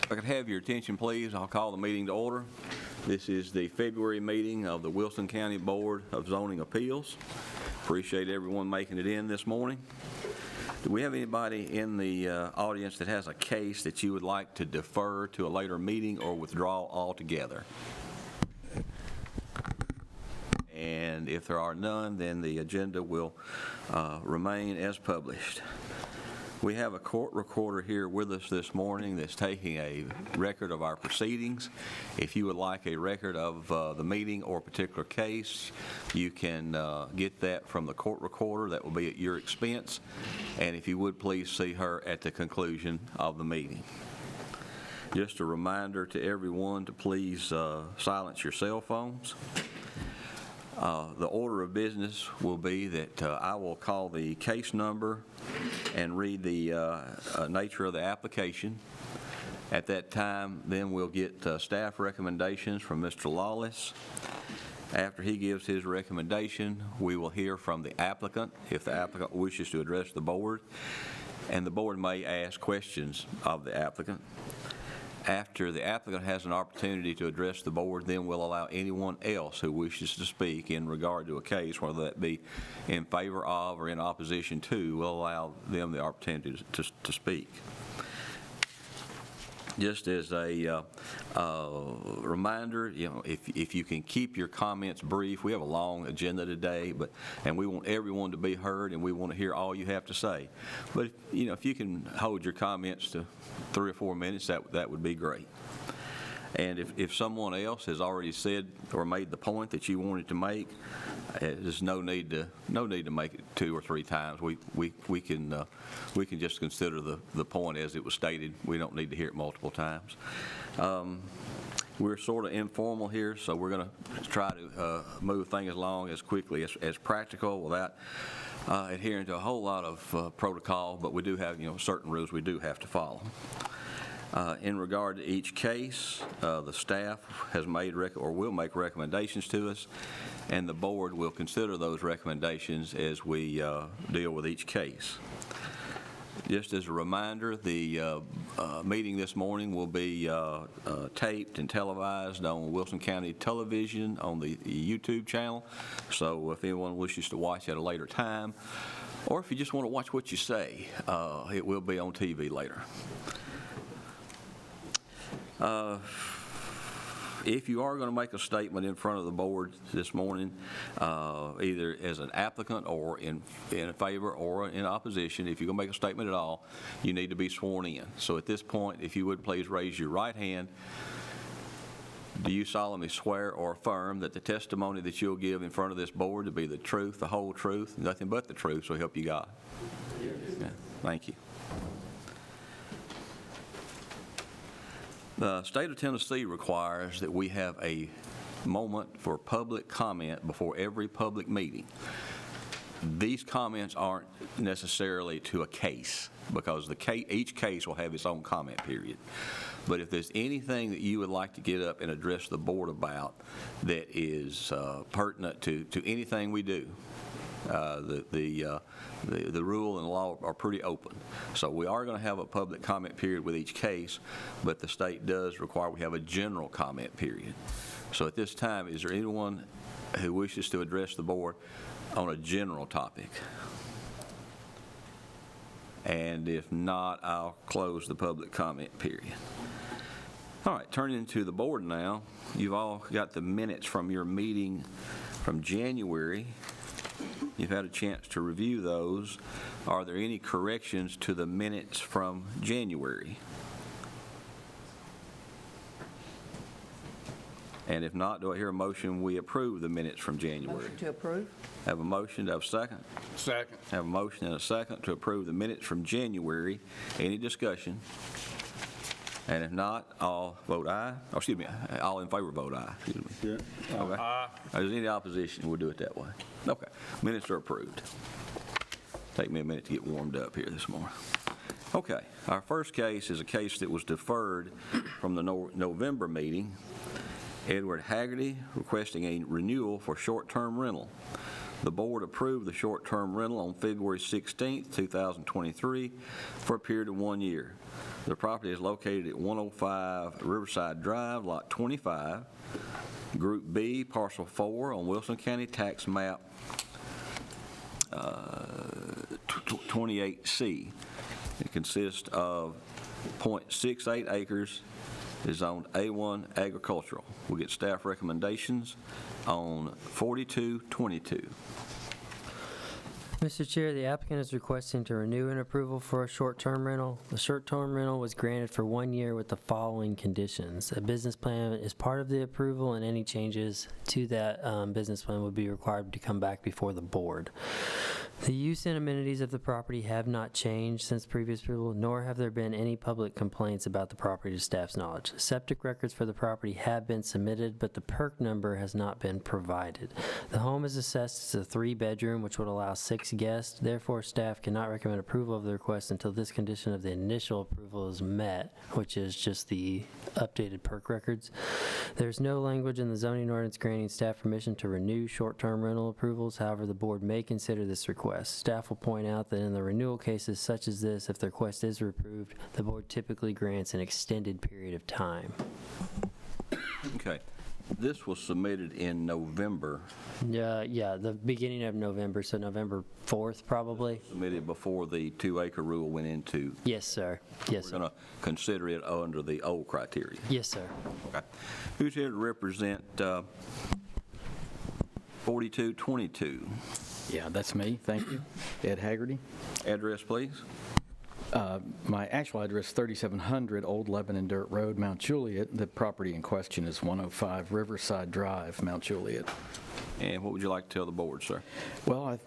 If I could have your attention, please, I'll call the meeting to order. This is the February meeting of the Wilson County Board of Zoning Appeals. Appreciate everyone making it in this morning. Do we have anybody in the audience that has a case that you would like to defer to a later meeting or withdraw altogether? And if there are none, then the agenda will remain as published. We have a court recorder here with us this morning that's taking a record of our proceedings. If you would like a record of the meeting or a particular case, you can get that from the court recorder. That will be at your expense. And if you would, please see her at the conclusion of the meeting. Just a reminder to everyone to please silence your cell phones. The order of business will be that I will call the case number and read the nature of the application. At that time, then we'll get staff recommendations from Mr. Lawless. After he gives his recommendation, we will hear from the applicant if the applicant wishes to address the board, and the board may ask questions of the applicant. After the applicant has an opportunity to address the board, then we'll allow anyone else who wishes to speak in regard to a case, whether that be in favor of or in opposition to, we'll allow them the opportunity to speak. Just as a reminder, if you can keep your comments brief. We have a long agenda today, and we want everyone to be heard, and we want to hear all you have to say. But if you can hold your comments to 3 or 4 minutes, that would be great. And if someone else has already said or made the point that you wanted to make, there's no need to make it 2 or 3 times. We can just consider the point as it was stated. We don't need to hear it multiple times. We're sort of informal here, so we're going to try to move things along as quickly as practical without adhering to a whole lot of protocol. But we do have certain rules we do have to follow. In regard to each case, the staff has made or will make recommendations to us, and the board will consider those recommendations as we deal with each case. Just as a reminder, the meeting this morning will be taped and televised on Wilson County Television on the YouTube channel. So if anyone wishes to watch at a later time, or if you just want to watch what you say, it will be on TV later. If you are going to make a statement in front of the board this morning, either as an applicant or in favor or in opposition, if you're going to make a statement at all, you need to be sworn in. So at this point, if you would please raise your right hand. Do you solemnly swear or affirm that the testimony that you'll give in front of this board to be the truth, the whole truth, nothing but the truth, so help you God? Yes. Yeah, thank you. The state of Tennessee requires that we have a moment for public comment before every public meeting. These comments aren't necessarily to a case, because each case will have its own comment period. But if there's anything that you would like to get up and address the board about that is pertinent to anything we do, the rule and the law are pretty open. So we are going to have a public comment period with each case, but the state does require we have a general comment period. So at this time, is there anyone who wishes to address the board on a general topic? And if not, I'll close the public comment period. All right, turning to the board now. You've all got the minutes from your meeting from January. You've had a chance to review those. Are there any corrections to the minutes from January? And if not, do I hear a motion we approve the minutes from January? Motion to approve. Have a motion, to have a second? Second. Have a motion and a second to approve the minutes from January. Any discussion? And if not, all vote aye. Oh, excuse me, all in favor vote aye. Excuse me. Yeah. Okay. Aye. If there's any opposition, we'll do it that way. Okay. Minutes are approved. Take me a minute to get warmed up here this morning. Okay. Our first case is a case that was deferred from the November meeting. Edward Haggerty requesting a renewal for short-term rental. The board approved the short-term rental on February 16, 2023, for a period of 1 year. The property is located at 105 Riverside Drive, Lot 25, Group B, Parcel 4, on Wilson County Tax Map 28C. It consists of .68 acres, is zoned A1 agricultural. We'll get staff recommendations on 4222. Mr. Chair, the applicant is requesting to renew an approval for a short-term rental. The short-term rental was granted for 1 year with the following conditions. A business plan is part of the approval, and any changes to that business plan would be required to come back before the board. The use and amenities of the property have not changed since previous approval, nor have there been any public complaints about the property to staff's knowledge. Septic records for the property have been submitted, but the PERC number has not been provided. The home is assessed as a 3-bedroom, which would allow 6 guests. Therefore, staff cannot recommend approval of the request until this condition of the initial approval is met, which is just the updated PERC records. There's no language in the zoning ordinance granting staff permission to renew short-term rental approvals. However, the board may consider this request. Staff will point out that in the renewal cases such as this, if the request is approved, the board typically grants an extended period of time. Okay. This was submitted in November, Yeah, the beginning of November, so November 4th probably. submitted before the 2-acre rule went into. Yes, sir. Yes, We're sir. going to consider it under the old criteria. Yes, sir. Okay. Who's here to represent 4222? Yeah, that's me. Thank you. Ed Haggerty. Address, please. My actual address, 3700 Old Lebanon Dirt Road, Mount Juliet. The property in question is 105 Riverside Drive, Mount Juliet. And what would you like to tell the board, sir? Well,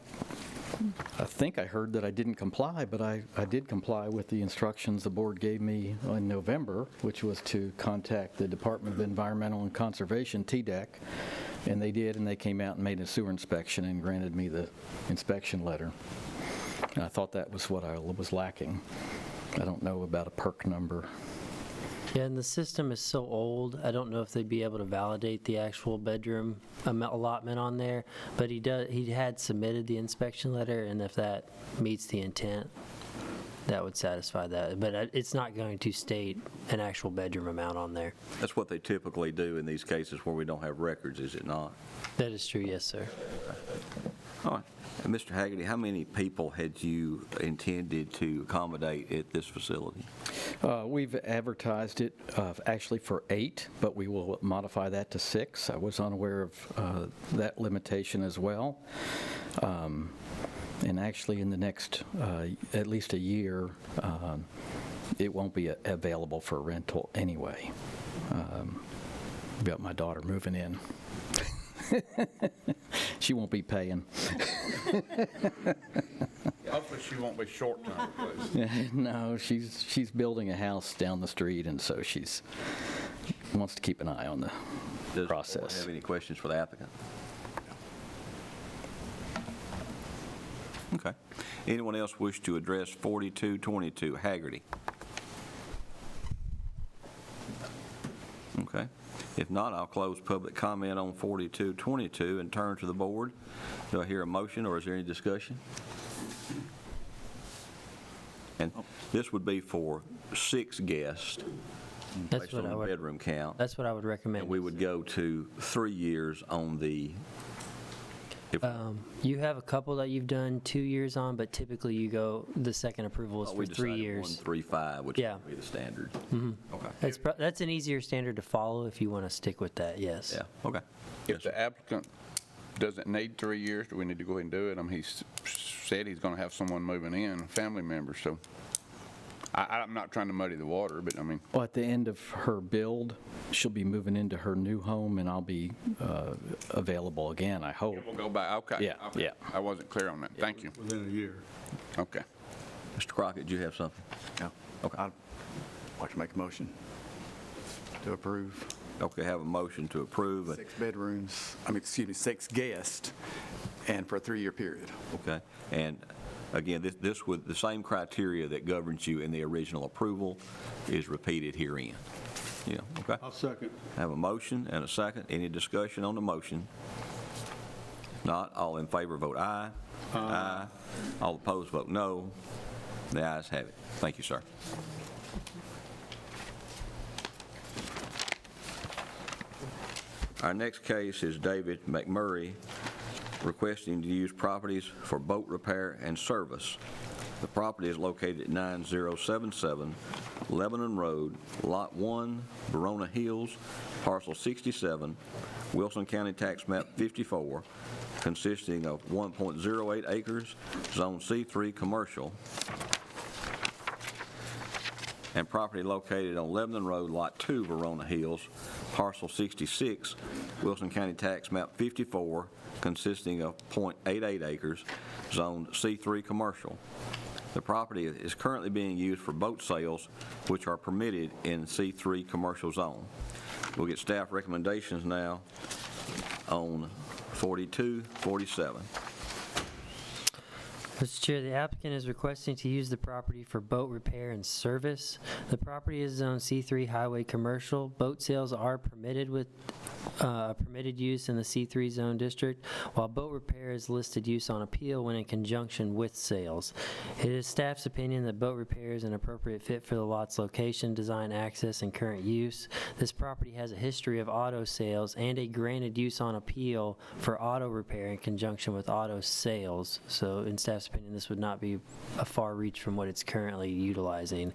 I think I heard that I didn't comply, but I did comply with the instructions the board gave me in November, which was to contact the Department of Environmental and Conservation, TDEC, and they did, and they came out and made a sewer inspection and granted me the inspection letter. And I thought that was what I was lacking. I don't know about a PERC number. Yeah, and the system is so old, I don't know if they'd be able to validate the actual bedroom allotment on there, but he had submitted the inspection letter, and if that meets the intent, that would satisfy that. But it's not going to state an actual bedroom amount on there. That's what they typically do in these cases where we don't have records, is it not? That is true, yes, sir. All right. And Mr. Haggerty, how many people had you intended to accommodate at this facility? We've advertised it actually for 8, but we will modify that to 6. I was unaware of that limitation as well. And actually in the next at least a year, it won't be available for rental anyway. Got my daughter moving in. She won't be paying. Hopefully she won't be short-term, please. No, she's building a house down the street, and so she's wants to keep an eye on the Does the board process. have any questions for the applicant? Okay. Anyone else wish to address 4222 Haggerty? Okay. If not, I'll close public comment on 4222 and turn to the board. Do I hear a motion, or is there any discussion? And this would be for 6 guests That's based what on I the would, bedroom count. that's what I would recommend. And we would go to 3 years on the, if You have a couple that you've done 2 years on, but typically you go, the second approval is we for 3 decided years. 135, which Yeah. would be the standard. Okay. That's an easier standard to follow if you want to stick with that, yes. Yeah, okay. If the applicant doesn't need 3 years, do we need to go ahead and do it? I mean, he's said he's going to have someone moving in, a family member, so I'm not trying to muddy the water, but I mean, Well, at the end of her build, she'll be moving into her new home, and I'll be available again, I hope. we'll go back, okay. Yeah, okay. yeah. I wasn't clear on that. Thank you. Within a year. Okay. Mr. Crockett, do you have something? No. Okay. I'd like to make a motion to approve. Okay, have a motion to approve. 6 bedrooms, 6 guests, and for a 3-year period. Okay, and again, this with the same criteria that governs you in the original approval is repeated herein. Yeah, okay. I'll second. Have a motion and a second. Any discussion on the motion? If Not, all in favor vote aye. Aye. All opposed vote no. The ayes have it. Thank you, sir. Our next case is David McMurray requesting to use properties for boat repair and service. The property is located at 9077 Lebanon Road, Lot 1, Verona Hills, Parcel 67, Wilson County Tax Map 54, consisting of 1.08 acres, Zone C3 Commercial, and property located on Lebanon Road, Lot 2, Verona Hills, Parcel 66, Wilson County Tax Map 54, consisting of .88 acres, Zone C3 Commercial. The property is currently being used for boat sales, which are permitted in C3 Commercial Zone. We'll get staff recommendations now on 4247. Mr. Chair, the applicant is requesting to use the property for boat repair and service. The property is Zone C3 Highway Commercial. Boat sales are permitted with permitted use in the C3 zone district, while boat repair is listed use on appeal when in conjunction with sales. It is staff's opinion that boat repair is an appropriate fit for the lot's location, design, access, and current use. This property has a history of auto sales and a granted use on appeal for auto repair in conjunction with auto sales. So in staff's opinion, this would not be a far reach from what it's currently utilizing.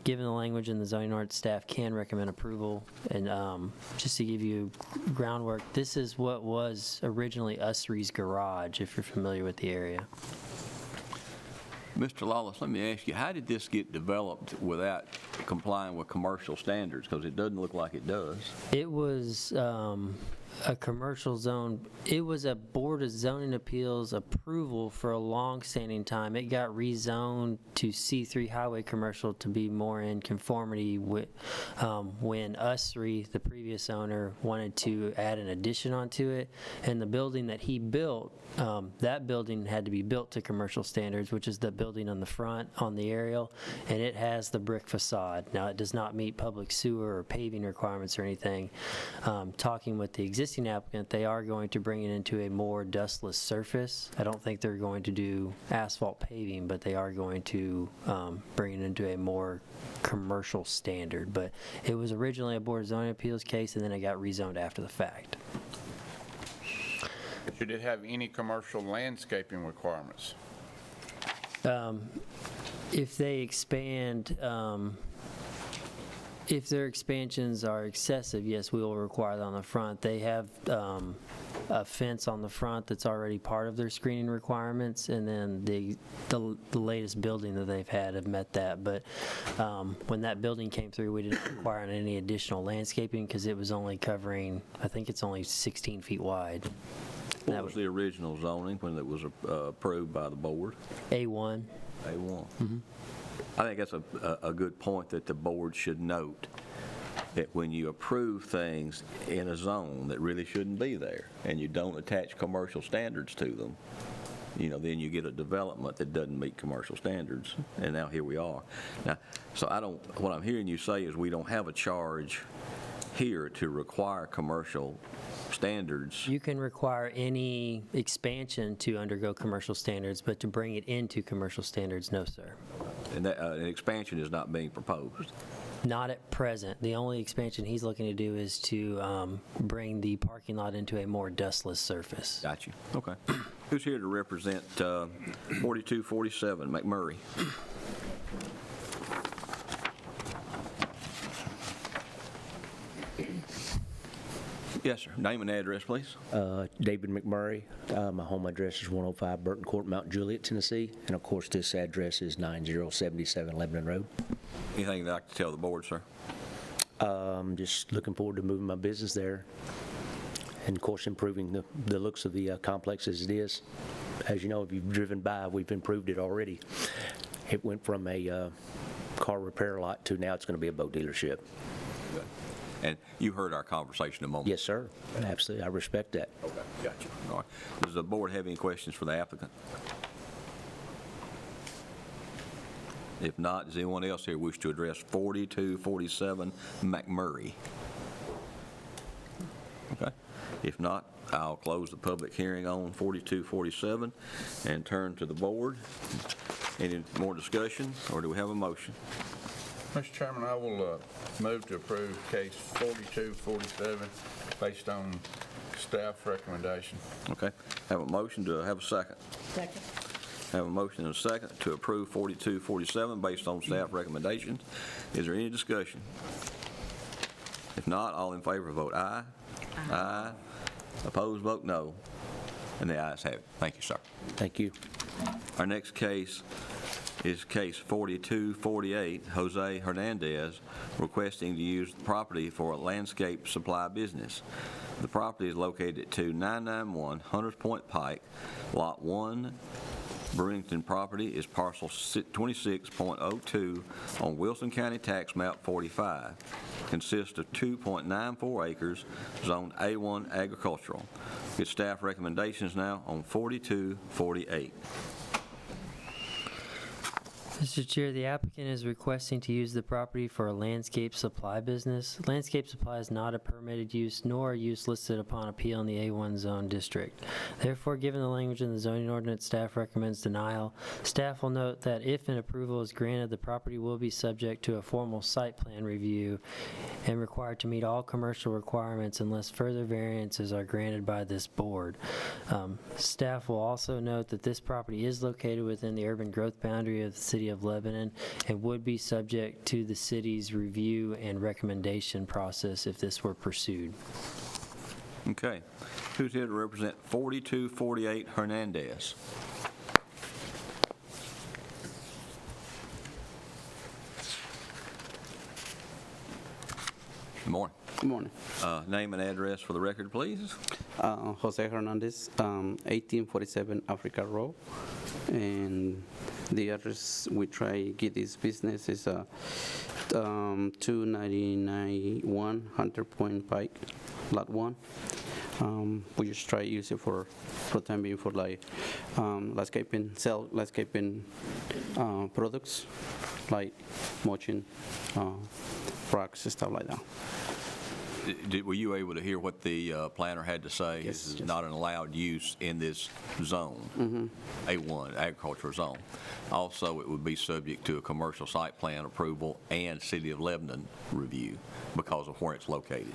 Given the language in the zoning ordinance, staff can recommend approval. And just to give you groundwork, this is what was originally Usry's Garage, if you're familiar with the area. Mr. Lawless, let me ask you, how did this get developed without complying with commercial standards? Because it doesn't look like it does. It was a commercial zone. It was a Board of Zoning Appeals approval for a long-standing time. It got rezoned to C3 Highway Commercial to be more in conformity with when Usry, the previous owner, wanted to add an addition onto it. And the building that he built, that building had to be built to commercial standards, which is the building on the front on the aerial, and it has the brick facade. Now, it does not meet public sewer or paving requirements or anything. Talking with the existing applicant, they are going to bring it into a more dustless surface. I don't think they're going to do asphalt paving, but they are going to bring it into a more commercial standard. But it was originally a Board of Zoning Appeals case, and then it got rezoned after the fact. Should it have any commercial landscaping requirements? If they expand, if their expansions are excessive, yes, we will require that on the front. They have a fence on the front that's already part of their screening requirements, and then the latest building that they've had have met that. But when that building came through, we didn't require any additional landscaping because it was only covering, I think it's only 16 feet wide. What was the original zoning when it was approved by the board? A1. A1. I think that's a good point that the board should note, that when you approve things in a zone that really shouldn't be there, and you don't attach commercial standards to them, you know, then you get a development that doesn't meet commercial standards, and now here we are. Now, so what I'm hearing you say is we don't have a charge here to require commercial standards. You can require any expansion to undergo commercial standards, but to bring it into commercial standards, no, sir. And that, an expansion is not being proposed. Not at present. The only expansion he's looking to do is to bring the parking lot into a more dustless surface. Got you. Okay. Who's here to represent 4247 McMurray? Yes, sir. Name and address, please. David McMurray. My home address is 105 Burton Court, Mount Juliet, Tennessee. And of course, this address is 9077 Lebanon Road. Anything you'd like to tell the board, sir? Just looking forward to moving my business there. And of course, improving the looks of the complex as it is. As you know, if you've driven by, we've improved it already. It went from a car repair lot to now it's going to be a boat dealership. Good. And you heard our conversation a moment. Yes, sir. Absolutely. I respect that. Okay, got you. All right. Does the board have any questions for the applicant? If not, does anyone else here wish to address 4247 McMurray? Okay. If not, I'll close the public hearing on 4247 and turn to the board. Any more discussion, or do we have a motion? Mr. Chairman, I will move to approve case 4247 based on staff recommendation. Okay, have a motion, do I have a second? Second. Have a motion and a second to approve 4247 based on staff recommendations. Is there any discussion? If not, all in favor vote aye. Aye. Opposed, vote no. And the ayes have it. Thank you, sir. Thank you. Our next case is case 4248, Jose Hernandez, requesting to use the property for a landscape supply business. The property is located at 2991 Hunters Point Pike, Lot 1. Brewington property is parcel 26.02 on Wilson County Tax Map 45. Consists of 2.94 acres, zoned A1 agricultural. Get staff recommendations now on 4248. Mr. Chair, the applicant is requesting to use the property for a landscape supply business. Landscape supply is not a permitted use nor a use listed upon appeal in the A1 zone district. Therefore, given the language in the zoning ordinance, staff recommends denial. Staff will note that if an approval is granted, the property will be subject to a formal site plan review and required to meet all commercial requirements unless further variances are granted by this board. Staff will also note that this property is located within the urban growth boundary of the city of Lebanon and would be subject to the city's review and recommendation process if this were pursued. Okay. Who's here to represent 4248 Hernandez? Good morning. Good morning. Name and address for the record, please. Jose Hernandez, 1847 Africa Road. And the address we try get this business is 2991 Hunter Point Pike, Lot 1. We just try to use it for time being for like landscaping, sell landscaping products like mulching, rocks and stuff like that. Were you able to hear what the planner had to say? Yes, This is yes. not an allowed use in this zone, A1, agricultural zone. Also, it would be subject to a commercial site plan approval and City of Lebanon review because of where it's located,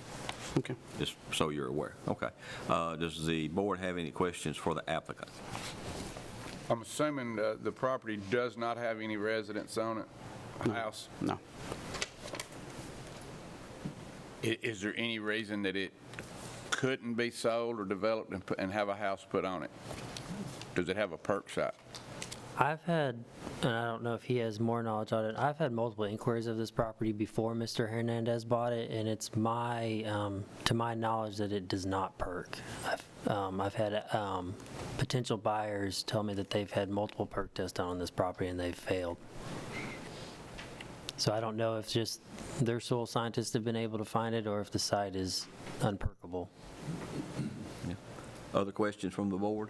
Okay. just so you're aware. Okay. Does the board have any questions for the applicant? I'm assuming the property does not have any residents on it, house? No. Is there any reason that it couldn't be sold or developed and have a house put on it? Does it have a perk site? I've had, and I don't know if he has more knowledge on it, I've had multiple inquiries of this property before Mr. Hernandez bought it, and it's my, to my knowledge, that it does not perk. I've had potential buyers tell me that they've had multiple perk tests done on this property and they've failed. So I don't know if just their soil scientists have been able to find it or if the site is unperkable. Other questions from the board?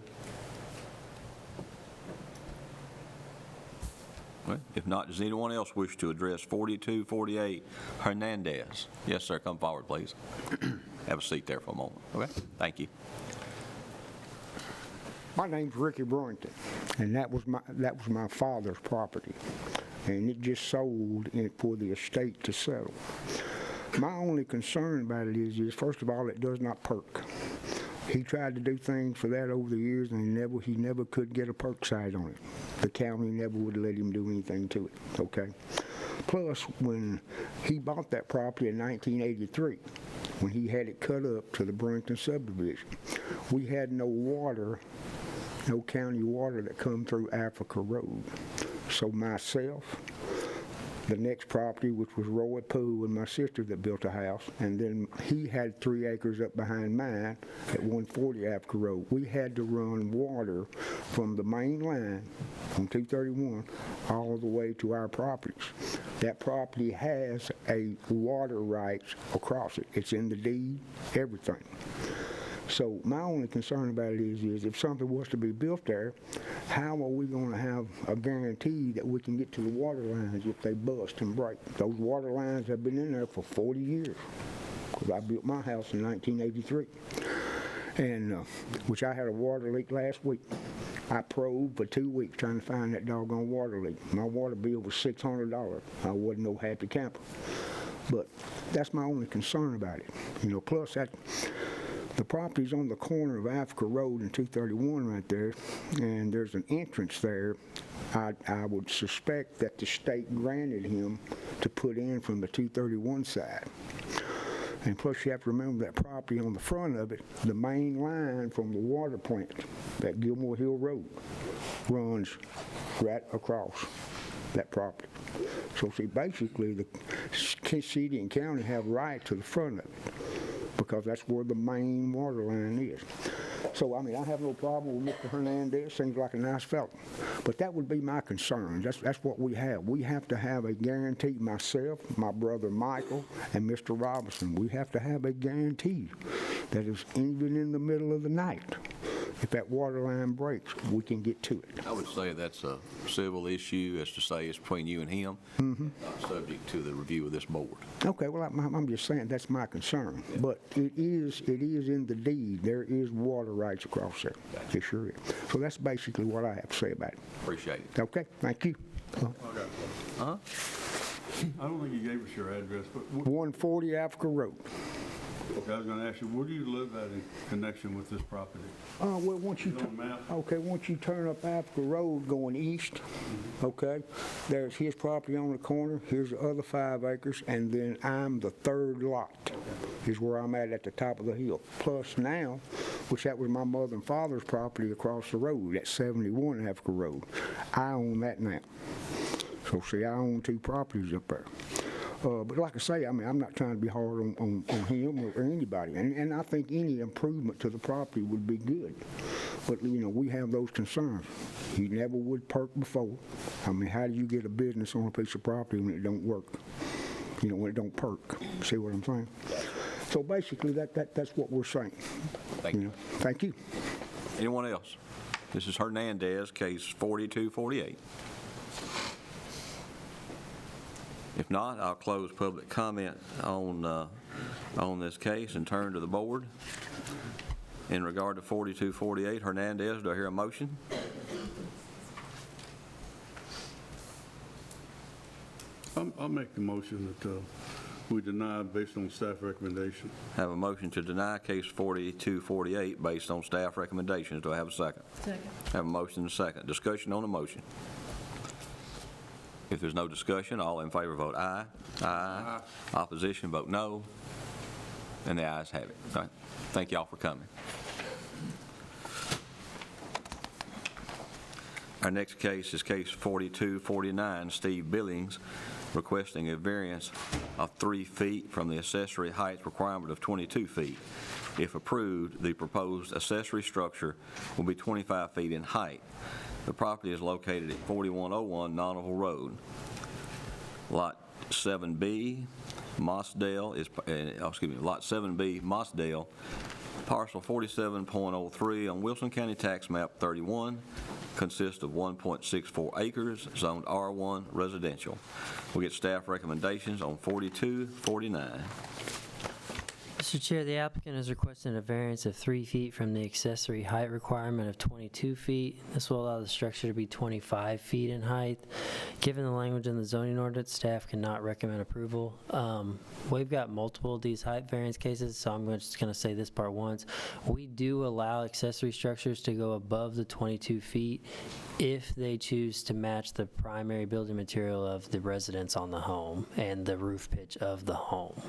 Well, if not, does anyone else wish to address 4248 Hernandez? Yes, sir, come forward, please. Have a seat there for a moment. Okay, thank you. My name's Ricky Brewington, and that was my father's property, and it just sold for the estate to settle. My only concern about it is first of all, it does not perk. He tried to do things for that over the years, and he never could get a perk site on it. The county never would let him do anything to it. Okay. Plus, when he bought that property in 1983, when he had it cut up to the Brewington subdivision, we had no water. No county water that come through Africa Road. So myself, the next property, which was Roy Poole and my sister that built a house, and then he had 3 acres up behind mine at 140 Africa Road. We had to run water from the main line on 231 all the way to our properties. That property has a water rights across it. It's in the deed, everything. So my only concern about it is if something was to be built there, how are we going to have a guarantee that we can get to the water lines if they bust and break? Those water lines have been in there for 40 years because I built my house in 1983. and which I had a water leak last week. I probed for 2 weeks trying to find that doggone water leak. My water bill was $600. I wasn't no happy camper. But that's my only concern about it. You know, plus that the property's on the corner of Africa Road and 231 right there, and there's an entrance there. I would suspect that the state granted him to put in from the 231 side. And plus, you have to remember that property on the front of it, the main line from the water plant, that Gilmore Hill Road, runs right across that property. So see, basically, the city and county have right to the front of it because that's where the main water line is. So, I mean, I have no problem with Mr. Hernandez. Seems like a nice fellow. But that would be my concern. That's what we have. We have to have a guarantee, myself, my brother Michael, and Mr. Robinson. We have to have a guarantee that is even in the middle of the night, if that water line breaks, we can get to it. I would say that's a civil issue, as to say it's between you and him, not subject to the review of this board. Okay, well, I'm just saying that's my concern. But it is in the deed. There is water rights across there. It sure is. So that's basically what I have to say about it. Appreciate it. Okay, thank you. Uh-huh. I don't think you gave us your address, but, 140 Africa Road. okay, I was going to ask you, where do you live at in connection with this property? Well, once you, Is it on the map? okay, once you turn up Africa Road going east, okay, there's his property on the corner, here's the other 5 acres, and then I'm the third lot, is where I'm at the top of the hill. Plus now, which that was my mother and father's property across the road, at 71 Africa Road. I own that now. So see, I own 2 properties up there. But like I say, I mean, I'm not trying to be hard on him or anybody, and I think any improvement to the property would be good. But, you know, we have those concerns. He never would perk before. I mean, how do you get a business on a piece of property when it don't work? You know, when it don't perk. See what I'm saying? So basically, that's what we're saying. Thank you. know. Thank you. Anyone else? This is Hernandez, case 4248. If not, I'll close public comment on this case and turn to the board. In regard to 4248, Hernandez, do I hear a motion? I'll make the motion that we deny based on staff recommendation. Have a motion to deny case 4248 based on staff recommendations. Do I have a second? Second. Have a motion and a second. Discussion on the motion. If there's no discussion, all in favor vote aye. Aye. Opposition vote no. And the ayes have it. All right. Thank you all for coming. Our next case is case 4249, Steve Billings, requesting a variance of 3 feet from the accessory height requirement of 22 feet. If approved, the proposed accessory structure will be 25 feet in height. The property is located at 4101 Nonneville Road. Lot 7B, Mossdale is, Lot 7B, Mossdale, parcel 47.03 on Wilson County Tax Map 31, consists of 1.64 acres, zoned R1 residential. We'll get staff recommendations on 4249. Mr. Chair, the applicant is requesting a variance of 3 feet from the accessory height requirement of 22 feet. This will allow the structure to be 25 feet in height. Given the language in the zoning ordinance, staff cannot recommend approval. We've got multiple of these height variance cases, so I'm just going to say this part once. We do allow accessory structures to go above the 22 feet if they choose to match the primary building material of the residence on the home and the roof pitch of the home.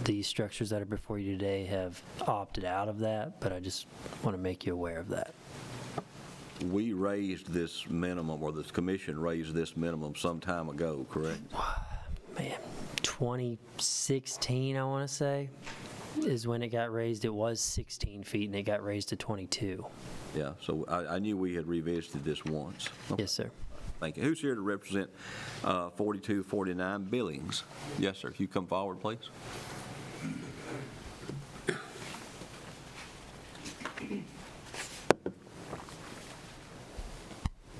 These structures that are before you today have opted out of that, but I just want to make you aware of that. We raised this minimum, or the commission raised this minimum some time ago, correct? Man, 2016, I want to say, is when it got raised. It was 16 feet, and it got raised to 22. Yeah, so I knew we had revisited this once. Yes, sir. Thank you. Who's here to represent 4249 Billings? Yes, sir. If you come forward, please.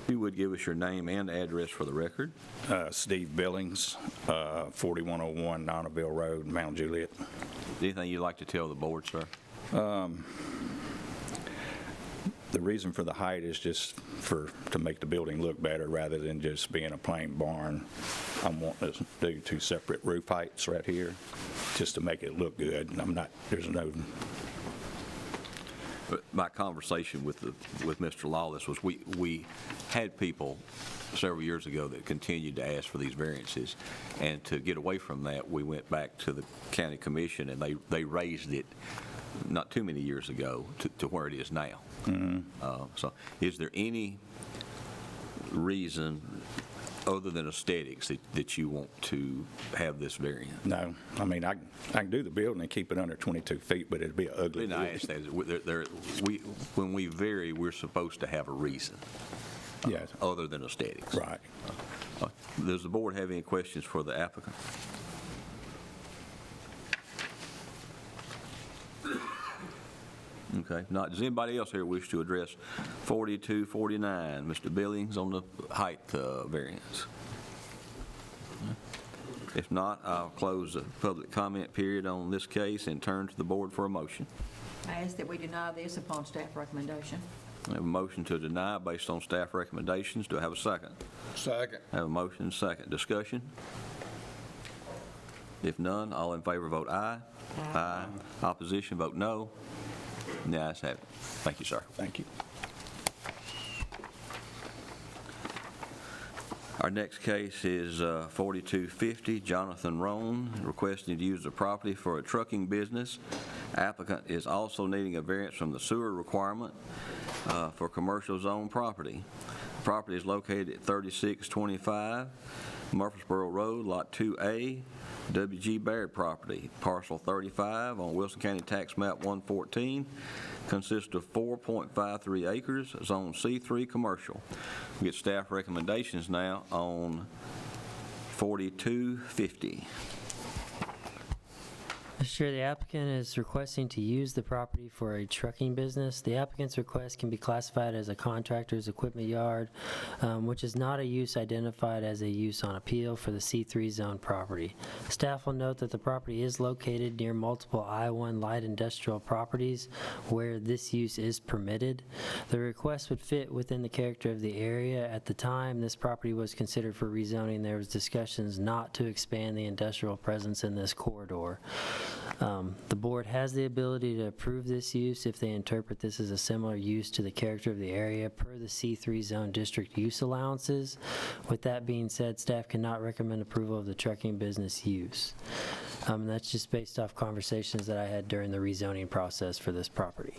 If you would give us your name and address for the record. Steve Billings, 4101 Nonneville Road, Mount Juliet. Anything you'd like to tell the board, sir? The reason for the height is just to make the building look better rather than just being a plain barn. I'm wanting to do 2 separate roof heights right here, just to make it look good. And there's no, But my conversation with Mr. Lawless was we had people several years ago that continued to ask for these variances, and to get away from that, we went back to the county commission, and they raised it not too many years ago to where it is now. So is there any reason other than aesthetics that you want to have this variant? no. I mean, I can do the building and keep it under 22 feet, but it'd be an ugly And I ask that, when we vary, we're supposed to have a reason Yes, other than aesthetics. right. Does the board have any questions for the applicant? Okay, not, does anybody else here wish to address 4249, Mr. Billings, on the height variance? If not, I'll close the public comment period on this case and turn to the board for a motion. I ask that we deny this upon staff recommendation. I have a motion to deny based on staff recommendations. Do I have a second? Second. I have a motion, second. Discussion? If none, all in favor vote aye. Aye. Opposition, vote no. The ayes have it. Thank you, sir. Thank you. Our next case is 4250, Jonathan Roan, requesting to use the property for a trucking business. Applicant is also needing a variance from the sewer requirement for commercial zone property. Property is located at 3625 Murfreesboro Road, Lot 2A, W.G. Baird property, parcel 35 on Wilson County Tax Map 114, consists of 4.53 acres, zone C3 commercial. We get staff recommendations now on 4250. Mr. Chair, the applicant is requesting to use the property for a trucking business. The applicant's request can be classified as a contractor's equipment yard, which is not a use identified as a use on appeal for the C3 zone property. Staff will note that the property is located near multiple I-1 light industrial properties where this use is permitted. The request would fit within the character of the area. At the time this property was considered for rezoning, there was discussions not to expand the industrial presence in this corridor. The board has the ability to approve this use if they interpret this as a similar use to the character of the area per the C3 zone district use allowances. With that being said, staff cannot recommend approval of the trucking business use. That's just based off conversations that I had during the rezoning process for this property.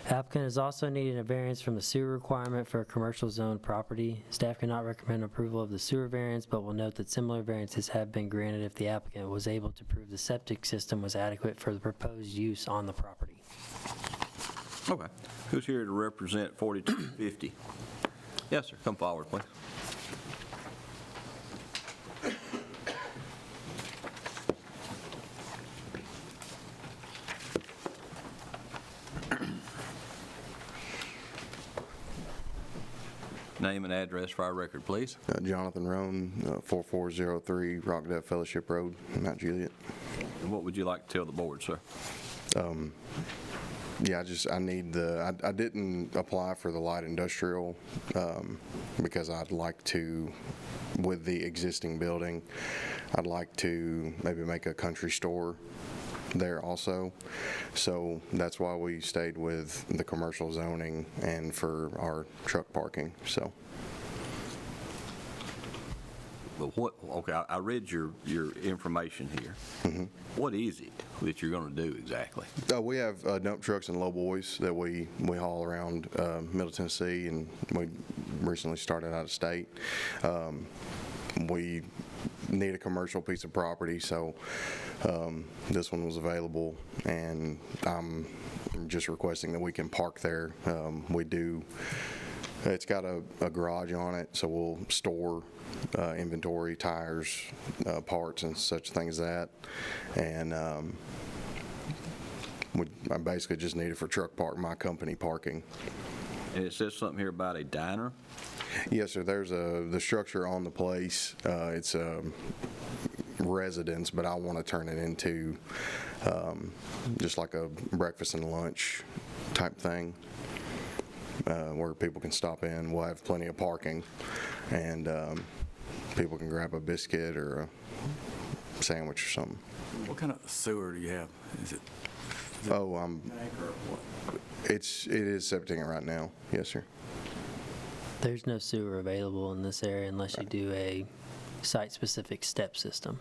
Applicant is also needing a variance from the sewer requirement for a commercial zone property. Staff cannot recommend approval of the sewer variance, but will note that similar variances have been granted if the applicant was able to prove the septic system was adequate for the proposed use on the property. Okay. Who's here to represent 4250? Yes, sir. Come forward, please. Name and address for our record, please. Jonathan Roan, 4403 Rockdale Fellowship Road, Mount Juliet. And what would you like to tell the board, sir? Yeah, I need I didn't apply for the light industrial because I'd like to, with the existing building, I'd like to maybe make a country store there also. So that's why we stayed with the commercial zoning and for our truck parking, so. But okay, I read your information here. Mm-hmm. What is it that you're going to do exactly? We have dump trucks and low boys that we haul around Middle Tennessee, and we recently started out of state. We need a commercial piece of property, so this one was available, and I'm just requesting that we can park there. It's got a garage on it, so we'll store inventory, tires, parts, and such things as that. And I basically just need it for truck park, my company parking. And it says something here about a diner? Yes, sir. There's the structure on the place. It's a residence, but I want to turn it into just like a breakfast and lunch type thing. where people can stop in. We'll have plenty of parking, and people can grab a biscuit or a sandwich or something. What kind of sewer do you have? Is it Oh, tank or what? it is septic right now. Yes, sir. There's no sewer available in this area unless you do a site-specific step system.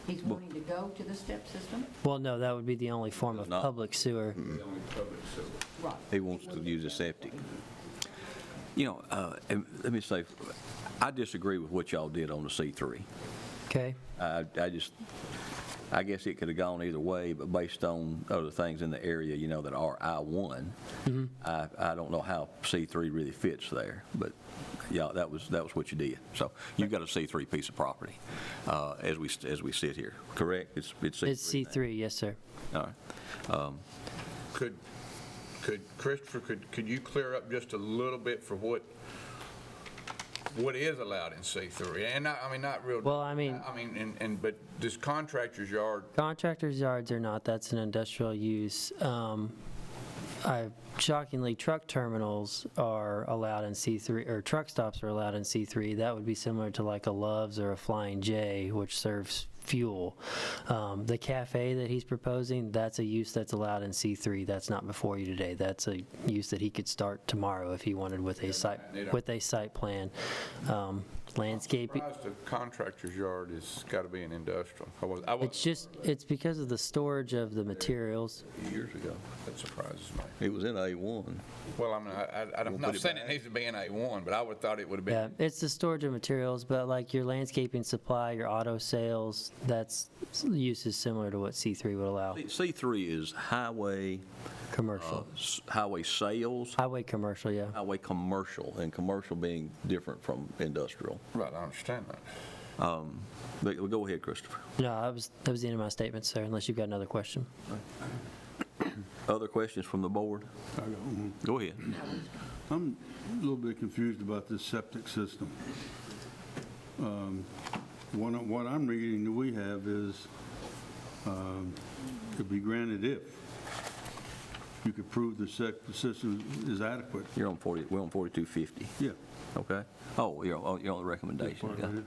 He's wanting to go to the step system? Well, no, that would be the only form of Not- public sewer. Right. He wants to use a septic. You know, and let me say, I disagree with what y'all did on the C3. Okay? I guess it could have gone either way, but based on other things in the area, you know, that are I-1, I don't know how C3 really fits there, but yeah, that was what you did. So you've got a C3 piece of property as we sit here, correct? It's C3. It's C3, yes, sir. All right. Could Christopher, could you clear up just a little bit for what is allowed in C3? And I mean, not real. Well, I mean- But this contractor's yard, Contractors' yards are not, that's an industrial use. Shockingly, truck terminals are allowed in C3, or truck stops are allowed in C3. That would be similar to like a Love's or a Flying J, which serves fuel. The cafe that he's proposing, that's a use that's allowed in C3. That's not before you today. That's a use that he could start tomorrow if he wanted with a site plan. Landscaping. surprised the contractor's yard has got to be an industrial. It's because of the storage of the materials. Years ago, that surprises me. It was in A1. Well, I mean, I'm not saying it needs to be in A1, but I would have thought it would have Yeah, been. it's the storage of materials, but like your landscaping supply, your auto sales, that's uses similar to what C3 would allow. C3 is highway, Commercial. highway sales, Highway commercial, yeah. highway commercial, and commercial being different from industrial. Right, I understand that. But go ahead, Christopher. No, that was the end of my statement, sir, unless you've got another question. Other questions from the board? I got one. Go ahead. I'm a little bit confused about this septic system. What I'm reading that we have is to be granted if you could prove the septic system is adequate. We're on 4250, Yeah. okay? Oh, you're on the recommendation. Part yeah. right here.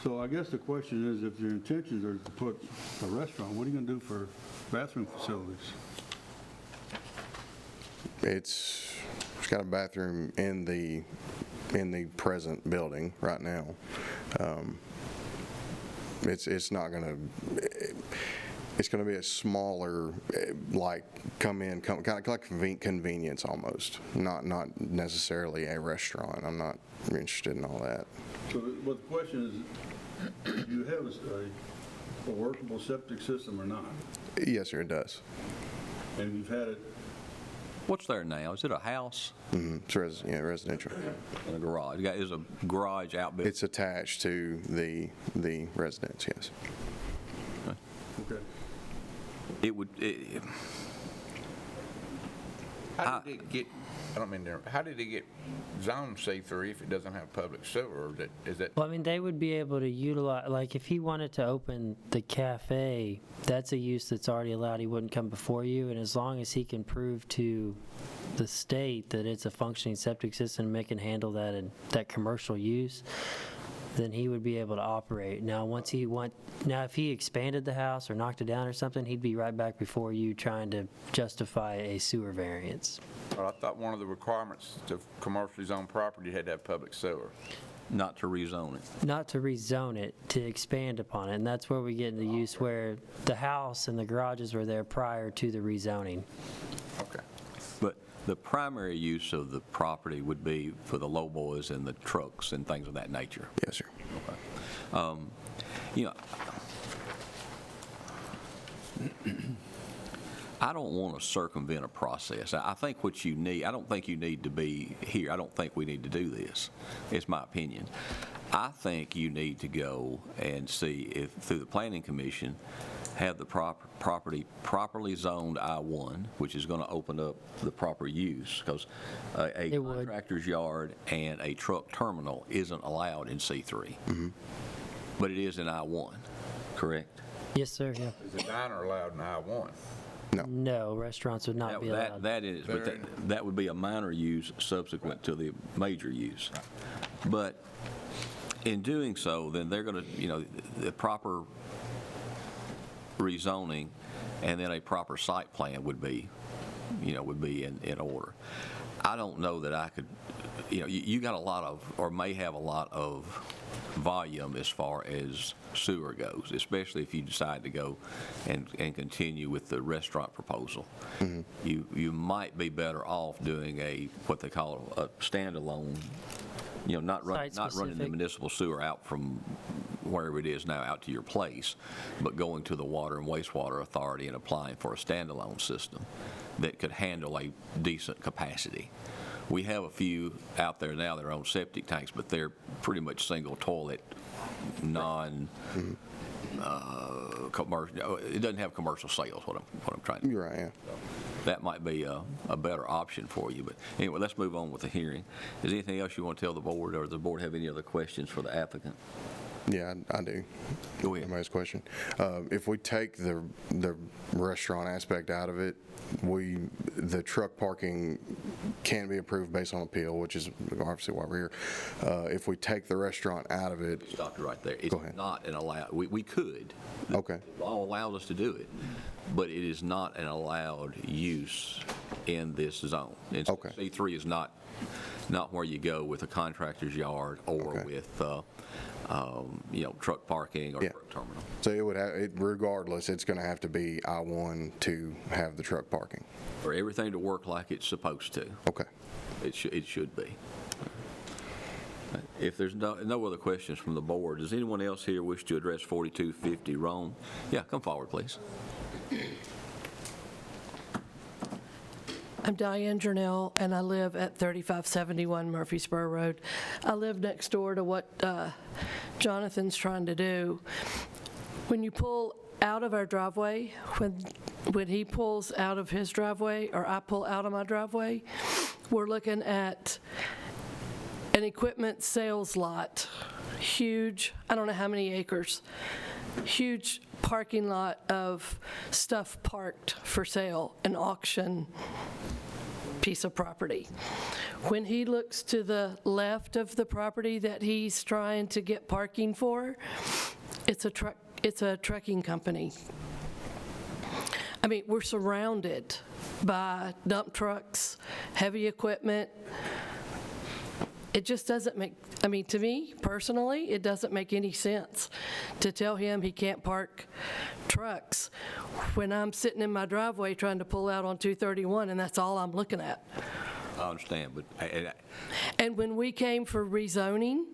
So I guess the question is, if your intentions are to put a restaurant, what are you going to do for bathroom facilities? It's got a bathroom in the present building right now. It's not going to. It's going to be a smaller, like kind of like convenience almost. Not necessarily a restaurant. I'm not interested in all that. So, but the question is, do you have a workable septic system or not? Yes, sir, it does. And you've had it. What's there now? Is it a house It's residential. and a garage? Is a garage outbuilt? It's attached to the residence. Yes. Okay. It would, How did it get, I don't mean to, how did it get zoned C3 if it doesn't have public sewer? Or is that, Well, I mean, they would be able to utilize, like, if he wanted to open the cafe, that's a use that's already allowed. He wouldn't come before you, and as long as he can prove to the state that it's a functioning septic system and it can handle that and that commercial use, then he would be able to operate. Now, if he expanded the house or knocked it down or something, he'd be right back before you trying to justify a sewer variance. I thought one of the requirements of commercially zoned property had to have public sewer. not to rezone it. Not to rezone it, to expand upon it, and that's where we get into use where the house and the garages were there prior to the rezoning. Okay. But the primary use of the property would be for the lowboys and the trucks and things of that nature. Yes, sir. You know, I don't want to circumvent a process. I think what you need, I don't think you need to be here. I don't think we need to do this. It's my opinion. I think you need to go and see if, through the Planning Commission, have the property properly zoned I-1, which is going to open up the proper use, because a It would. contractor's yard and a truck terminal isn't allowed in C3. But it is in I-1, correct? Yes, sir, yeah. Is a diner allowed in I-1? No, restaurants would not be allowed. That is, but that would be a minor use subsequent to the major use. But in doing so, then they're going to, the proper rezoning and then a proper site plan would be in order. I don't know that I could, you got a lot of, or may have a lot of volume as far as sewer goes, especially if you decide to go and continue with the restaurant proposal. You might be better off doing what they call a standalone, not running the Site-specific. municipal sewer out from wherever it is now out to your place, but going to the Water and Wastewater Authority and applying for a standalone system that could handle a decent capacity. We have a few out there now that are on septic tanks, but they're pretty much single toilet, commercial. It doesn't have commercial sales. What I'm trying to. You're right, yeah. That might be a better option for you. But anyway, let's move on with the hearing. Is there anything else you want to tell the board, or does the board have any other questions for the applicant? Yeah, I do. Go ahead. Anybody's question. If we take the restaurant aspect out of it, the truck parking can be approved based on appeal, which is obviously why we're here. If we take the restaurant out of it. Stop you right there. It's Go ahead. not an allowed, we could. Okay. The law allows us to do it, but it is not an allowed use in this zone. And Okay. C3 is not where you go with a contractor's yard or Okay. with, truck parking or Yeah. truck terminal. So it would have, regardless, it's going to have to be I-1 to have the truck parking. For everything to work like it's supposed to. Okay. It should be. If there's no other questions from the board, does anyone else here wish to address 4250 Rome? Yeah, come forward, please. I'm Diane Jernell, and I live at 3571 Murfreesboro Road. I live next door to what Jonathan's trying to do. When you pull out of our driveway, when he pulls out of his driveway, or I pull out of my driveway, we're looking at an equipment sales lot, huge, I don't know how many acres, huge parking lot of stuff parked for sale, an auction piece of property. When he looks to the left of the property that he's trying to get parking for, it's a trucking company. I mean, we're surrounded by dump trucks, heavy equipment. It just doesn't make, to me, personally, it doesn't make any sense to tell him he can't park trucks when I'm sitting in my driveway trying to pull out on 231, and that's all I'm looking at. I understand, but And when we came for rezoning,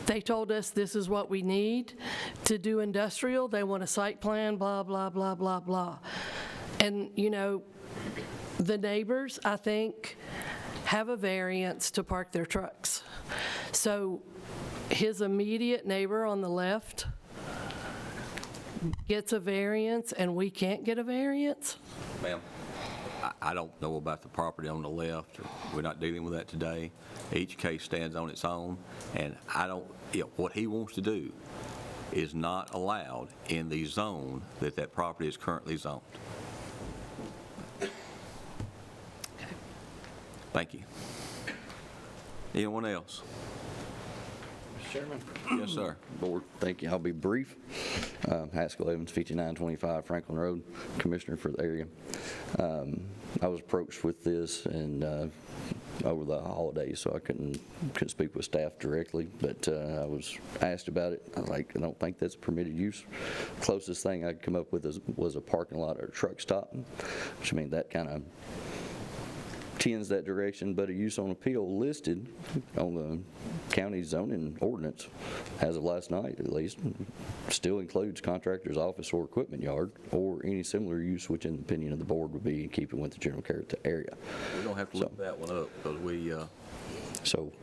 they told us this is what we need to do industrial. They want a site plan, blah, blah, blah, blah, blah. And, the neighbors, I think, have a variance to park their trucks. So his immediate neighbor on the left gets a variance and we can't get a variance? Ma'am, I don't know about the property on the left. We're not dealing with that today. Each case stands on its own, and what he wants to do is not allowed in the zone that property is currently zoned. Thank you. Anyone else? Chairman. Yes, sir. Board, thank you. I'll be brief. Haskell Evans, 5925 Franklin Road, Commissioner for the area. I was approached with this and over the holidays, so I couldn't speak with staff directly, but I was asked about it. I was like, I don't think that's permitted use. Closest thing I could come up with was a parking lot or a truck stop, which that kind of tends that direction, but a use on appeal listed on the county zoning ordinance, as of last night at least, still includes contractor's office or equipment yard or any similar use which in the opinion of the board would be in keeping with the general character area. We don't have to look that one up because we... So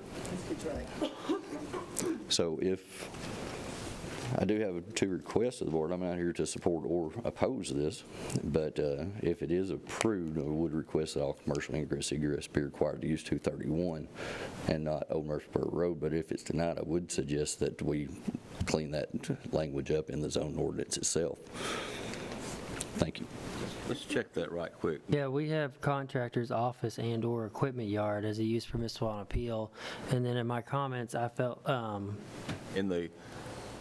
if I do have two requests of the board. I'm not here to support or oppose this, but if it is approved, I would request that all commercial ingress egress be required to use 231 and not Old Murfreesboro Road. But if it's denied, I would suggest that we clean that language up in the zone ordinance itself. Thank you. Let's check that right quick. Yeah, we have contractor's office and/or equipment yard as a use permissible on appeal. And then in my comments, I felt, In the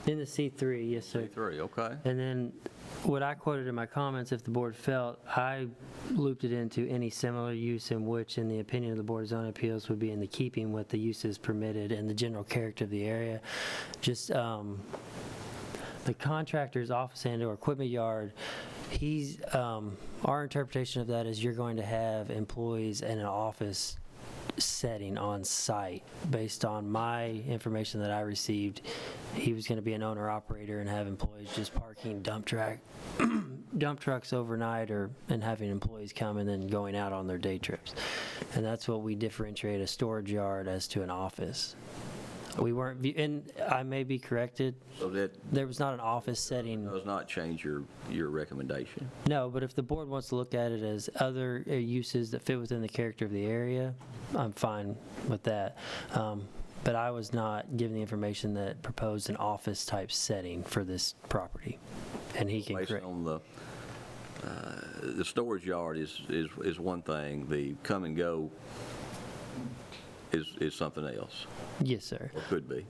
in the C3, yes, sir. C3, okay? And then what I quoted in my comments, if the board felt, I looped it into any similar use in which, in the opinion of the Board of Zoning Appeals, would be in the keeping with the uses permitted and the general character of the area. Just the contractor's office and/or equipment yard, he's, our interpretation of that is you're going to have employees in an office setting on site. Based on my information that I received, he was going to be an owner-operator and have employees just parking dump trucks overnight and having employees come and then going out on their day trips. And that's what we differentiate a storage yard as to an office. We weren't, and I may be corrected, So that there was not an office setting. does not change your recommendation. No, but if the board wants to look at it as other uses that fit within the character of the area, I'm fine with that. But I was not given the information that proposed an office-type setting for this property. And he can Based correct. on the storage yard is one thing, the come and go is something else, Yes, sir. or could be.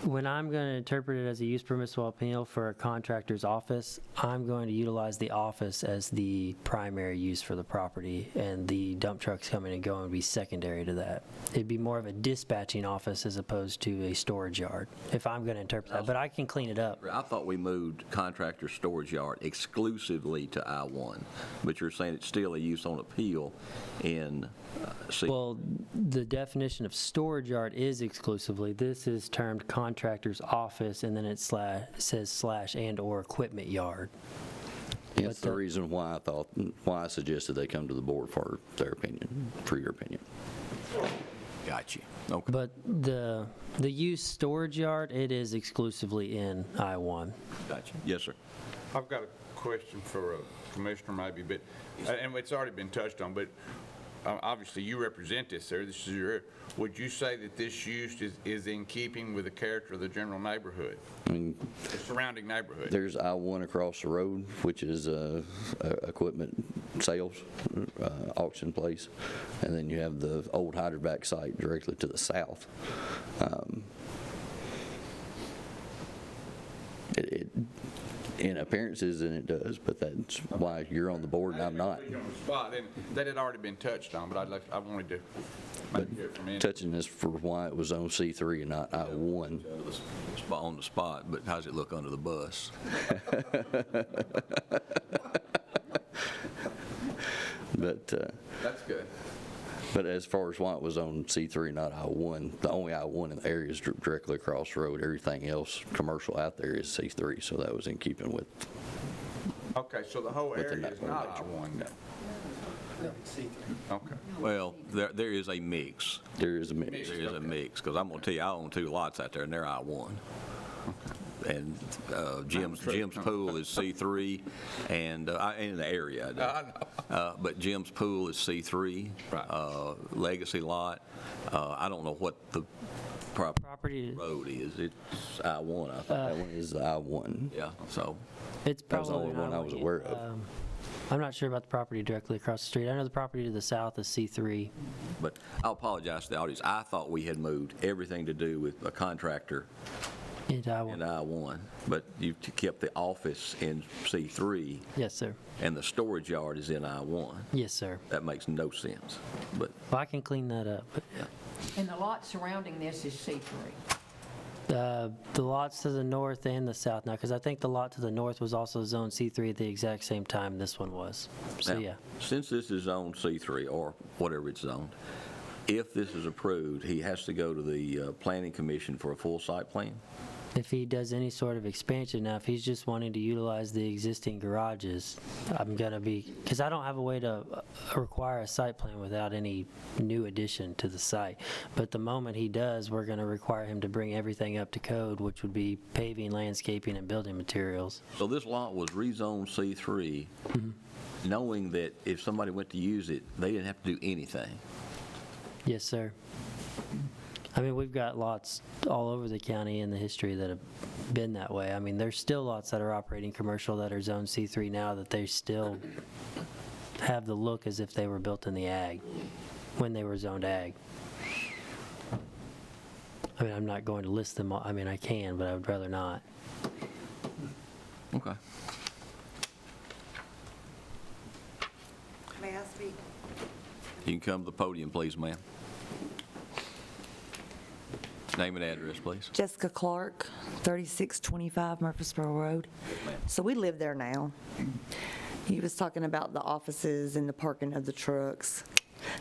When I'm going to interpret it as a use permissible appeal for a contractor's office, I'm going to utilize the office as the primary use for the property, and the dump trucks coming and going would be secondary to that. It'd be more of a dispatching office as opposed to a storage yard, if I'm going to interpret that, but I can clean it up. I thought we moved contractor storage yard exclusively to I-1, but you're saying it's still a use on appeal in C. Well, the definition of storage yard is exclusively, this is termed contractor's office, and then it says slash and/or equipment yard. That's the reason why I suggested they come to the board for their opinion, for your opinion. Got you. Okay. But the use storage yard, it is exclusively in I-1. Got you. Yes, sir. I've got a question for a commissioner maybe, but, and it's already been touched on, but obviously you represent this, sir. This is your, would you say that this use is in keeping with the character of the general neighborhood, I mean, the surrounding neighborhood? there's I-1 across the road, which is equipment sales, auction place, and then you have the old hydrovac site directly to the south. In appearances, and it does, but that's why you're on the board and I'm not. On the spot, and that had already been touched on, but I wanted to maybe hear it from you. Touching this for why it was on C3 and not I-1. On the spot, but how's it look under the bus? But That's good. But as far as why it was on C3, not I-1, the only I-1 in the area is directly across the road. Everything else, commercial out there, is C3, so that was in keeping with. Okay, so the whole Within area that is not lecture. I-1 then? Okay. Well, there is a mix. There is a mix. There is a mix, because I'm going to tell you, I own 2 lots out there, and they're I-1. And Jim's pool is C3, and in the area, but Jim's pool is C3, legacy lot. I don't know what the Property, road is. It's I-1, I think. That one is I-1. Yeah, so, it's That was the probably only one I was aware of. I'm not sure about the property directly across the street. I know the property to the south is C3. but I apologize to the audience. I thought we had moved everything to do with a contractor Into I-1. in I-1, but you kept the office in C3, Yes, sir. and the storage yard is in I-1. Yes, sir. That makes no sense, but Well, I can clean that up. But And the lot surrounding this is C3. the lots to the north and the south now, because I think the lot to the north was also Zone C3 at the exact same time this one was. So, Now, yeah. since this is zone C3, or whatever it's zoned, if this is approved, he has to go to the planning commission for a full site plan? If he does any sort of expansion, now if he's just wanting to utilize the existing garages, I'm gonna be, because I don't have a way to require a site plan without any new addition to the site. But the moment he does, we're gonna require him to bring everything up to code, which would be paving, landscaping, and building materials. So this lot was rezoned C3, knowing that if somebody went to use it, they didn't have to do anything. Yes, sir. I mean, we've got lots all over the county in the history that have been that way. I mean, there's still lots that are operating commercial that are Zone C3 now that they still have the look as if they were built in the ag, when they were zoned ag. I mean, I'm not going to list them all. I mean, I can, but I would rather not. Okay. May I speak? You can come to the podium, please, ma'am. Name and address, please. Jessica Clark, 3625 Murfreesboro Road. So we live there now. He was talking about the offices and the parking of the trucks.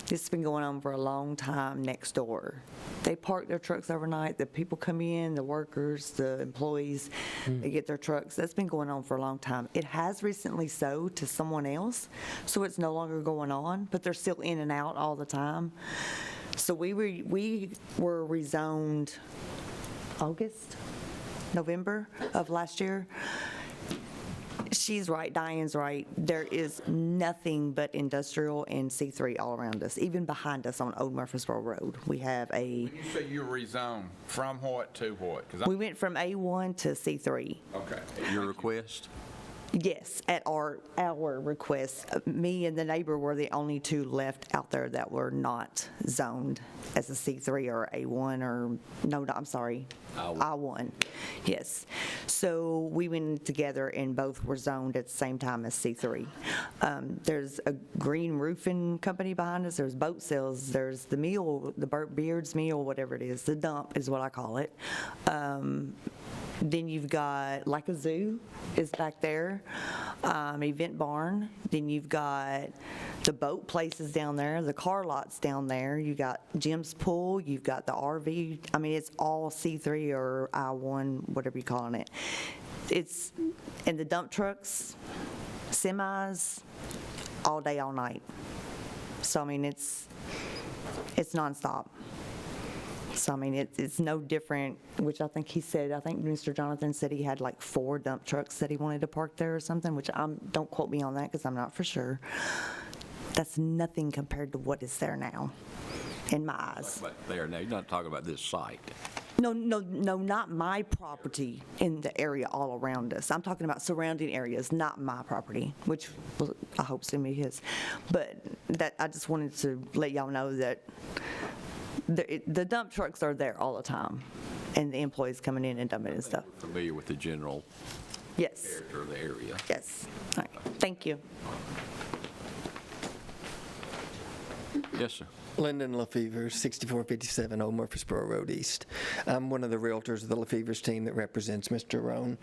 This has been going on for a long time next door. They park their trucks overnight, the people come in, the workers, the employees, they get their trucks. That's been going on for a long time. It has recently sold to someone else, so it's no longer going on, but they're still in and out all the time. So we were rezoned November of last year. She's right, Diane's right. There is nothing but industrial and C3 all around us, even behind us on Old Murfreesboro Road. We have When you say you rezoned, from what to what? 'Cause we went from A1 to C3. Okay. Your request? Yes, at our request. Me and the neighbor were the only two left out there that were not zoned as a C3 or A1 or, no, I'm sorry, I1. Yes. So we went together and both were zoned at the same time as C3. There's a green roofing company behind us. There's boat sales. There's the meal, the Burt Beard's meal, whatever it is. The dump is what I call it. Then you've got, like a zoo is back there, event barn. Then you've got the boat places down there, the car lots down there. You got Jim's Pool, you've got the RV. I mean, it's all C3 or I1, whatever you're calling it. It's, and the dump trucks, semis, all day, all night. So, I mean, it's nonstop. So, I mean, it's no different, which I think he said, I think Mr. Jonathan said he had like 4 dump trucks that he wanted to park there or something, which don't quote me on that because I'm not for sure. That's nothing compared to what is there now, in my eyes. But there, now, you're not talking about this site. No, not my property in the area all around us. I'm talking about surrounding areas, not my property, which I hope soon be his. But that, I just wanted to let y'all know that the dump trucks are there all the time, and the employees coming in and dumping and stuff. Familiar with the general character of the area. Yes. All right. Thank you. Yes, sir. Lyndon Lefevre, 6457 Old Murfreesboro Road East. I'm one of the realtors of the Lefevre's team that represents Mr. Roan.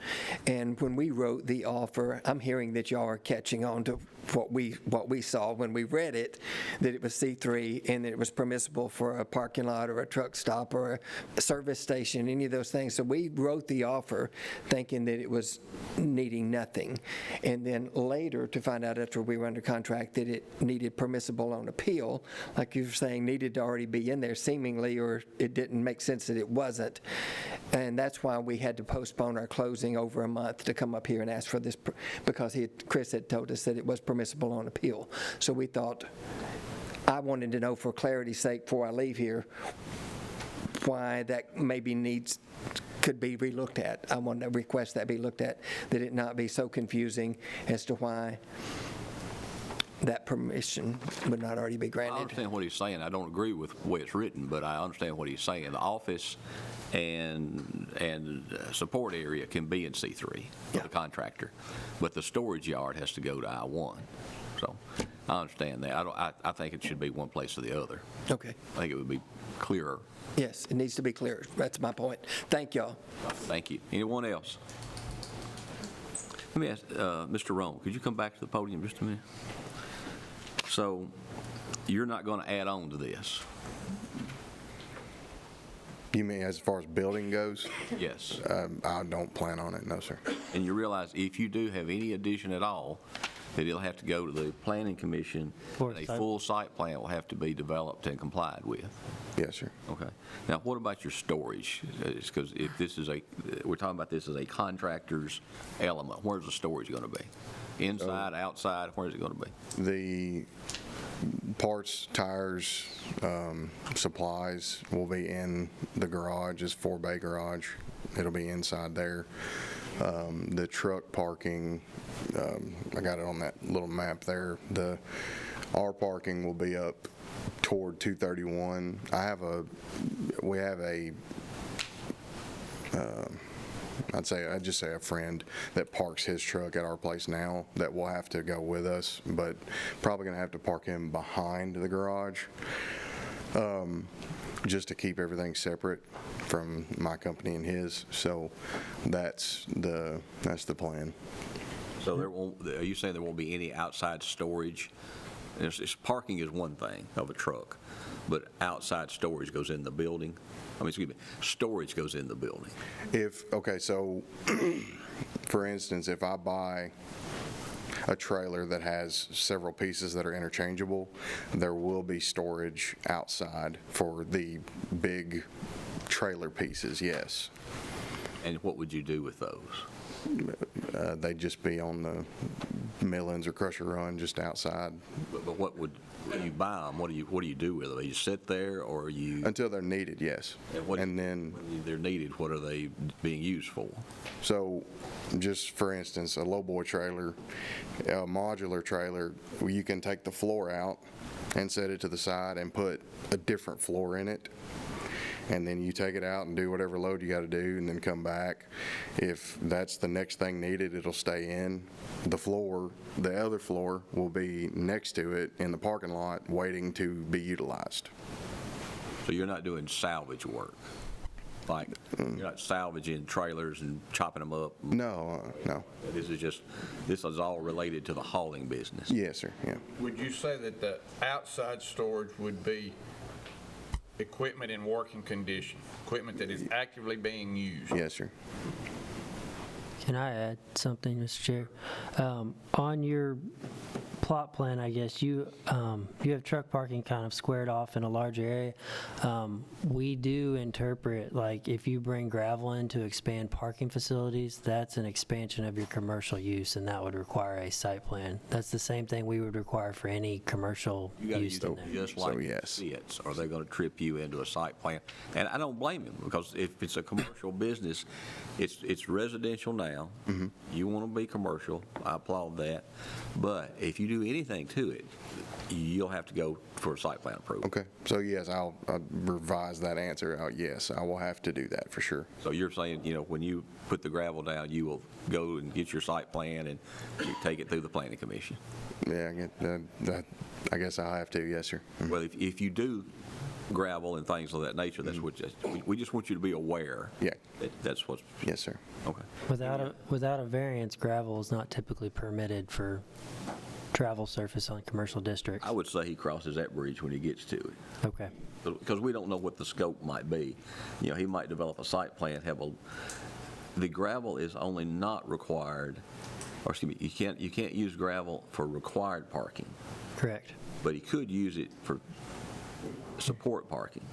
And when we wrote the offer, I'm hearing that y'all are catching on to what we saw when we read it, that it was C3 and that it was permissible for a parking lot or a truck stop or a service station, any of those things. So we wrote the offer thinking that it was needing nothing. And then later to find out after we were under contract that it needed permissible on appeal, like you were saying, needed to already be in there seemingly, or it didn't make sense that it wasn't. And that's why we had to postpone our closing over a month to come up here and ask for this, because Chris had told us that it was permissible on appeal. So we thought, I wanted to know for clarity's sake before I leave here, why that maybe could be relooked at. I want to request that be looked at, that it not be so confusing as to why that permission would not already be granted. I understand what he's saying. I don't agree with the way it's written, but I understand what he's saying. The office and support area can be in C3 for the contractor, but the storage yard has to go to I1. So I understand that. I think it should be one place or the other. Okay. I think it would be clearer. Yes, it needs to be clear. That's my point. Thank y'all. Thank you. Anyone else? Let me ask, Mr. Roan, could you come back to the podium just a minute? So you're not going to add on to this? You mean as far as building goes? Yes. I don't plan on it, no, sir. And you realize if you do have any addition at all, that it'll have to go to the planning commission, and a full site plan will have to be developed and complied with. Yes, sir. Okay. Now, what about your storage? Because if this is we're talking about this as a contractor's element, where's the storage going to be? Inside, outside, where's it going to be? parts, tires, supplies will be in the garage, it's 4-bay garage. It'll be inside there. The truck parking, I got it on that little map there. Our parking will be up toward 231. We have a, I'd just say a friend that parks his truck at our place now that will have to go with us, but probably gonna have to park him behind the garage, just to keep everything separate from my company and his. So that's the plan. So are you saying there won't be any outside storage? Parking is one thing of a truck, but outside storage goes in the building? Storage goes in the building. So for instance, if I buy a trailer that has several pieces that are interchangeable, there will be storage outside for the big trailer pieces, yes. And what would you do with those? They'd just be on the mill-ins or crusher run just outside. But when you buy them, what do you do with them? Do you sit there, or you? Until they're needed, yes. And then when they're needed, what are they being used for? So, just for instance, a lowboy trailer, a modular trailer, you can take the floor out and set it to the side and put a different floor in it. And then you take it out and do whatever load you got to do, and then come back. If that's the next thing needed, it'll stay in. The other floor will be next to it in the parking lot, waiting to be utilized. So you're not doing salvage work? Like, you're not salvaging trailers and chopping them up? No, no. This is all related to the hauling business? Yes, sir, yeah. Would you say that the outside storage would be equipment in working condition, equipment that is actively being used? Yes, sir. Can I add something, Mr. Chair? On your plot plan, I guess, you have truck parking kind of squared off in a larger area. We do interpret, like, if you bring gravel in to expand parking facilities, that's an expansion of your commercial use, and that would require a site plan. That's the same thing we would require for any commercial use in there. Just like fits. Are they going to trip you into a site plan? And I don't blame them, because if it's a commercial business, it's residential now. Mm-hmm. You want to be commercial. I applaud that. But if you do anything to it, you'll have to go for a site plan approval. Okay, so yes, I'll revise that answer out. Yes, I will have to do that for sure. So you're saying, when you put the gravel down, you will go and get your site plan and you take it through the planning commission? Yeah, I guess I'll have to, yes, sir. Mm-hmm. Well, if you do gravel and things of that nature, that's what we just want you to be aware. Yeah. That's what's. Yes, sir. Okay. Without a variance, gravel is not typically permitted for travel surface on commercial districts. I would say he crosses that bridge when he gets to it. Okay. Because we don't know what the scope might be. He might develop a site plan, the gravel is only not required, or excuse me, you can't use gravel for required parking. Correct. But he could use it for support parking.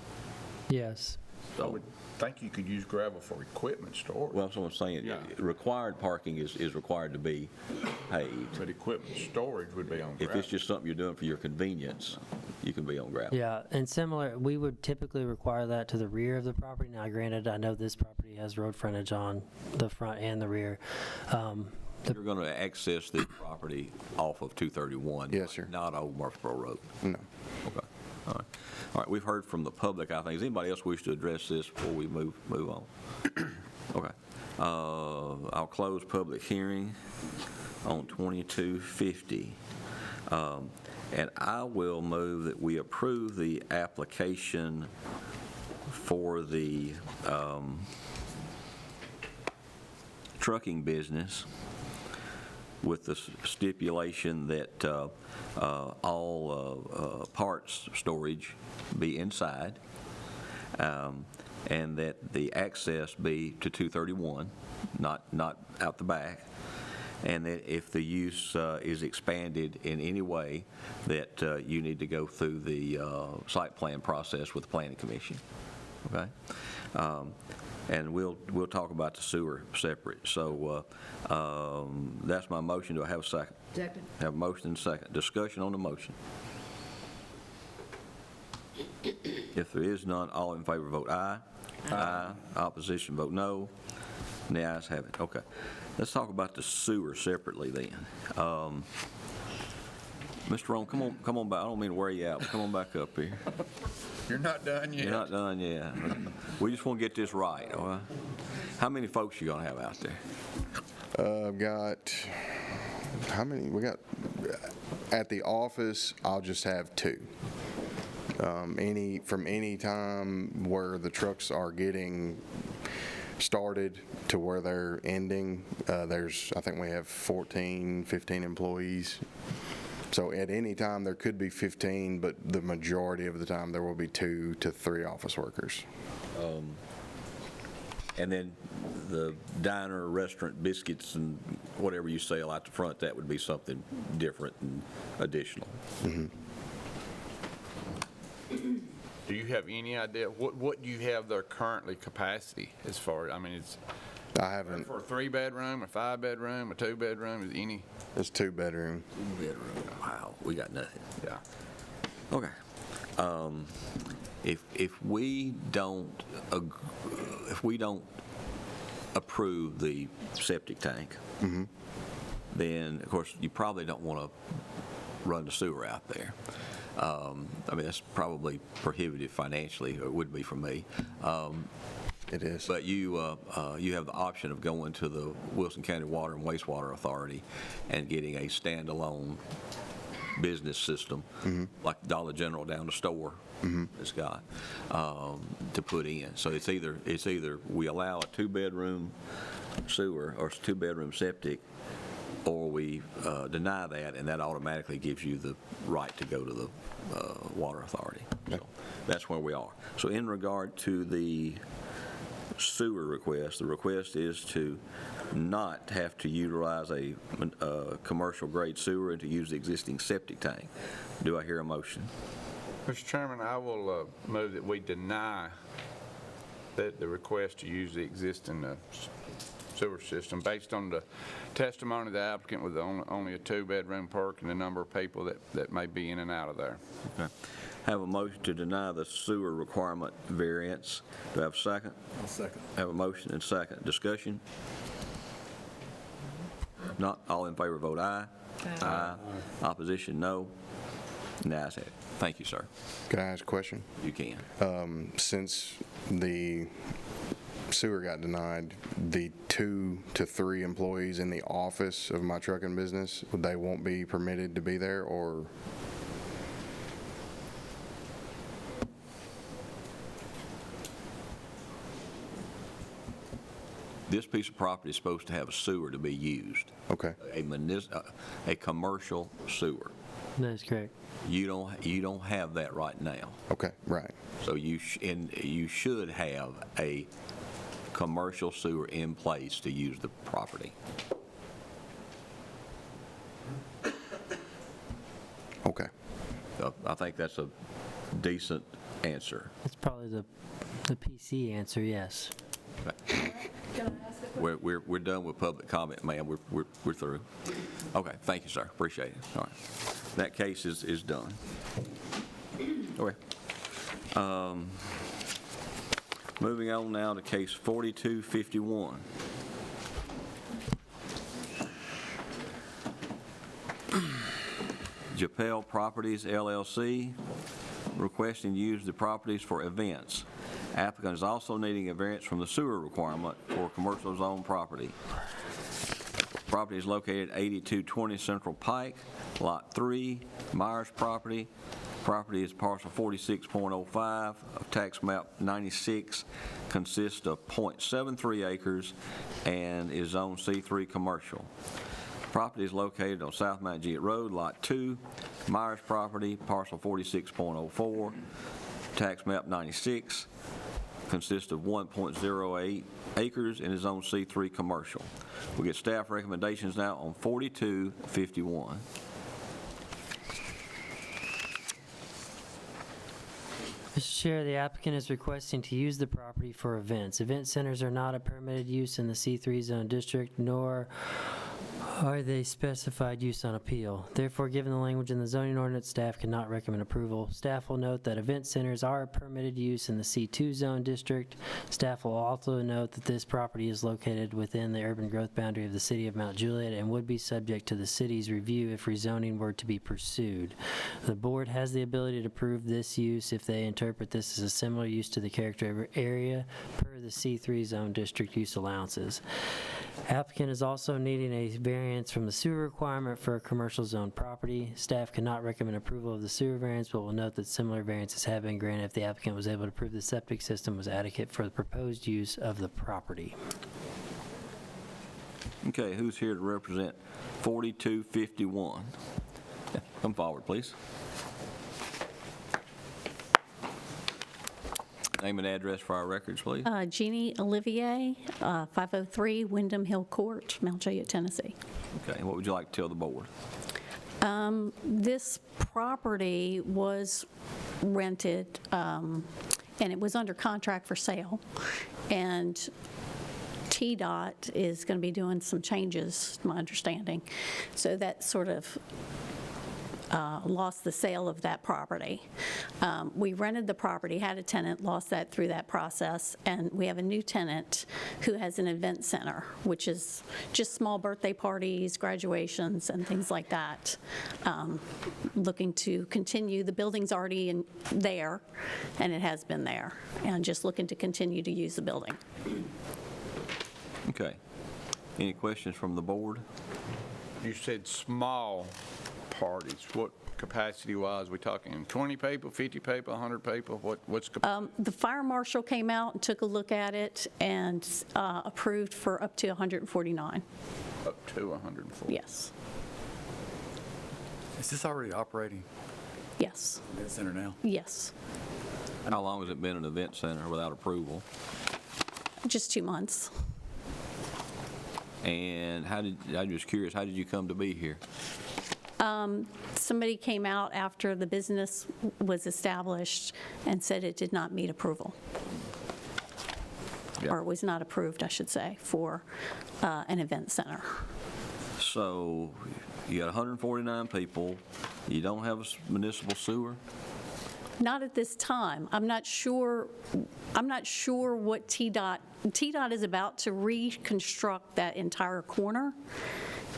Yes. I would think you could use gravel for equipment storage. Well, that's what I'm saying. Yeah. Required parking is required to be paved. But equipment storage would be on gravel. If it's just something you're doing for your convenience, you can be on gravel. Yeah, and similar, we would typically require that to the rear of the property. Now, granted, I know this property has road frontage on the front and the rear. You're going to access the property off of 231. Yes, sir. Not Old Murfreesboro Road. No. Okay. All right, we've heard from the public, I think. Does anybody else wish to address this before we move on? Okay. I'll close public hearing on 2250. And I will move that we approve the application for the trucking business with the stipulation that all parts storage be inside, and that the access be to 231, not out the back, and that if the use is expanded in any way, that you need to go through the site plan process with the planning commission. Okay? And we'll talk about the sewer separate. So that's my motion. Do I have a second? Second. Have a motion and a second. Discussion on the motion. If there is none, all in favor vote aye. Aye. Opposition vote no. And the ayes have it. Okay. Let's talk about the sewer separately then. Mr. Roan, come on back. I don't mean to wear you out, but come on back up here. You're not done yet. You're not done yet. We just want to get this right, all right? How many folks you gonna have out there? I've got, how many? We got, at the office, I'll just have 2. From any time where the trucks are getting started to where they're ending, I think we have 14, 15 employees. So at any time, there could be 15, but the majority of the time, there will be 2 to 3 office workers. And then the diner, restaurant, biscuits, and whatever you sell out the front, that would be something different and additional. Do you have any idea, what do you have there currently capacity as far, I mean, it's I haven't. for a 3-bedroom, a 5-bedroom, a 2-bedroom, is any? It's 2-bedroom. Wow, we got nothing. Yeah. Okay. If we don't approve the septic tank, then of course you probably don't want to run the sewer out there. I mean, that's probably prohibitive financially, or it would be for me. It is. But you have the option of going to the Wilson County Water and Wastewater Authority and getting a standalone business system, like Dollar General down the store has got, to put in. So it's either we allow a 2-bedroom sewer or 2-bedroom septic, or we deny that, and that automatically gives you the right to go to the Water Authority. So that's where we are. So in regard to the sewer request, the request is to not have to utilize a commercial grade sewer and to use the existing septic tank. Do I hear a motion? Mr. Chairman, I will move that we deny the request to use the existing sewer system based on the testimony of the applicant with only a 2-bedroom perk and the number of people that may be in and out of there. Okay. Have a motion to deny the sewer requirement variance. Do I have a second? I'll second. Have a motion and second. Discussion? Not all in favor vote aye. Aye. Opposition, no. And the ayes have it. Thank you, sir. Can I ask a question? You can. Since the sewer got denied, the 2 to 3 employees in the office of my trucking business, they won't be permitted to be there, or? This piece of property is supposed to have a sewer to be used. Okay. A commercial sewer. That is correct. You don't have that right now. Okay, right. So you should have a commercial sewer in place to use the property. Okay. So I think that's a decent answer. That's probably the PC answer, yes. Okay. We're done with public comment, ma'am. We're through. Okay, thank you, sir. Appreciate it. All right. That case is done. Okay. Moving on now to case 4251. Japel Properties LLC requesting to use the properties for events. Applicant is also needing a variance from the sewer requirement for commercial zone property. Property is located at 8220 Central Pike, Lot 3, Myers property. Property is parcel 46.05 of tax map 96, consists of .73 acres and is zone C3 commercial. Property is located on South Mount Juliet Road, Lot 2, Myers property, parcel 46.04, tax map 96, consists of 1.08 acres and is zone C3 commercial. We get staff recommendations now on 4251. Mr. Chair, the applicant is requesting to use the property for events. Event centers are not a permitted use in the C3 zone district, nor Are they specified use on appeal? Therefore, given the language in the zoning ordinance, staff cannot recommend approval. Staff will note that event centers are a permitted use in the C2 zone district. Staff will also note that this property is located within the urban growth boundary of the city of Mount Juliet and would be subject to the city's review if rezoning were to be pursued. The board has the ability to approve this use if they interpret this as a similar use to the character area per the C3 zone district use allowances. Applicant is also needing a variance from the sewer requirement for a commercial zone property. Staff cannot recommend approval of the sewer variance, but will note that similar variances have been granted if the applicant was able to prove the septic system was adequate for the proposed use of the property. Okay, who's here to represent 4251? Yeah, come forward, please. Name and address for our records, please. Jeannie Olivier, 503 Wyndham Hill Court, Mount Juliet, Tennessee. Okay, what would you like to tell the board? This property was rented, and it was under contract for sale. And TDOT is going to be doing some changes, my understanding. So that sort of lost the sale of that property. We rented the property, had a tenant, lost that through that process, and we have a new tenant who has an event center, which is just small birthday parties, graduations, and things like that. Looking to continue, the building's already there, and it has been there, and just looking to continue to use the building. Okay. Any questions from the board? You said small parties. What capacity-wise, we talking 20 people, 50 people, 100 people? What's the fire marshal came out and took a look at it and approved for up to 149. Up to 140? Yes. Is this already operating? Yes. Event center now? Yes. How long has it been an event center without approval? Just 2 months. And I'm just curious, how did you come to be here? Somebody came out after the business was established and said it did not meet approval. Yeah. Or was not approved, I should say, for an event center. So you got 149 people. You don't have a municipal sewer? Not at this time. I'm not sure what TDOT is about to reconstruct that entire corner.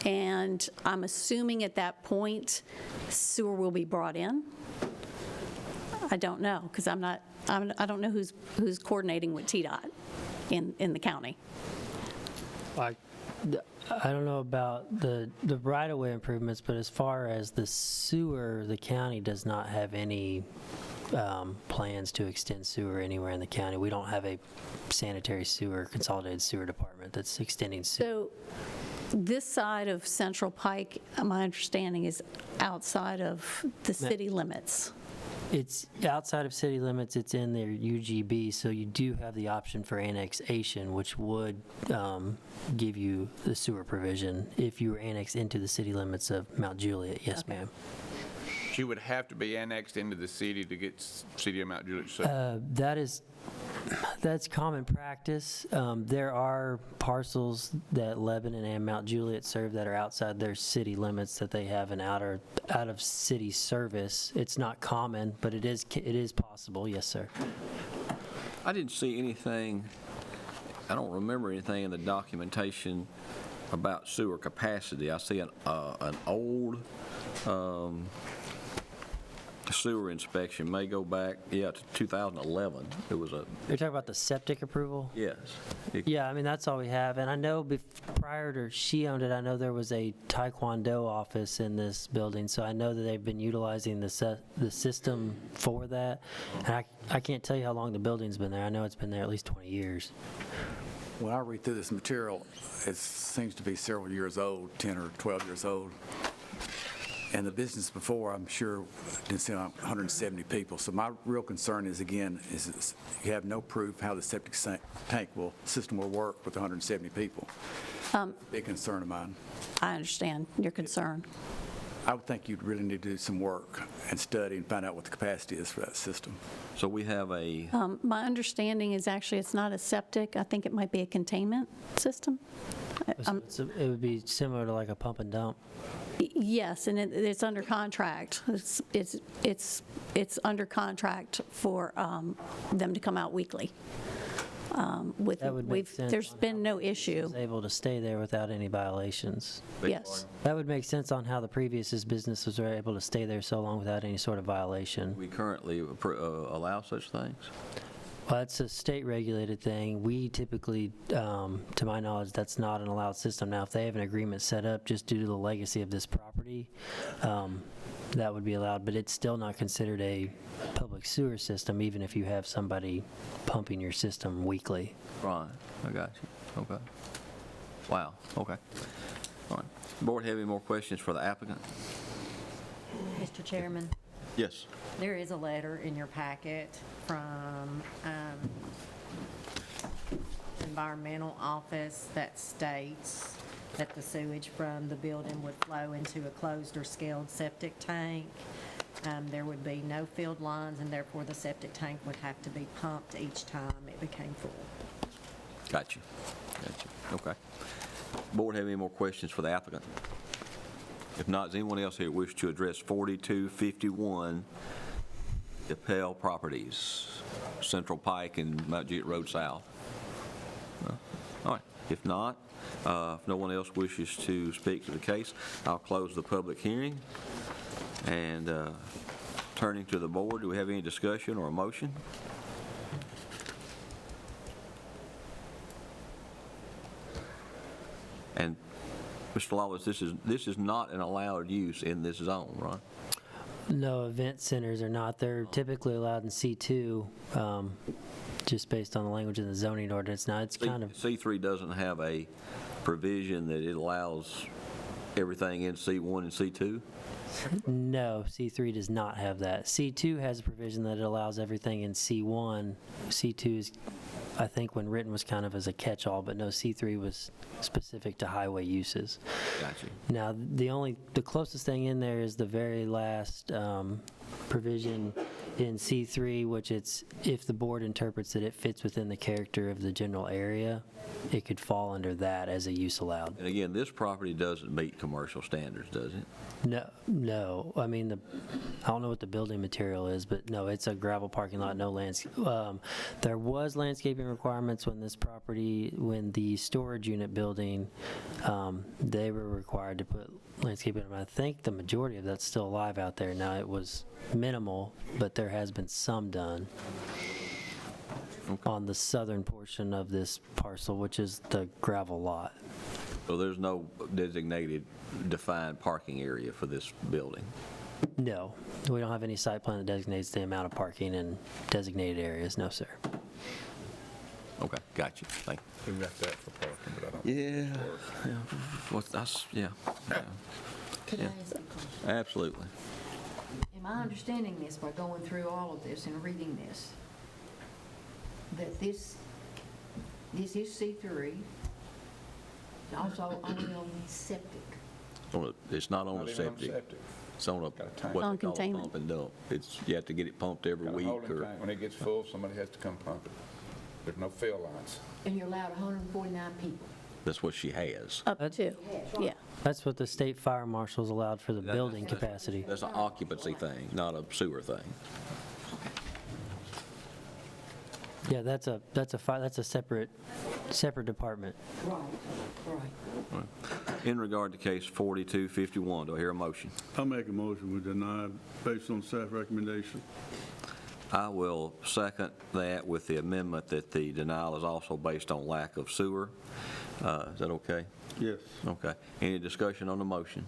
And I'm assuming at that point, sewer will be brought in. I don't know, because I don't know who's coordinating with TDOT in the county. I don't know about the right-of-way improvements, but as far as the sewer, the county does not have any plans to extend sewer anywhere in the county. We don't have a sanitary sewer, consolidated sewer department that's extending sewer. So this side of Central Pike, my understanding, is outside of the city limits. It's outside of city limits, it's in their UGB, so you do have the option for annexation, which would give you the sewer provision if you were annexed into the city limits of Mount Juliet. Yes, ma'am. She would have to be annexed into the city to get City of Mount Juliet. That's common practice. There are parcels that Lebanon and Mount Juliet serve that are outside their city limits that they have an out of city service. It's not common, but it is possible. Yes, sir. I didn't see anything, I don't remember anything in the documentation about sewer capacity. I see an old sewer inspection, may go back, to 2011. It was a... You're talking about the septic approval? Yes. Yeah, I mean, that's all we have. And I know prior to she owned it, I know there was a Taekwondo office in this building, so I know that they've been utilizing the system for that. And I can't tell you how long the building's been there. I know it's been there at least 20 years. When I read through this material, it seems to be several years old, 10 or 12 years old. And the business before, I'm sure, didn't see 170 people. So my real concern is, again, is you have no proof how the septic system will work with 170 people. Big concern of mine. I understand your concern. I would think you'd really need to do some work and study and find out what the capacity is for that system. So we have a, My understanding is actually it's not a septic. I think it might be a containment system. It would be similar to like a pump and dump. Yes, and it's under contract. It's under contract for them to come out weekly. That would make sense. There's been no issue. Was able to stay there without any violations. Yes. That would make sense on how the previous businesses were able to stay there so long without any sort of violation. we currently allow such things? Well, that's a state-regulated thing. We typically, to my knowledge, that's not an allowed system. Now, if they have an agreement set up just due to the legacy of this property, that would be allowed, but it's still not considered a public sewer system, even if you have somebody pumping your system weekly. Right, I got you. Okay. Wow, okay. All right. Board have any more questions for the applicant? Mr. Chairman, Yes. there is a letter in your packet from Environmental Office that states that the sewage from the building would flow into a closed or scaled septic tank. There would be no field lines, and therefore the septic tank would have to be pumped each time it became full. Got you. Okay. Board have any more questions for the applicant? If not, does anyone else here wish to address 4251 DePel Properties, Central Pike and Mount Juliet Road South? No? All right. If not, if no one else wishes to speak to the case, I'll close the public hearing. And turning to the board, do we have any discussion or a motion? And Mr. Lawless, this is not an allowed use in this zone, right? No, event centers are not. They're typically allowed in C2, just based on the language in the zoning ordinance. Now, it's kind of... C3 doesn't have a provision that it allows everything in C1 and C2? No, C3 does not have that. C2 has a provision that it allows everything in C1. C2 is, I think, when written was kind of as a catch-all, but no, C3 was specific to highway uses. Gotcha. Now, the closest thing in there is the very last provision in C3, which it's, if the board interprets that it fits within the character of the general area, it could fall under that as a use allowed. And again, this property doesn't meet commercial standards, does it? No. I mean, I don't know what the building material is, but no, it's a gravel parking lot, no landscape. There was landscaping requirements when the storage unit building, they were required to put landscaping. I think the majority of that's still alive out there. Now, it was minimal, but there has been some done on the southern portion of this parcel, which is the gravel lot. So there's no designated, defined parking area for this building? No, we don't have any site plan that designates the amount of parking in designated areas, no, sir. Okay, got you, thank you. We got that for parking, but I don't. Yeah. Well, that's, yeah. Could I Yeah. ask a question? Absolutely. Am I understanding this by going through all of this and reading this? That this is C3, also only on septic? It's not on Not a even on septic. septic. It's on a, Got a tank. what On they call a containment. pump and dump. It's, you have to get it pumped every Got a week holding or, tank. When it gets full, somebody has to come pump it. There's no fill lines. And you're allowed 149 people? that's what she has. Up to, yeah. That's what the state fire marshal's allowed for the building capacity. That's an occupancy thing, not a sewer thing. Yeah, that's a separate department. Right. In regard to case 4251, do I hear a motion? I'll make a motion we deny based on staff recommendation. I will second that with the amendment that the denial is also based on lack of sewer. Is that okay? Yes. Okay. Any discussion on the motion?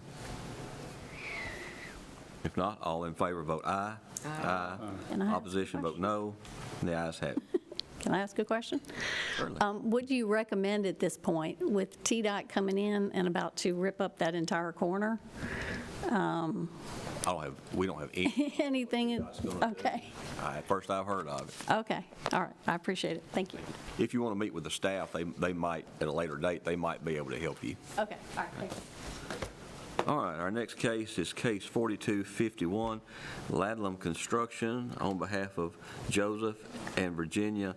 If not, all in favor vote aye. Aye. Can I ask a Opposition vote no. And the ayes have it. Can I ask a question? Certainly. Would you recommend at this point, with TDOT coming in and about to rip up that entire corner, We don't have any, anything, okay, first I've heard of it. okay, all right, I appreciate it, thank you. If you want to meet with the staff, they might, at a later date, they might be able to help you. Okay, all right, thank you. All right, our next case is case 4251, Ladlam Construction, on behalf of Joseph and Virginia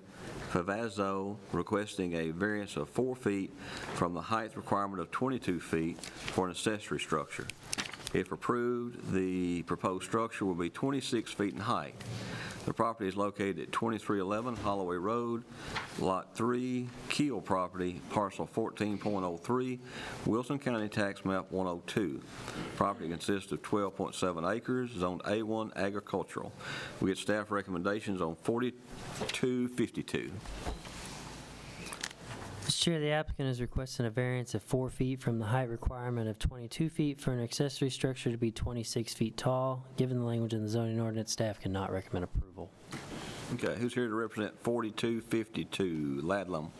Favazzo, requesting a variance of 4 feet from the height requirement of 22 feet for an accessory structure. If approved, the proposed structure will be 26 feet in height. The property is located at 2311 Holloway Road, Lot 3, Keel Property, parcel 14.03, Wilson County Tax Map 102. Property consists of 12.7 acres, zoned A1 agricultural. We get staff recommendations on 4252. Mr. Chair, the applicant is requesting a variance of 4 feet from the height requirement of 22 feet for an accessory structure to be 26 feet tall. Given the language in the zoning ordinance, staff cannot recommend approval. Okay, who's here to represent 4252, Ladlam?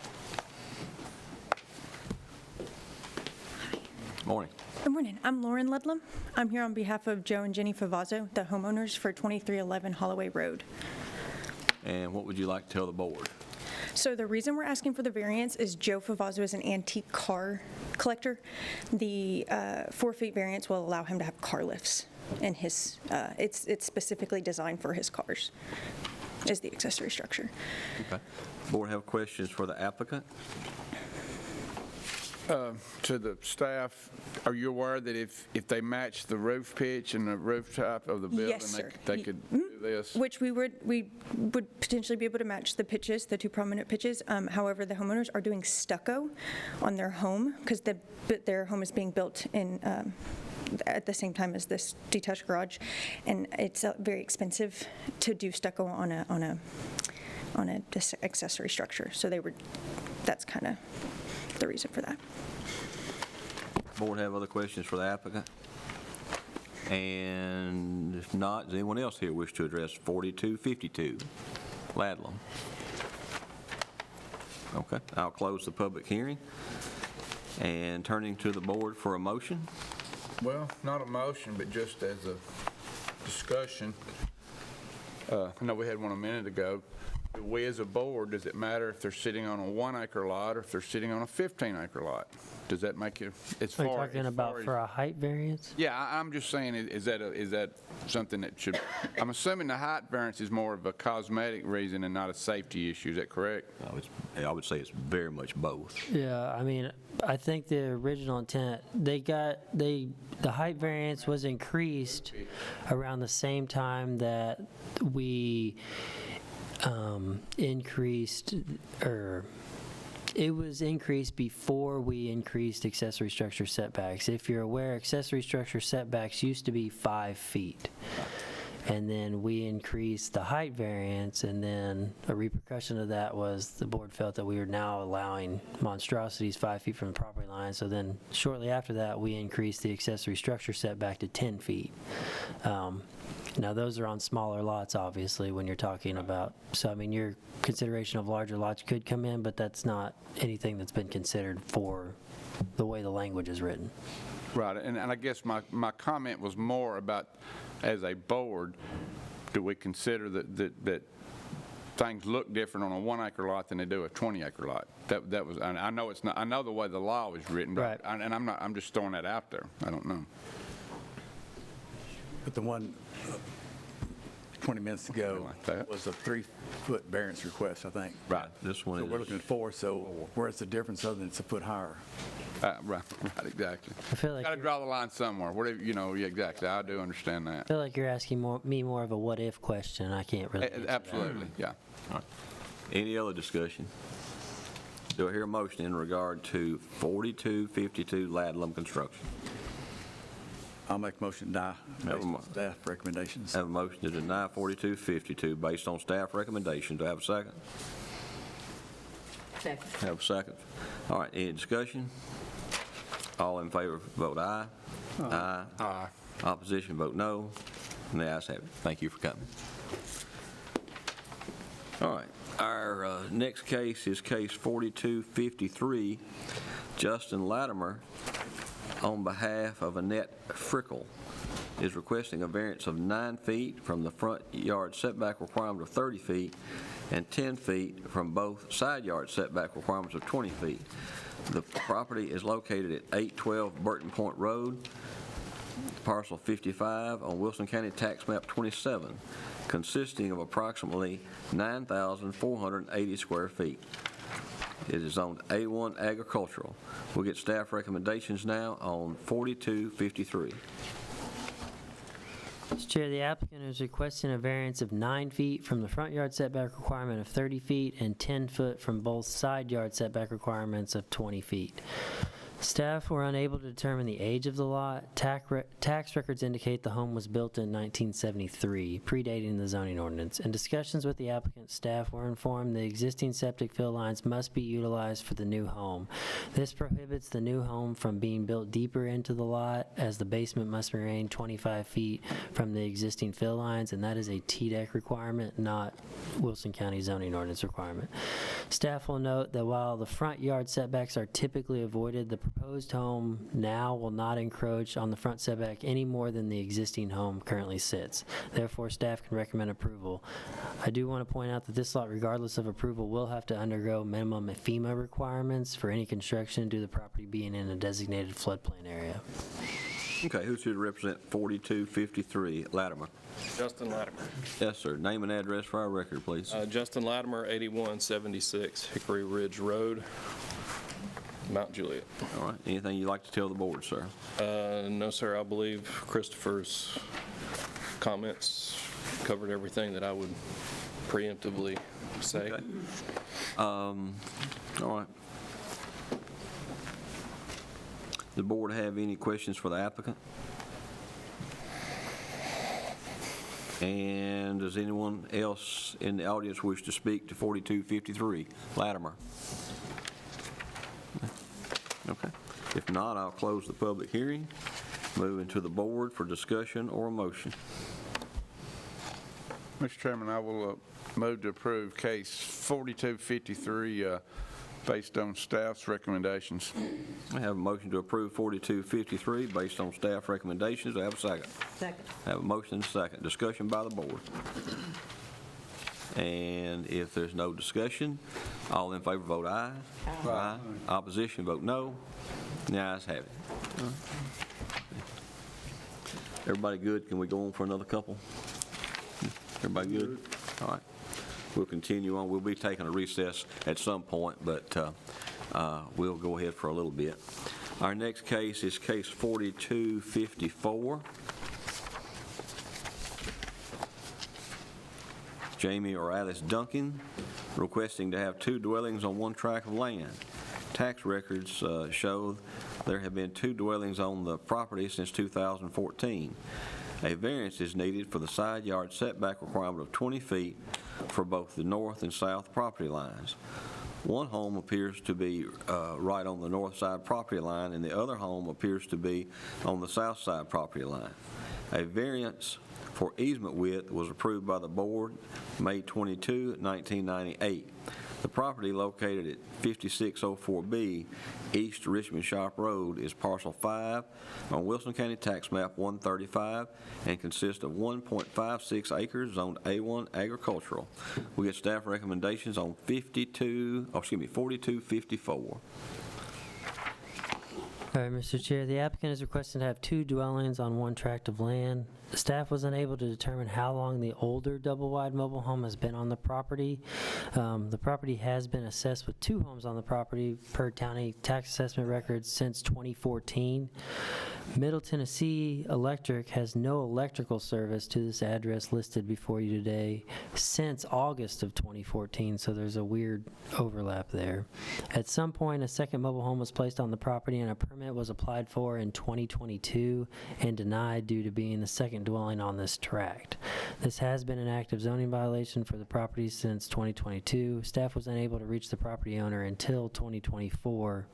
Morning. Good morning. I'm Lauren Ludlam. I'm here on behalf of Joe and Jenny Favazzo, the homeowners for 2311 Holloway Road. And what would you like to tell the board? So the reason we're asking for the variance is Joe Favazzo is an antique car collector. The 4 feet variance will allow him to have car lifts in his, it's specifically designed for his cars, is the accessory structure. Okay. Board have questions for the applicant? To the staff, are you aware that if they match the roof pitch and the roof type of the building, Yes, sir. they could do this? Which we would potentially be able to match the pitches, the 2 prominent pitches. However, the homeowners are doing stucco on their home because their home is being built in at the same time as this detached garage, and it's very expensive to do stucco on a accessory structure. So that's kind of the reason for that. Board have other questions for the applicant? And if not, does anyone else here wish to address 4252, Ladlam? Okay, I'll close the public hearing. And turning to the board for a motion. Well, not a motion, but just as a discussion. I know we had one a minute ago. Do we as a board, does it matter if they're sitting on a 1 acre lot or if they're sitting on a 15 acre lot? Does that make it, as Are you far talking about for a height variance? Yeah, I'm just saying, is that something that should, I'm assuming the height variance is more of a cosmetic reason and not a safety issue, is that correct? I would say it's very much both. Yeah, I mean, I think the original intent, the height variance was increased around the same time that we it was increased before we increased accessory structure setbacks. If you're aware, accessory structure setbacks used to be 5 feet. And then we increased the height variance, and then a repercussion of that was the board felt that we were now allowing monstrosities 5 feet from the property line. So then shortly after that, we increased the accessory structure setback to 10 feet. Now, those are on smaller lots, obviously, when you're talking about, so I mean, your consideration of larger lots could come in, but that's not anything that's been considered for the way the language is written. Right, and I guess my comment was more about, as a board, do we consider that things look different on a 1 acre lot than they do a 20 acre lot? That was, and I know it's not, I know the way the law is written, but, right. And I'm just throwing that out there. I don't know. But the one 20 minutes ago was a 3-foot variance request, I think. Right. This one So is. we're looking at 4, so where's the difference other than it's a foot higher? Right, exactly. I feel like Got to draw the line somewhere. Whatever, yeah, exactly. I do understand that. I feel like you're asking me more of a what-if question. I can't really answer that. Absolutely, yeah. All right. Any other discussion? Do I hear a motion in regard to 4252 Ladlam Construction? I'll make a motion to deny based on staff recommendations. Have a motion to deny 4252 based on staff recommendation. Do I have a second? Second. Have a second. All right, any discussion? All in favor, vote aye. Aye. Aye. Opposition, vote no. And the ayes have it. Thank you for coming. All right, our next case is case 4253. Justin Latimer, on behalf of Annette Frickle, is requesting a variance of 9 feet from the front yard setback requirement of 30 feet and 10 feet from both side yard setback requirements of 20 feet. The property is located at 812 Burton Point Road, parcel 55 on Wilson County Tax Map 27, consisting of approximately 9,480 square feet. It is zoned A1 agricultural. We'll get staff recommendations now on 4253. Mr. Chair, the applicant is requesting a variance of 9 feet from the front yard setback requirement of 30 feet and 10 foot from both side yard setback requirements of 20 feet. Staff were unable to determine the age of the lot. Tax records indicate the home was built in 1973, predating the zoning ordinance. In discussions with the applicant, staff were informed the existing septic fill lines must be utilized for the new home. This prohibits the new home from being built deeper into the lot, as the basement must remain 25 feet from the existing fill lines, and that is a TDEC requirement, not Wilson County zoning ordinance requirement. Staff will note that while the front yard setbacks are typically avoided, the proposed home now will not encroach on the front setback any more than the existing home currently sits. Therefore, staff can recommend approval. I do want to point out that this lot, regardless of approval, will have to undergo minimum FEMA requirements for any construction due to the property being in a designated floodplain area. Okay, who's here to represent 4253 Latimer? Justin Latimer. Yes, sir. Name and address for our record, please. Justin Latimer, 8176 Hickory Ridge Road, Mount Juliet. All right. Anything you'd like to tell the board, sir? No, sir. I believe Christopher's comments covered everything that I would preemptively say. Okay. All right. The board have any questions for the applicant? And does anyone else in the audience wish to speak to 4253 Latimer? Okay. If not, I'll close the public hearing. Moving to the board for discussion or a motion. Mr. Chairman, I will move to approve case 4253 based on staff's recommendations. I have a motion to approve 4253 based on staff recommendations. Do I have a second? Second. I have a motion and a second. Discussion by the board. And if there's no discussion, all in favor vote aye. Aye. Opposition vote no. The ayes have it. Everybody good? Can we go on for another couple? Everybody good? All right. We'll continue on. We'll be taking a recess at some point, but we'll go ahead for a little bit. Our next case is case 4254. Jamie or Alice Duncan requesting to have 2 dwellings on one tract of land. Tax records show there have been 2 dwellings on the property since 2014. A variance is needed for the side yard setback requirement of 20 feet for both the north and south property lines. One home appears to be right on the north side property line, and the other home appears to be on the south side property line. A variance for easement width was approved by the board May 22, 1998. The property located at 5604B East Richmond Shop Road is parcel 5 on Wilson County Tax Map 135 and consists of 1.56 acres zoned A1 agricultural. We get staff recommendations on 4254. All right, Mr. Chair, the applicant is requesting to have 2 dwellings on one tract of land. The staff was unable to determine how long the older double-wide mobile home has been on the property. The property has been assessed with 2 homes on the property per county tax assessment records since 2014. Middle Tennessee Electric has no electrical service to this address listed before you today since August of 2014, so there's a weird overlap there. At some point, a second mobile home was placed on the property and a permit was applied for in 2022 and denied due to being the second dwelling on this tract. This has been an active zoning violation for the property since 2022. Staff was unable to reach the property owner until 2024.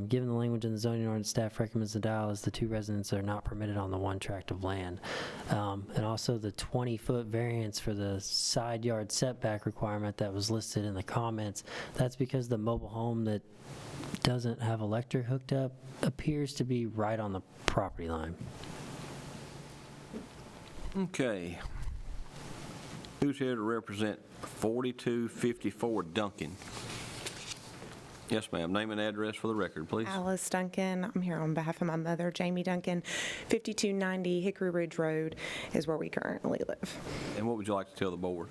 Given the language in the zoning ordinance, staff recommends the dial as the 2 residents are not permitted on the one tract of land. And also the 20-foot variance for the side yard setback requirement that was listed in the comments, that's because the mobile home that doesn't have electric hooked up appears to be right on the property line. Okay. Who's here to represent 4254 Duncan? Yes, ma'am. Name and address for the record, please. Alice Duncan. I'm here on behalf of my mother, Jamie Duncan. 5290 Hickory Ridge Road is where we currently live. And what would you like to tell the board?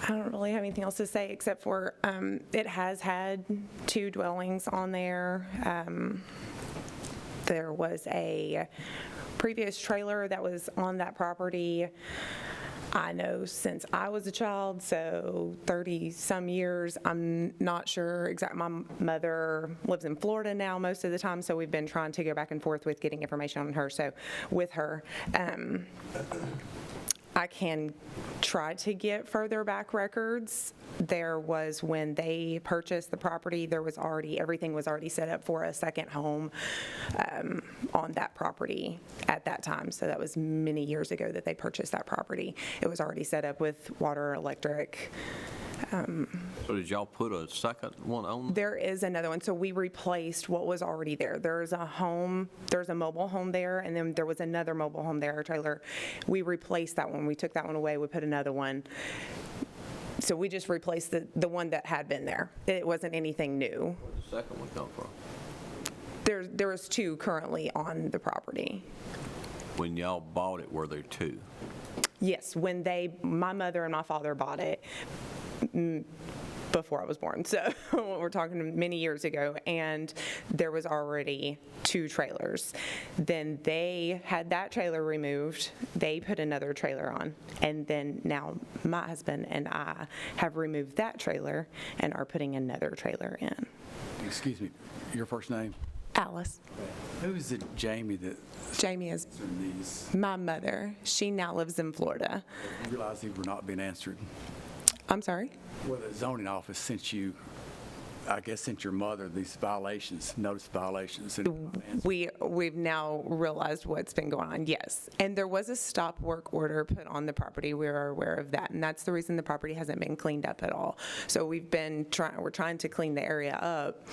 I don't really have anything else to say except for it has had 2 dwellings on there. There was a previous trailer that was on that property. I know since I was a child, so 30-some years, I'm not sure exactly. My mother lives in Florida now most of the time, so we've been trying to go back and forth with getting information on her. So with her, I can try to get further back records. There was, when they purchased the property, there was already, everything was already set up for a second home on that property at that time. So that was many years ago that they purchased that property. It was already set up with water, electric. So did y'all put a second one on? There is another one. So we replaced what was already there. There's a home, there's a mobile home there, and then there was another mobile home there, a trailer. We replaced that one. We took that one away. We put another one. So we just replaced the one that had been there. It wasn't anything new. Where did the second one come from? There was 2 currently on the property. When y'all bought it, were there 2? Yes, when my mother and my father bought it, before I was born. So we're talking many years ago, and there was already 2 trailers. Then they had that trailer removed. They put another trailer on. And then now my husband and I have removed that trailer and are putting another trailer in. Excuse me, your first name? Alice. Who is it, Jamie, that? Jamie is these? my mother. She now lives in Florida. You realize these were not being answered? I'm sorry? Well, the zoning office sent you, I guess, sent your mother these violations, notice violations. We've now realized what's been going on, yes. And there was a stop work order put on the property. We are aware of that, and that's the reason the property hasn't been cleaned up at all. So we're trying to clean the area up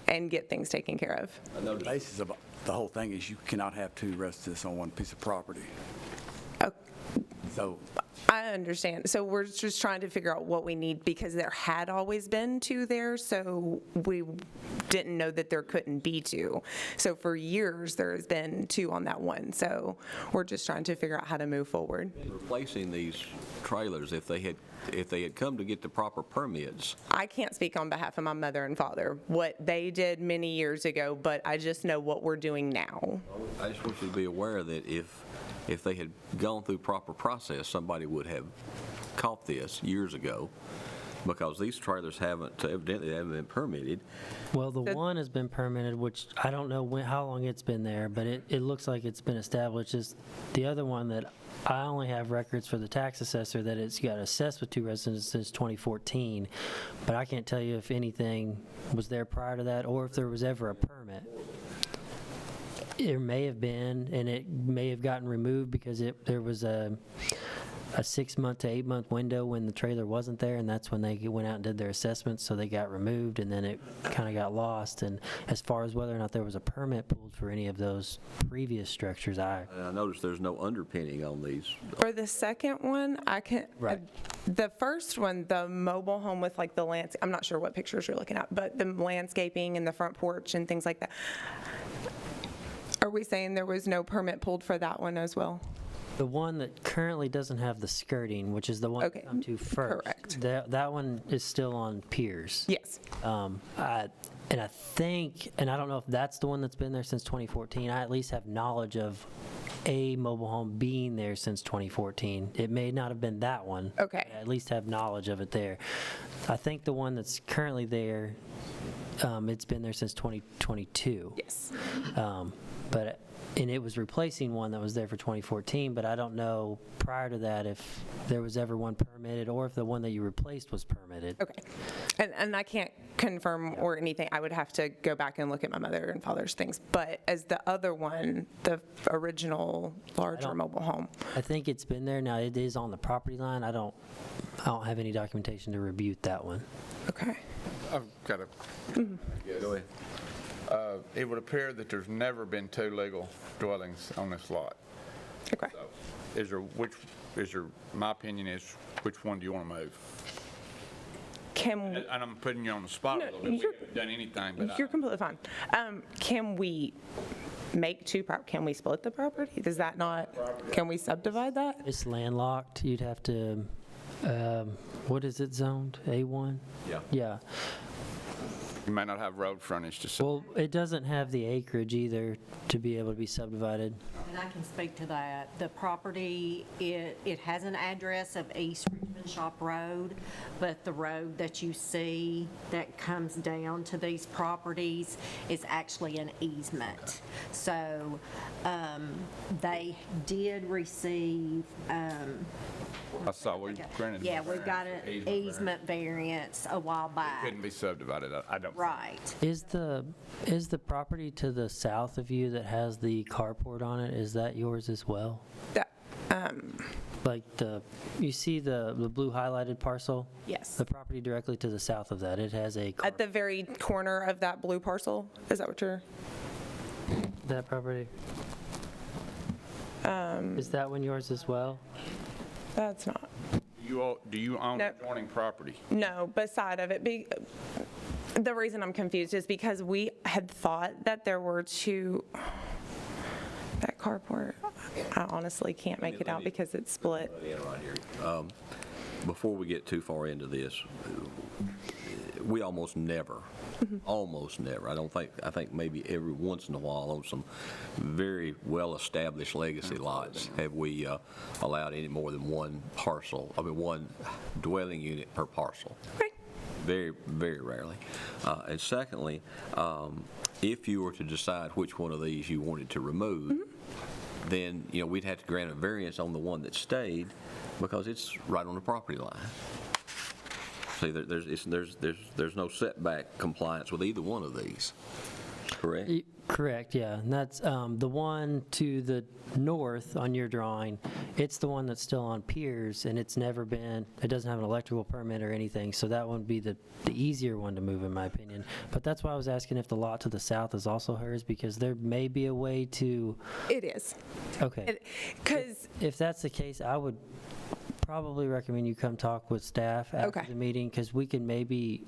and get things taken care of. The basis of the whole thing is you cannot have 2 residences on one piece of property. So I understand. So we're just trying to figure out what we need, because there had always been 2 there, so we didn't know that there couldn't be 2. So for years, there has been 2 on that one. So we're just trying to figure out how to move forward. Replacing these trailers, if they had come to get the proper permits. I can't speak on behalf of my mother and father, what they did many years ago, but I just know what we're doing now. I just want you to be aware that if they had gone through proper process, somebody would have caught this years ago, because these trailers evidently haven't been permitted. Well, the one has been permitted, which I don't know how long it's been there, but it looks like it's been established. Is the other one that I only have records for the tax assessor that it's got assessed with 2 residences since 2014, but I can't tell you if anything was there prior to that or if there was ever a permit. There may have been, and it may have gotten removed because there was a 6-month to 8-month window when the trailer wasn't there, and that's when they went out and did their assessments, so they got removed, and then it kind of got lost. And as far as whether or not there was a permit pulled for any of those previous structures, I noticed there's no underpinning on these. For the second one, Right. The first one, the mobile home with like the I'm not sure what pictures you're looking at, but the landscaping and the front porch and things like that. Are we saying there was no permit pulled for that one as well? The one that currently doesn't have the skirting, which is the one to come to first. Correct. That one is still on piers. Yes. And I think, and I don't know if that's the one that's been there since 2014, I at least have knowledge of a mobile home being there since 2014. It may not have been that one. Okay. I at least have knowledge of it there. I think the one that's currently there, it's been there since 2022. Yes. And it was replacing one that was there for 2014, but I don't know prior to that if there was ever one permitted or if the one that you replaced was permitted. Okay. And I can't confirm or anything. I would have to go back and look at my mother and father's things. But as the other one, the original larger mobile home. I think it's been there. Now, it is on the property line. I don't have any documentation to rebuke that one. Okay. I've got a... Yeah, go ahead. It would appear that there's never been 2 legal dwellings on this lot. Okay. So, my opinion is, which one do you want to move? Can, And I'm putting you on the spot a little bit. We haven't done anything, but you're completely fine. Can we make can we split the property? Does that not, can we subdivide that? It's landlocked. You'd have to, what is it zoned? A1? Yeah. Yeah. you might not have road frontage to sell. Well, it doesn't have the acreage either to be able to be subdivided. And I can speak to that. The property, it has an address of East Richmond Shop Road, but the road that you see that comes down to these properties is actually an easement. So they did receive, I saw we granted. yeah, we've got an easement variance a while back. Couldn't be subdivided, I don't. Right. Is the property to the south of you that has the carport on it, is that yours as well? Like you see the blue highlighted parcel? Yes. The property directly to the south of that, it has a At the very corner of that blue parcel? Is that what you're? that property? Is that one yours as well? That's not. Do you own No. adjoining property? No, beside of it. The reason I'm confused is because we had thought that there were two, that carport, I honestly can't make it out because it's split. Before we get too far into this, we almost never, I think maybe every once in a while on some very well-established legacy lots have we allowed any more than one dwelling unit per parcel. Very, very rarely. And secondly, if you were to decide which one of these you wanted to remove, then, we'd have to grant a variance on the one that stayed because it's right on the property line. See, there's no setback compliance with either one of these, correct? Correct, yeah. And that's the one to the north on your drawing. It's the one that's still on piers, and it doesn't have an electrical permit or anything, so that would be the easier one to move, in my opinion. But that's why I was asking if the lot to the south is also hers, because there may be a way to... It is. Okay. Because... If that's the case, I would probably recommend you come talk with staff after the meeting, because we can maybe...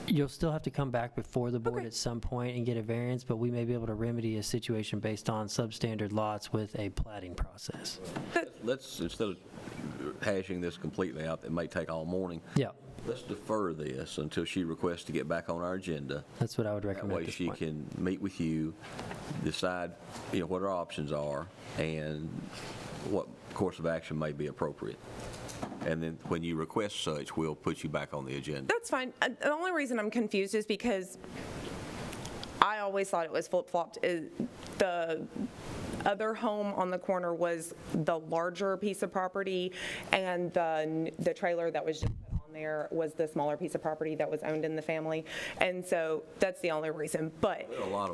You'll still have to come back before the board at some point and get a variance, but we may be able to remedy a situation based on substandard lots with a platting process. Let's, instead of hashing this completely out, that may take all morning. Yeah. Let's defer this until she requests to get back on our agenda. That's what I would recommend. That way she can meet with you, decide, what our options are and what course of action may be appropriate. And then when you request such, we'll put you back on the agenda. That's fine. The only reason I'm confused is because I always thought it was flip-flopped. The other home on the corner was the larger piece of property, and the trailer that was just put on there was the smaller piece of property that was owned in the family. And so that's the only reason. But There are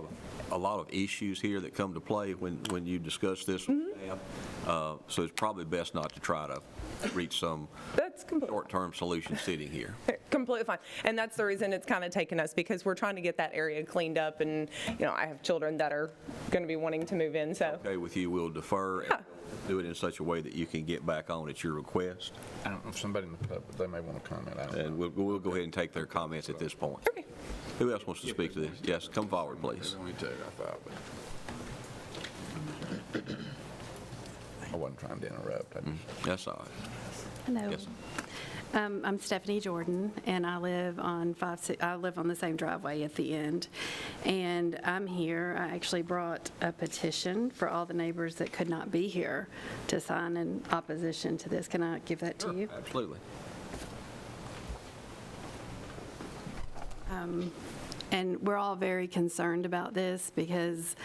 a lot of issues here that come to play when you discuss this with staff. So it's probably best not to try to reach some short-term solution sitting here. completely fine. And that's the reason it's kind of taken us, because we're trying to get that area cleaned up, and, I have children that are going to be wanting to move in, so. Okay, with you, we'll defer and do it in such a way that you can get back on at your request. I don't know if somebody in the public, they may want to comment. I don't know. And we'll go ahead and take their comments at this point. Okay. Who else wants to speak to this? Yes, come forward, please. There's only two, I thought, but I wasn't trying to interrupt. That's all right. Hello. Yes. I'm Stephanie Jordan, and I live on the same driveway at the end. And I'm here. I actually brought a petition for all the neighbors that could not be here to sign in opposition to this. Can I give that to you? Absolutely. And we're all very concerned about this because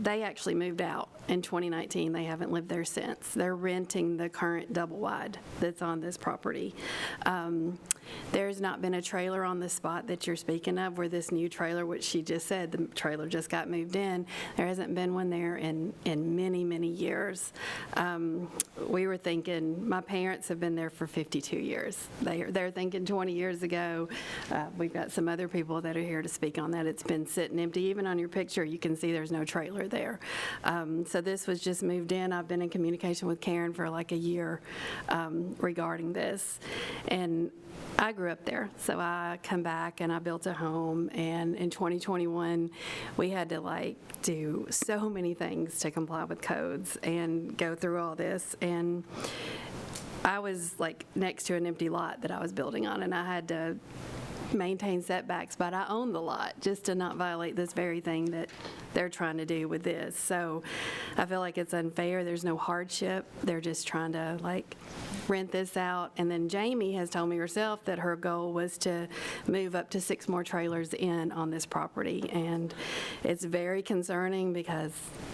they actually moved out in 2019. They haven't lived there since. They're renting the current double wide that's on this property. There's not been a trailer on the spot that you're speaking of where this new trailer, which she just said, the trailer just got moved in. There hasn't been one there in many, many years. We were thinking, my parents have been there for 52 years. They're thinking 20 years ago. We've got some other people that here to speak on that. It's been sitting empty. Even on your picture, you can see there's no trailer there. So this was just moved in. I've been in communication with Karen for like a year regarding this. And I grew up there, so I come back and I built a home, and in 2021, we had to like do so many things to comply with codes and go through all this, and I was like next to an empty lot that I was building on, and I had to maintain setbacks, but I own the lot just to not violate this very thing that they're trying to do with this. So I feel like it's unfair. There's no hardship. They're just trying to like rent this out. And then Jamie has told me herself that her goal was to move up to 6 more trailers in on this property. And it's very concerning because,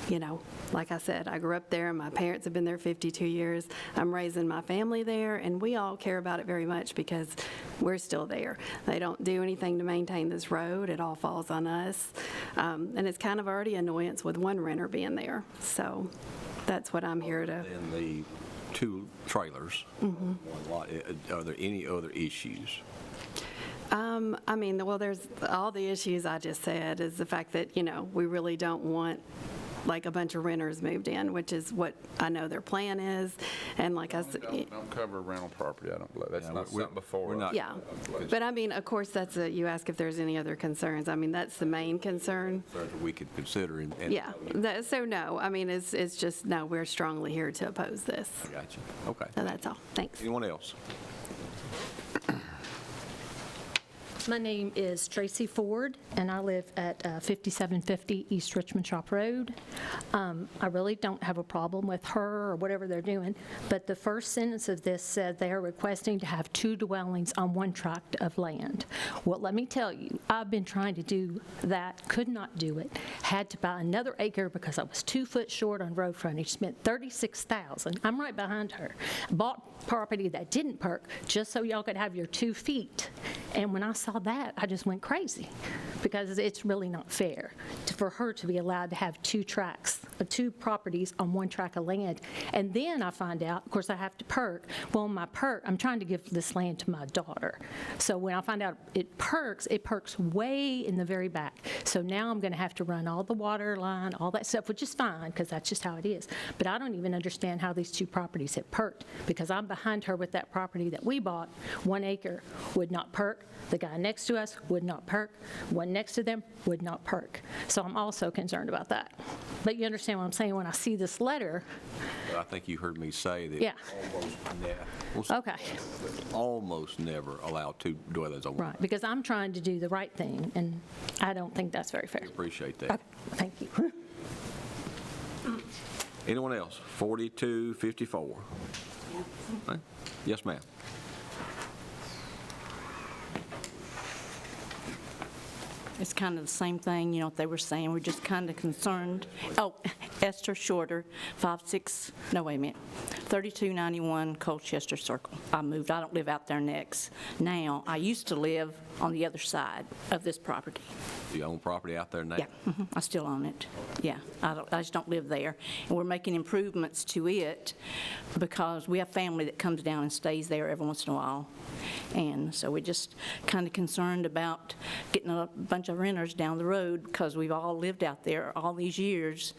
you know, like I said, I grew up there and my parents have been there 52 years. I'm raising my family there, and we all care about it very much because we're still there. They don't do anything to maintain this road. It all falls on us. And it's kind of already annoyance with one renter being there. So that's what I'm here to. And the 2 trailers, one lot, are there any other issues? I mean, well, there's all the issues I just said is the fact that, you know, we really don't want like a bunch of renters moved in, which is what I know their plan is. And like I said, Don't cover rental property, I don't believe. That's not something before. yeah. But I mean, of course, that's you ask if there's any other concerns. I mean, that's the main concern. That we could consider. And Yeah. So no, I mean, it's just, no, we're strongly here to oppose this. I got you. Okay. So that's all. Thanks. Anyone else? My name is Tracy Ford, and I live at 5750 East Richmond Shop Road. I really don't have a problem with her or whatever they're doing, but the first sentence of this said they are requesting to have 2 dwellings on 1 tract of land. Well, let me tell you, I've been trying to do that, could not do it, had to buy another acre because I was 2 foot short on road frontage, spent $36,000. I'm right behind her. Bought property that didn't perk just so y'all could have your 2 feet. And when I saw that, I just went crazy because it's really not fair for her to be allowed to have 2 tracts, 2 properties on 1 tract of land. And then I find out, of course, I have to perk. Well, my perk, I'm trying to give this land to my daughter. So when I find out it perks way in the very back. So now I'm going to have to run all the water line, all that stuff, which is fine because that's just how it is. But I don't even understand how these 2 properties have perked because I'm behind her with that property that we bought. 1 acre would not perk. The guy next to us would not perk. One next to them would not perk. So I'm also concerned about that. But you understand what I'm saying when I see this letter? I think you heard me say that. Yeah. Okay. Almost never allow 2 dwellings on 1. Right, because I'm trying to do the right thing, and I don't think that's very fair. Appreciate that. Okay, thank you. Anyone else? 4254. Okay. Yes, ma'am. It's kind of the same thing, you know, what they were saying. We're just kind of concerned. Oh, Esther Shorter, 3291 Colchester Circle. I moved. I don't live out there next. Now, I used to live on the other side of this property. Do you own property out there now? Yeah, I still own it. Yeah, I just don't live there. And we're making improvements to it because we have family that comes down and stays there every once in a while. And so we're just kind of concerned about getting a bunch of renters down the road because we've all lived out there all these years,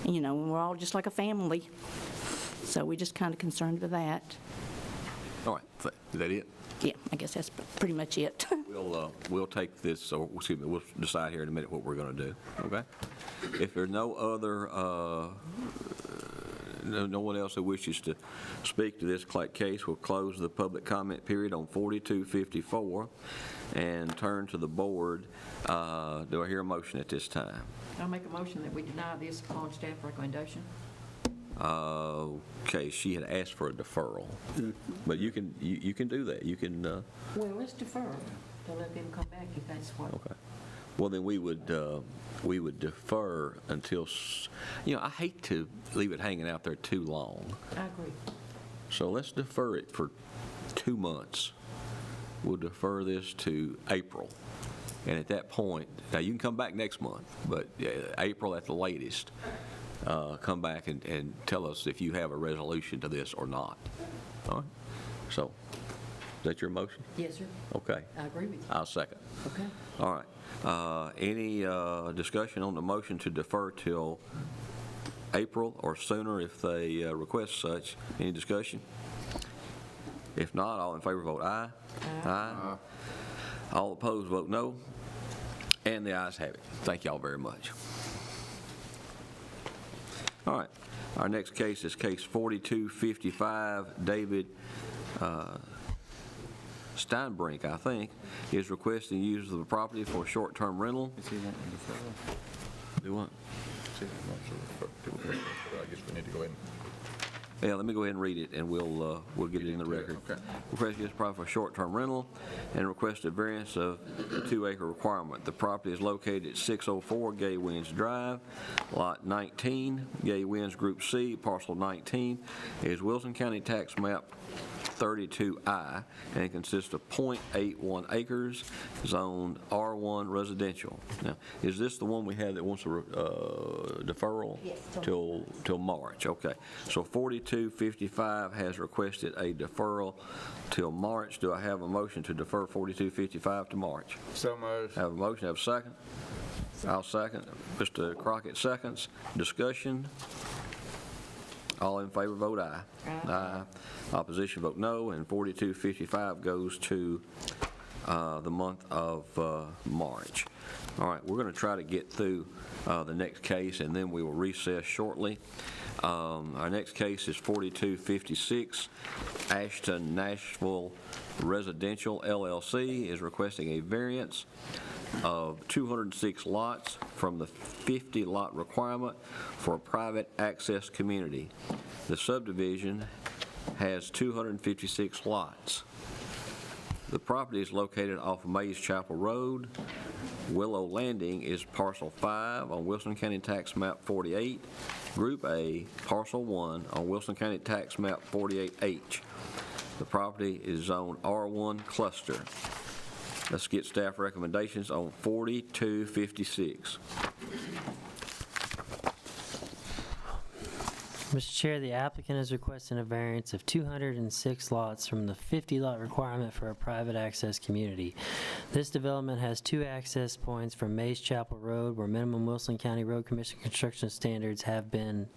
you know, and we're all just like a family. So we're just kind of concerned with that. All right. Is that it? Yeah, I guess that's pretty much it. We'll take this, or excuse me, we'll decide here in a minute what we're going to do, okay? If there's no other, no one else who wishes to speak to this case, we'll close the public comment period on 4254 and turn to the board. Do I hear a motion at this time? I'll make a motion that we deny this upon staff recommendation. Okay, she had asked for a deferral, but you can do that. You can. Well, let's defer to let them come back if that's what. Okay. Well, then we would defer until, you know, I hate to leave it hanging out there too long. I agree. So let's defer it for 2 months. We'll defer this to April. And at that point, now you can come back next month, but April at the latest, come back and tell us if you have a resolution to this or not. All right? So Is that your motion? Yes, sir. Okay. I agree with you. I'll second. Okay. All right. Any discussion on the motion to defer till April or sooner if they request such? Any discussion? If not, all in favor vote aye. Aye. All opposed vote no. And the ayes have it. Thank y'all very much. All right. Our next case is case 4255. David Steinbrink, I think, is requesting use of the property for short-term rental. Do what? I guess we need to go ahead and. Yeah, let me go ahead and read it, and we'll get it in the record. Okay. Request use property for short-term rental and request a variance of the 2-acre requirement. The property is located at 604 Gay Winds Drive, Lot 19, Gay Winds Group C, Parcel 19, is Wilson County Tax Map 32I, and consists of .81 acres, zoned R1 residential. Now, is this the one we had that wants a deferral? Yes. Till March, okay. So 4255 has requested a deferral till March. Do I have a motion to defer 4255 to March? So moved. Have a motion, have a second? I'll second. Mr. Crockett seconds. Discussion? All in favor vote aye. Aye. Opposition vote no, and 4255 goes to the month of March. All right, we're going to try to get through the next case, and then we will recess shortly. Our next case is 4256. Ashton Nashville Residential LLC is requesting a variance of 206 lots from the 50-lot requirement for a private access community. The subdivision has 256 lots. The property is located off Mays Chapel Road. Willow Landing is parcel 5 on Wilson County Tax Map 48, Group A, parcel 1 on Wilson County Tax Map 48H. The property is zoned R1 cluster. Let's get staff recommendations on 4256. Mr. Chair, the applicant is requesting a variance of 206 lots from the 50-lot requirement for a private access community. This development has 2 access points from Mays Chapel Road, where minimum Wilson County Road Commission construction standards have been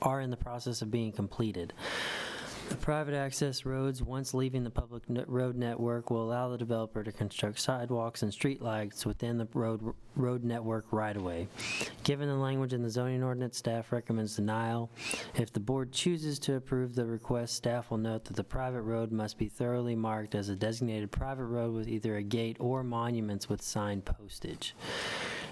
are in the process of being completed. The private access roads, once leaving the public road network, will allow the developer to construct sidewalks and street lights within the road network right-of-way. Given the language in the zoning ordinance, staff recommends denial. If the board chooses to approve the request, staff will note that the private road must be thoroughly marked as a designated private road with either a gate or monuments with sign postage.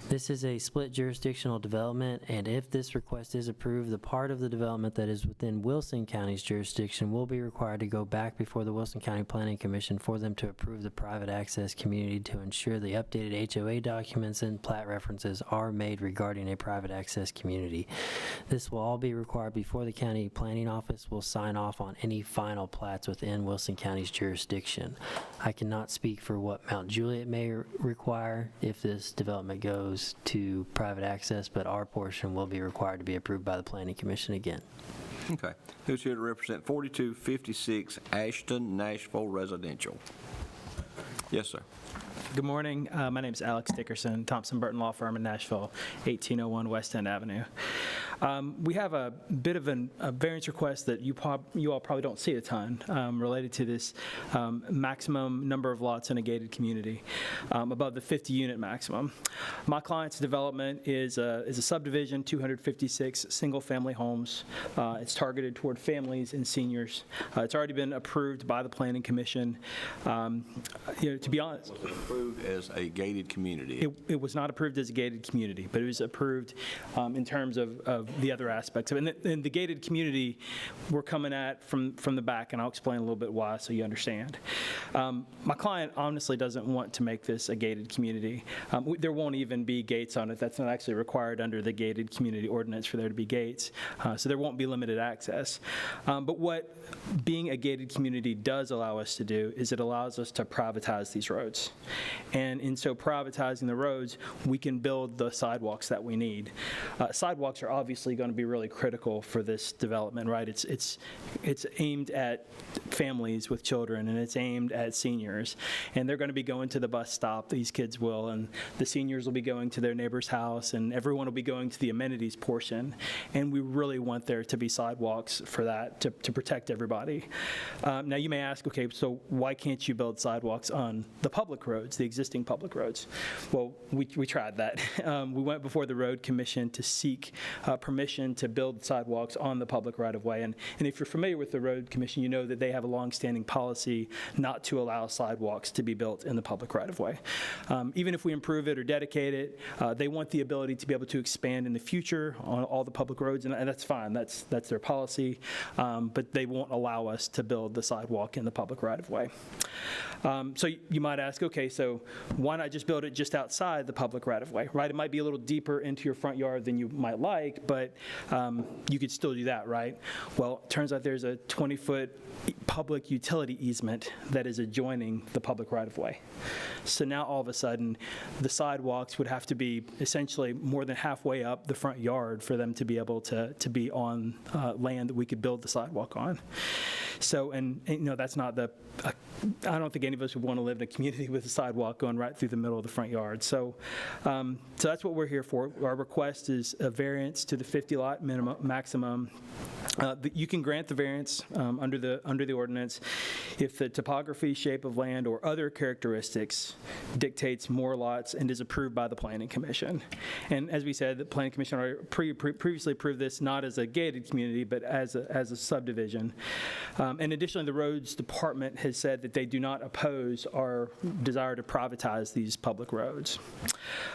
This is a split jurisdictional development, and if this request is approved, the part of the development that is within Wilson County's jurisdiction will be required to go back before the Wilson County Planning Commission for them to approve the private access community to ensure the updated HOA documents and plat references are made regarding a private access community. This will all be required before the county planning office will sign off on any final plats within Wilson County's jurisdiction. I cannot speak for what Mount Juliet may require if this development goes to private access, but our portion will be required to be approved by the Planning Commission again. Okay. Who's here to represent 4256 Ashton Nashville Residential? Yes, sir. Good morning. My name is Alex Dickerson, Thompson Burton Law Firm in Nashville, 1801 West End Avenue. We have a bit of a variance request that you all probably don't see a ton related to this maximum number of lots in a gated community above the 50-unit maximum. My client's development is a subdivision, 256 single-family homes. It's targeted toward families and seniors. It's already been approved by the Planning Commission. To be honest, was it approved as a gated community? It was not approved as a gated community, but it was approved in terms of the other aspects of it. And the gated community we're coming at from the back, and I'll explain a little bit why so you understand. My client honestly doesn't want to make this a gated community. There won't even be gates on it. That's not actually required under the gated community ordinance for there to be gates. So there won't be limited access. But what being a gated community does allow us to do is it allows us to provide privatize these roads. And in so privatizing the roads, we can build the sidewalks that we need. Sidewalks are obviously going to be really critical for this development, right? It's aimed at families with children, and it's aimed at seniors. And they're going to be going to the bus stop, these kids will, and the seniors will be going to their neighbor's house, and everyone will be going to the amenities portion. And we really want there to be sidewalks for that, to protect everybody. Now, you may ask, okay, so why can't you build sidewalks on the public roads, the existing public roads? Well, we tried that. We went before the Road Commission to seek permission to build sidewalks on the public right-of-way. And if you're familiar with the Road Commission, you know that they have a longstanding policy not to allow sidewalks to be built in the public right-of-way. Even if we improve it or dedicate it, they want the ability to be able to expand in the future on all the public roads, and that's fine. That's their policy, but they won't allow us to build the sidewalk in the public right-of-way. So you might ask, okay, so why not just build it just outside the public right-of-way, right? It might be a little deeper into your front yard than you might like, but you could still do that, right? Well, it turns out there's a 20-foot public utility easement that is adjoining the public right-of-way. So now all of a sudden, the sidewalks would have to be essentially more than halfway up the front yard for them to be able to be on land that we could build the sidewalk on. So, and you know, that's not I don't think any of us would want to live in a community with a sidewalk going right through the middle of the front yard. So, so that's what we're here for. Our request is a variance to the 50-lot maximum. You can grant the variance under the ordinance if the topography, shape of land, or other characteristics dictates more lots and is approved by the Planning Commission. And as we said, the Planning Commission already previously approved this not as a gated community, but as a subdivision. And additionally, the Roads Department has said that they do not oppose our desire to privatize these public roads.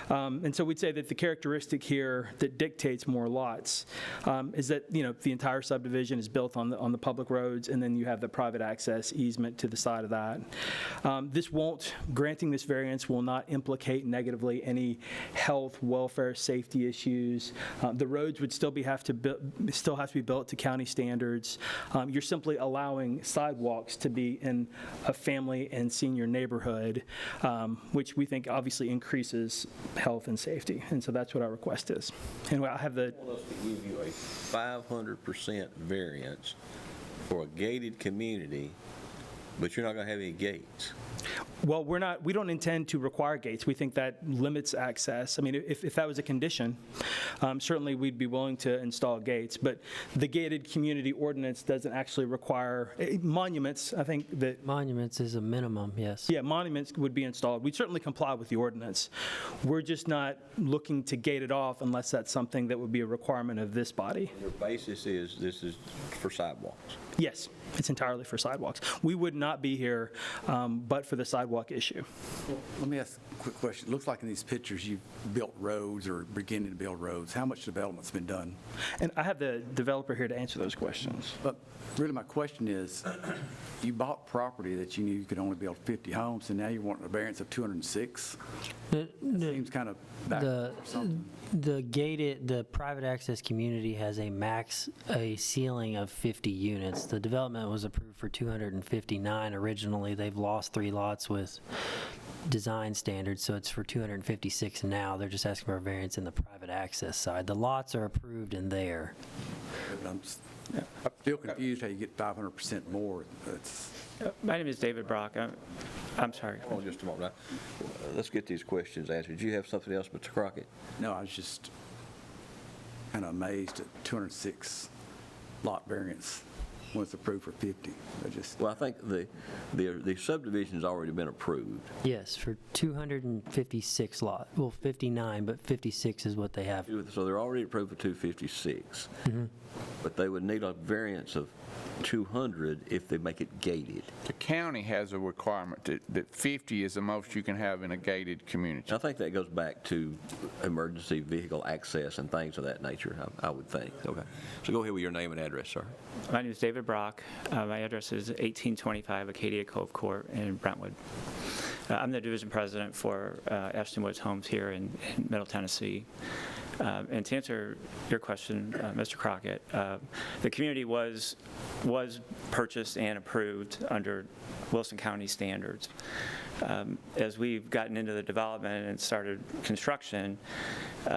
And so we'd say that the characteristic here that dictates more lots is that, you know, the entire subdivision is built on the public roads, and then you have the private access easement to the side of that. Granting this variance will not implicate negatively any health, welfare, safety issues. The roads would still have to be built to county standards. You're simply allowing sidewalks to be in a family and senior neighborhood, which we think obviously increases health and safety. And so that's what our request is. And I have the... Want us to give you a 500% variance for a gated community, but you're not going to have any gates. Well, we don't intend to require gates. We think that limits access. I mean, if that was a condition, certainly we'd be willing to install gates, but the gated community ordinance doesn't actually require monuments. I think that monuments is a minimum, yes. Yeah, monuments would be installed. We'd certainly comply with the ordinance. We're just not looking to gate it off unless that's something that would be a requirement of this body. Your basis is this is for sidewalks. Yes, it's entirely for sidewalks. We would not be here but for the sidewalk issue. Well, let me ask a quick question. It looks like in these pictures you've built roads or beginning to build roads. How much development's been done? And I have the developer here to answer those questions. But really my question is, you bought property that you knew you could only build 50 homes, and now you want a variance of 206? That seems kind of backwards or something. The private access community has a ceiling of 50 units. The development was approved for 259 originally. They've lost 3 lots with design standards, so it's for 256 now. They're just asking for a variance in the private access side. The lots are approved in there. I'm still confused how you get 500% more. My name is David Brock. I'm sorry. Hold on just a moment. Let's get these questions answered. Do you have something else, Mr. Crockett? No, I was just kind of amazed at 206 lot variance when it's approved for 50. Well, I think the subdivision's already been approved. Yes, for 256 lots. Well, 59, but 56 is what they have. So they're already approved for 256. Mm-hmm. But they would need a variance of 200 if they make it gated. The county has a requirement that 50 is the most you can have in a gated community. I think that goes back to emergency vehicle access and things of that nature, I would think. Okay. So go ahead with your name and address, sir. My name is David Brock. My address is 1825 Acadia Cove Court in Brentwood. I'm the division president for Ashton Woods Homes here in Middle Tennessee. And to answer your question, Mr. Crockett, the community was purchased and approved under Wilson County standards. As we've gotten into the development and started construction,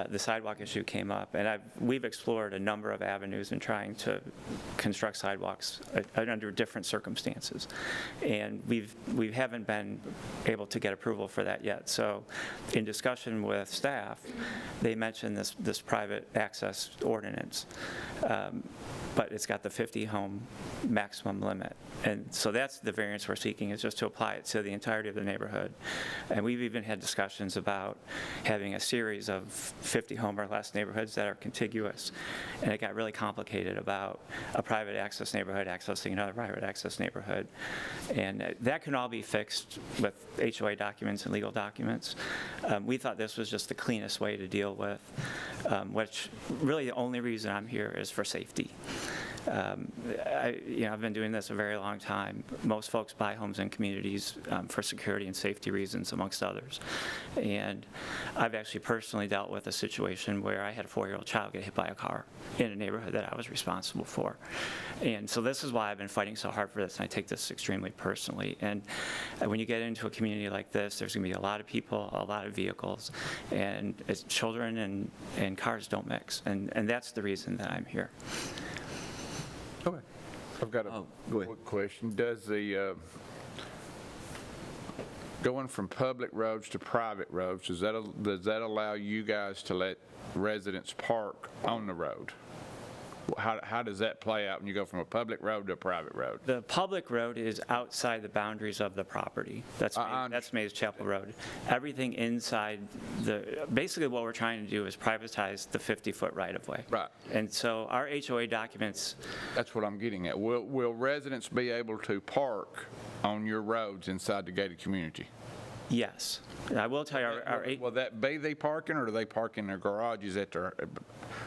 the sidewalk issue came up, and we've explored a number of avenues in trying to construct sidewalks under different circumstances, and we haven't been able to get approval for that yet. So in discussion with staff, they mentioned this private access ordinance, but it's got the 50 home maximum limit. And so that's the variance we're seeking, is just to apply it to the entirety of the neighborhood. And we've even had discussions about having a series of 50 home or less neighborhoods that are contiguous. And it got really complicated about a private access neighborhood accessing another private access neighborhood. And that can all be fixed with HOA documents and legal documents. We thought this was just the cleanest way to deal with, which really the only reason I'm here is for safety. I've been doing this a very long time. Most folks buy homes in communities for security and safety reasons, amongst others. And I've actually personally dealt with a situation where I had a 4-year-old child get hit by a car in a neighborhood that I was responsible for. And so this is why I've been fighting so hard for this, and I take this extremely personally. And when you get into a community like this, there's going to be a lot of people, a lot of vehicles, and children and cars don't mix. And that's the reason that I'm here. Okay. I've got a quick question. Does the, going from public roads to private roads, does that allow you guys to let residents park on the road? How does that play out when you go from a public road to a private road? The public road is outside the boundaries of the property. That's Mays Chapel Road. Everything inside basically what we're trying to do is privatize the 50-foot right-of-way. Right. And so our HOA documents. That's what I'm getting at. Will residents be able to park on your roads inside the gated community? Yes. I will tell you, will that be they parking, or do they park in their garages at their?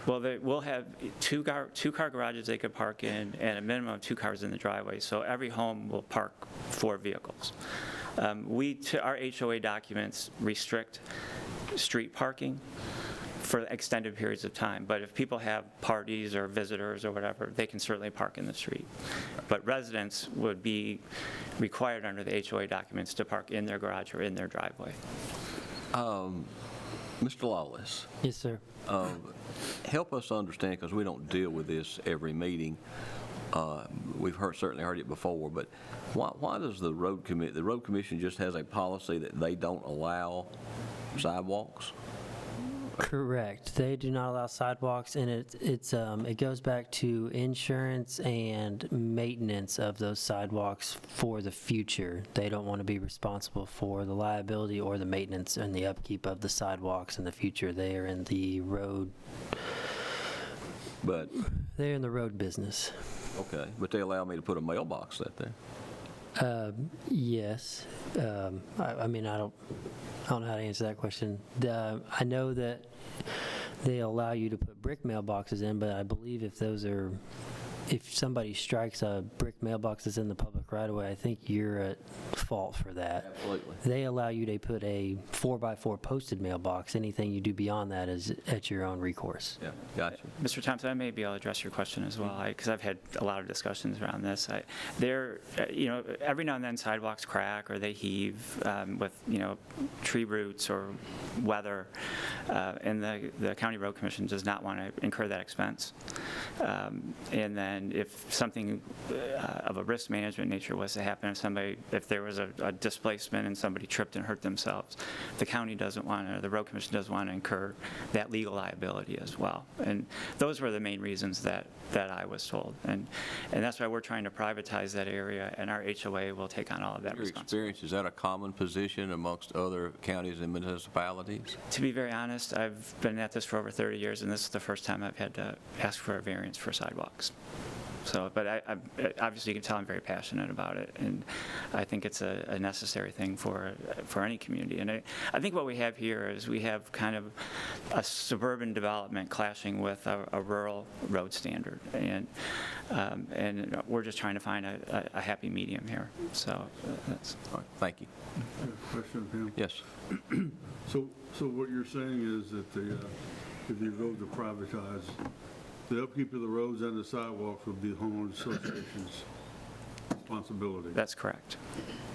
Well, we'll have two-car garages they could park in, and a minimum of 2 cars in the driveway. So every home will park 4 vehicles. Our HOA documents restrict street parking for extended periods of time. But if people have parties or visitors or whatever, they can certainly park in the street. But residents would be required under the HOA documents to park in their garage or in their driveway. Mr. Lawless. Yes, sir. Help us understand, because we don't deal with this every meeting. We've certainly heard it before, but why does the road commission just has a policy that they don't allow sidewalks? Correct. They do not allow sidewalks, and it goes back to insurance and maintenance of those sidewalks for the future. They don't want to be responsible for the liability or the maintenance and the upkeep of the sidewalks in the future. They are in the road. But they're in the road business. Okay, but they allow me to put a mailbox out there. Yes. I mean, I don't know how to answer that question. I know that they allow you to put brick mailboxes in, but I believe if somebody strikes a brick mailbox that's in the public right-of-way, I think you're at fault for that. Absolutely. They allow you to put a 4x4 posted mailbox. Anything you do beyond that is at your own recourse. Yeah, gotcha. Mr. Thompson, I may be able to address your question as well, because I've had a lot of discussions around this. Every now and then sidewalks crack or they heave with, tree roots or weather, and the County Road Commission does not want to incur that expense. And then if something of a risk management nature was to happen, if there was a displacement and somebody tripped and hurt themselves, the county doesn't want to, the road commission doesn't want to incur that legal liability as well. And those were the main reasons that I was told. And that's why we're trying to privatize that area, and our HOA will take on all of that responsibility. Your experience, is that a common position amongst other counties and municipalities? To be very honest, I've been at this for over 30 years, and this is the first time I've had to ask for a variance for sidewalks. So, but I obviously you can tell I'm very passionate about it, and I think it's a necessary thing for any community. And I think what we have here is we have kind of a suburban development clashing with a rural road standard, and we're just trying to find a happy medium here. So that's all right. Thank you. Question of him? Yes. So what you're saying is that if the roads are privatized, the upkeep of the roads and the sidewalks would be homeowners associations' responsibility? That's correct.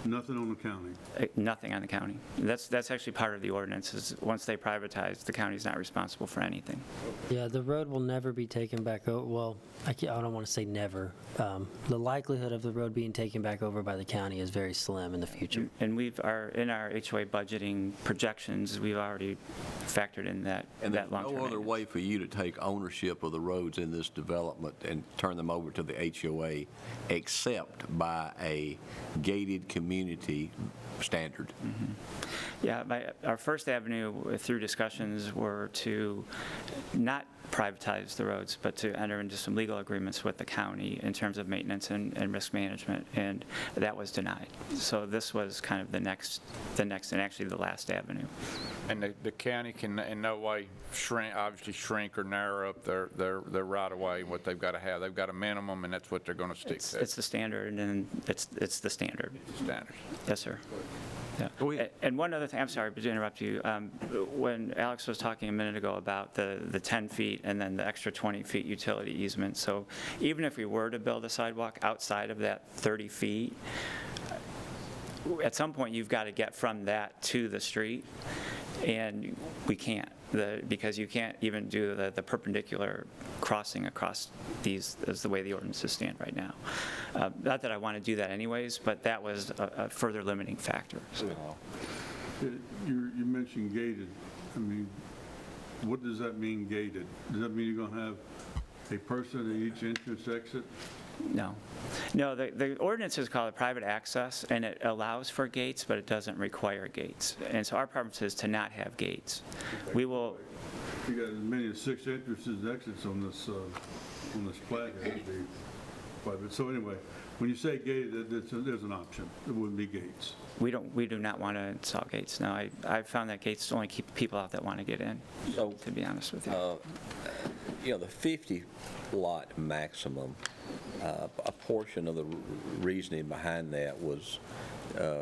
Nothing on the county? Nothing on the county. That's actually part of the ordinance, is once they privatize, the county's not responsible for anything. Yeah, the road will never be taken back over, well, I don't want to say never. The likelihood of the road being taken back over by the county is very slim in the future. And in our HOA budgeting projections, we've already factored in that And there's long-term no other maintenance. way for you to take ownership of the roads in this development and turn them over to the HOA except by a gated community standard. Yeah, our first avenue through discussions were to not privatize the roads, but to enter into some legal agreements with the county in terms of maintenance and risk management, and that was denied. So this was kind of the next, and actually the last avenue. And the county can in no way shrink or narrow up their right-of-way, what they've got to have. They've got a minimum, and that's what they're going to stick to. It's the standard, and it's the standard. Standards. Yes, sir. Yeah. And one other thing, I'm sorry to interrupt you. When Alex was talking a minute ago about the 10 feet and then the extra 20 feet utility easement, so even if we were to build a sidewalk outside of that 30 feet, at some point you've got to get from that to the street, and we can't. Because you can't even do the perpendicular crossing across these, as the way the ordinances stand right now. Not that I want to do that anyways, but that was a further limiting factor. So. You mentioned gated. I mean, what does that mean, gated? Does that mean you're going to have a person at each entrance exit? No. No, the ordinance is called private access, and it allows for gates, but it doesn't require gates. And so our preference is to not have gates. We will. You got as many as 6 entrances and exits on this plat. So anyway, when you say gated, there's an option. It wouldn't be gates. We do not want to install gates. No, I've found that gates only keep people out that want to get in, So, to be honest with you. You know, the 50 lot maximum, a portion of the reasoning behind that was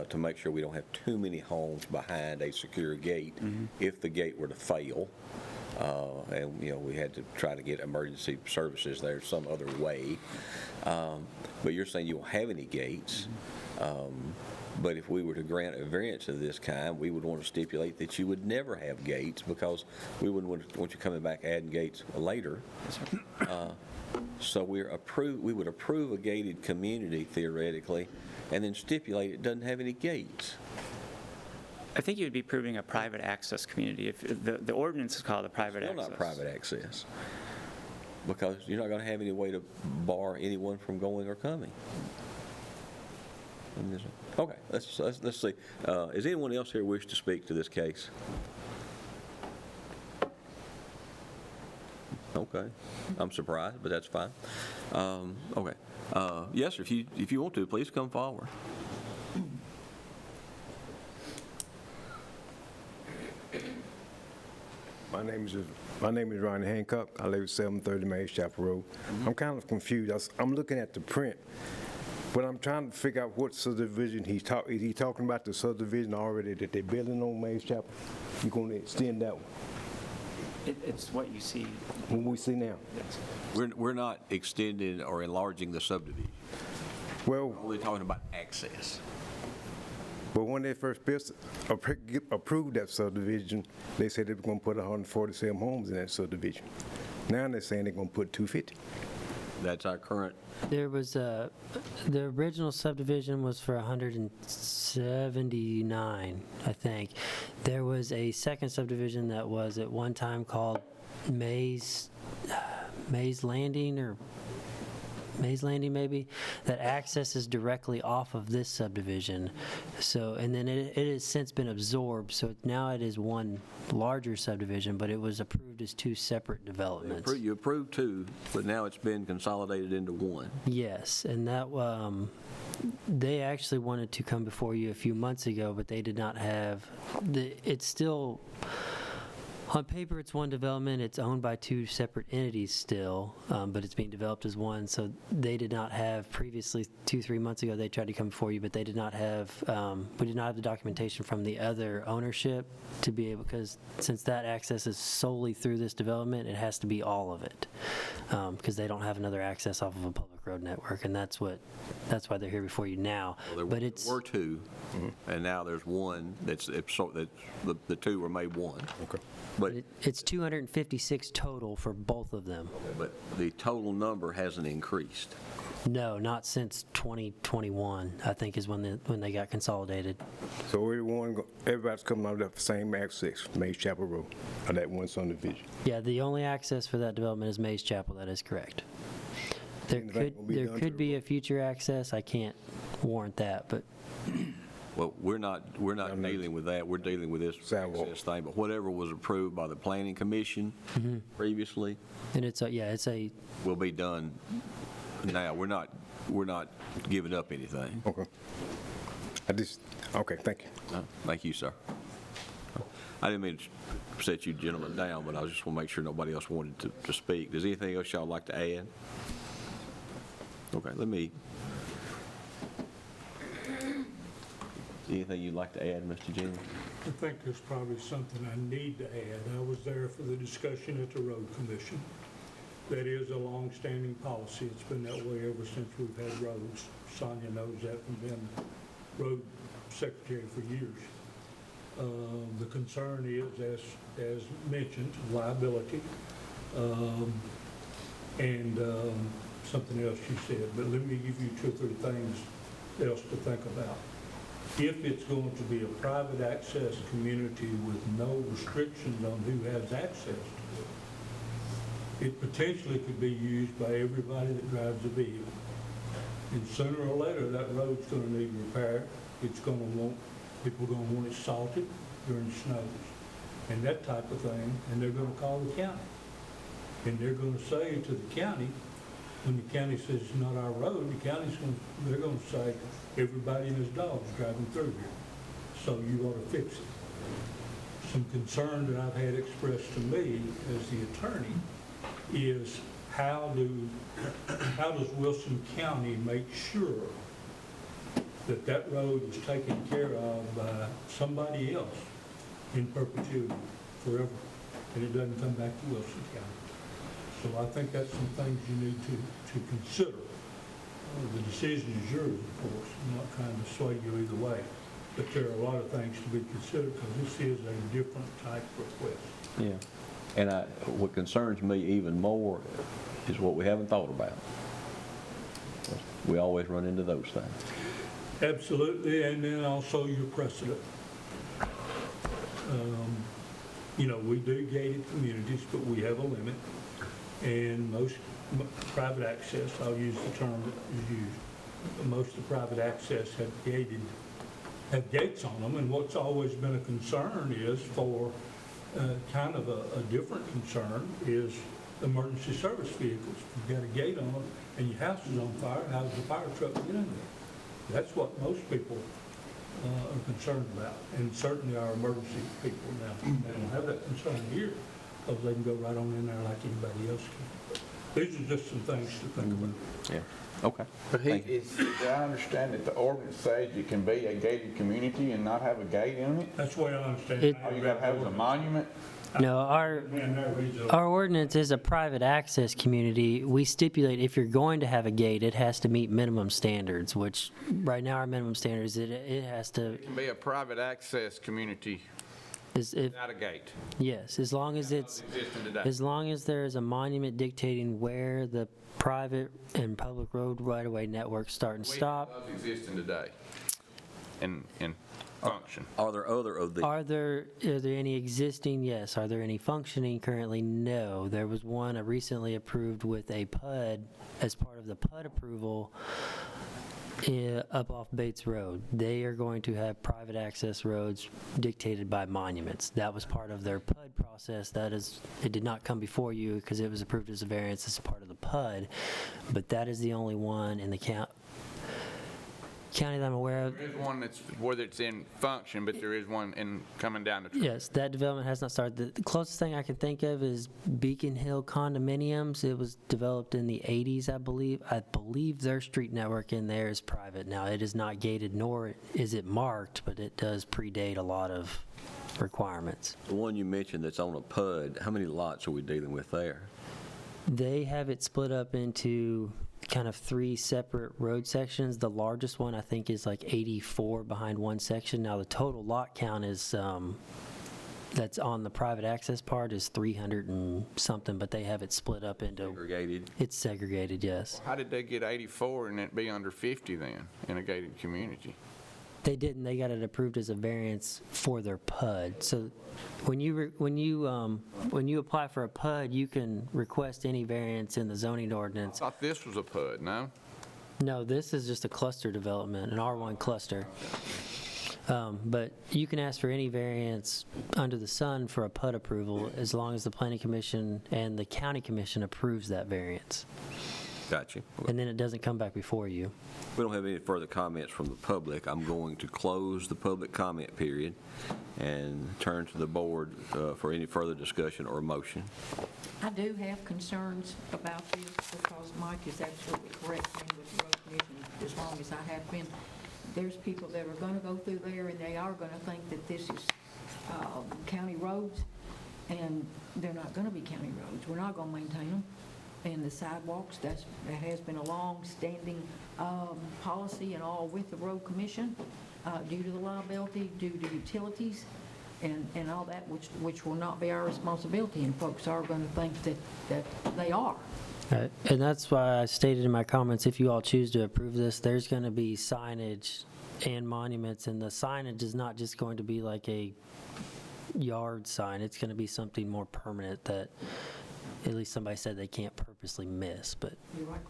to make sure we don't have too many homes behind a secure gate if the gate were to fail. And, you know, we had to try to get emergency services there some other way. But you're saying you won't have any gates. But if we were to grant a variance of this kind, we would want to stipulate that you would never have gates because we wouldn't want you coming back adding gates later. So we would approve a gated community theoretically and then stipulate it doesn't have any gates. I think you'd be proving a private access community. If the ordinance is called a private access. Still not private access because you're not going to have any way to bar anyone from going or coming. Okay, let's see. Is anyone else here wish to speak to this case? Okay, I'm surprised, but that's fine. Okay, yes, sir, if you want to, please come forward. My name is Ronnie Hancock. I live at 730 Mays Chapel Road. I'm kind of confused. I'm looking at the print, but I'm trying to figure out what subdivision is he talking about the subdivision already that they're building on Mays Chapel? You're going to extend that one? It's what you see. What we see now? Yes. We're not extending or enlarging the subdivision. Well, we're talking about access. But when they first approved that subdivision, they said they were going to put 147 homes in that subdivision. Now they're saying they're going to put 250. That's our current. There was the original subdivision was for 179, I think. There was a second subdivision that was at one time called Mays Landing or Mays Landing maybe, that accesses directly off of this subdivision. So, and then it has since been absorbed, so now it is one larger subdivision, but it was approved as two separate developments. You approved two, but now it's been consolidated into one. Yes, and that, they actually wanted to come before you a few months ago, but they did not have, it's still, on paper, it's one development. It's owned by two separate entities still, but it's being developed as one. So they did not have previously, 2-3 months ago, they tried to come before you, but they did not have, we did not have the documentation from the other ownership to be able, because since that access is solely through this development, it has to be all of it, because they don't have another access off of a public road network, and that's why they're here before you now. Well, But there it's, were two, and now there's one that's the two were made one. Okay. But it's 256 total for both of them. but the total number hasn't increased. No, not since 2021, I think is when they got consolidated. So everybody's coming out of that same access, Mays Chapel Road, of that one subdivision. Yeah, the only access for that development is Mays Chapel, that is correct. There could be a future access, I can't warrant that, but Well, we're not dealing with that. We're dealing with this access thing. But whatever was approved by the Planning Commission previously and it's a will be done now. We're not giving up anything. Okay. Okay, thank you. Thank you, sir. I didn't mean to set you gentlemen down, but I just want to make sure nobody else wanted to speak. Does anything else y'all like to add? Okay, anything you'd like to add, Mr. Jennings? I think there's probably something I need to add. I was there for the discussion at the Road Commission. That is a long-standing policy. It's been that way ever since we've had roads. Sonia knows that from being road secretary for years. The concern is, as mentioned, liability, and something else you said. But let me give you 2 or 3 things else to think about. If it's going to be a private access community with no restrictions on who has access to it, it potentially could be used by everybody that drives a vehicle. And sooner or later, that road's going to need repair. People are going to want it salted during snows and that type of thing, and they're going to call the county. And they're going to say to the county, when the county says it's not our road, they're going to say, everybody and his dog's driving through here, so you ought to fix it. Some concern that I've had expressed to me as the attorney is how does Wilson County make sure that that road is taken care of by somebody else in perpetuity forever, and it doesn't come back to Wilson County? So I think that's some things you need to consider. The decision is yours, of course. I'm not trying to sway you either way, but there are a lot of things to be considered because this is a different type request. Yeah. And what concerns me even more is what we haven't thought about. We always run into those things. Absolutely, and then also your precedent. We do gated communities, but we have a limit, and most private access, I'll use the term that is used, most of the private access have gates on them, and what's always been a concern is for kind of a different concern is emergency service vehicles. If you've got a gate on them and your house is on fire, how does the fire truck get in there? That's what most people are concerned about, and certainly our emergency people now. They don't have that concern here because they can go right on in there like anybody else can. These are just some things to think about. Yeah. Okay. But I understand that the ordinance says you can be a gated community and not have a gate in it? That's the way I understand it. All you gotta have is a monument? No, our ordinance is a private access community. We stipulate if you're going to have a gate, it has to meet minimum standards, which right now our minimum standards, it has to. It can be a private access community without a gate. Yes, as long as there is a monument dictating where the private and public road right-of-way networks start and stop. It does exist today in function. Are there other of the? Are there any existing? Yes. Are there any functioning currently? No. There was one recently approved with a PUD as part of the PUD approval up off Bates Road. They are going to have private access roads dictated by monuments. That was part of their PUD process. It did not come before you because it was approved as a variance as part of the PUD, but that is the only one in the county that I'm aware of. There is one whether it's in function, but there is one coming down the track. Yes, that development has not started. The closest thing I can think of is Beacon Hill Condominiums. It was developed in the 80s, I believe. I believe their street network in there is private. Now, it is not gated, nor is it marked, but it does predate a lot of requirements. The one you mentioned that's on a PUD, how many lots are we dealing with there? They have it split up into kind of 3 separate road sections. The largest one, I think, is like 84 behind one section. Now, the total lot count is, that's on the private access part is 300 and something, but they have it split up into. Segregated. It's segregated, yes. How did they get 84 and it be under 50 then, in a gated community? They didn't. They got it approved as a variance for their PUD. So when you apply for a PUD, you can request any variance in the zoning I ordinance. thought this was a PUD, no? No, this is just a cluster development, an R1 cluster. But you can ask for any variance under the sun for a PUD approval as long as the Planning Commission and the County Commission approves that variance. Gotcha. And then it doesn't come back before you. We don't have any further comments from the public. I'm going to close the public comment period and turn to the board for any further discussion or motion. I do have concerns about this because Mike is absolutely correct with the road commission, as long as I have been. There's people that are going to go through there and they are going to think that this is county roads, and they're not going to be county roads. We're not going to maintain them. And the sidewalks, that has been a long-standing policy and all with the road commission due to the liability, due to utilities, and all that, which will not be our responsibility, and folks are going to think that they are. Right. And that's why I stated in my comments, if you all choose to approve this, there's going to be signage and monuments, and the signage is not just going to be like a yard sign. It's going to be something more permanent that at least somebody said they can't purposely miss, but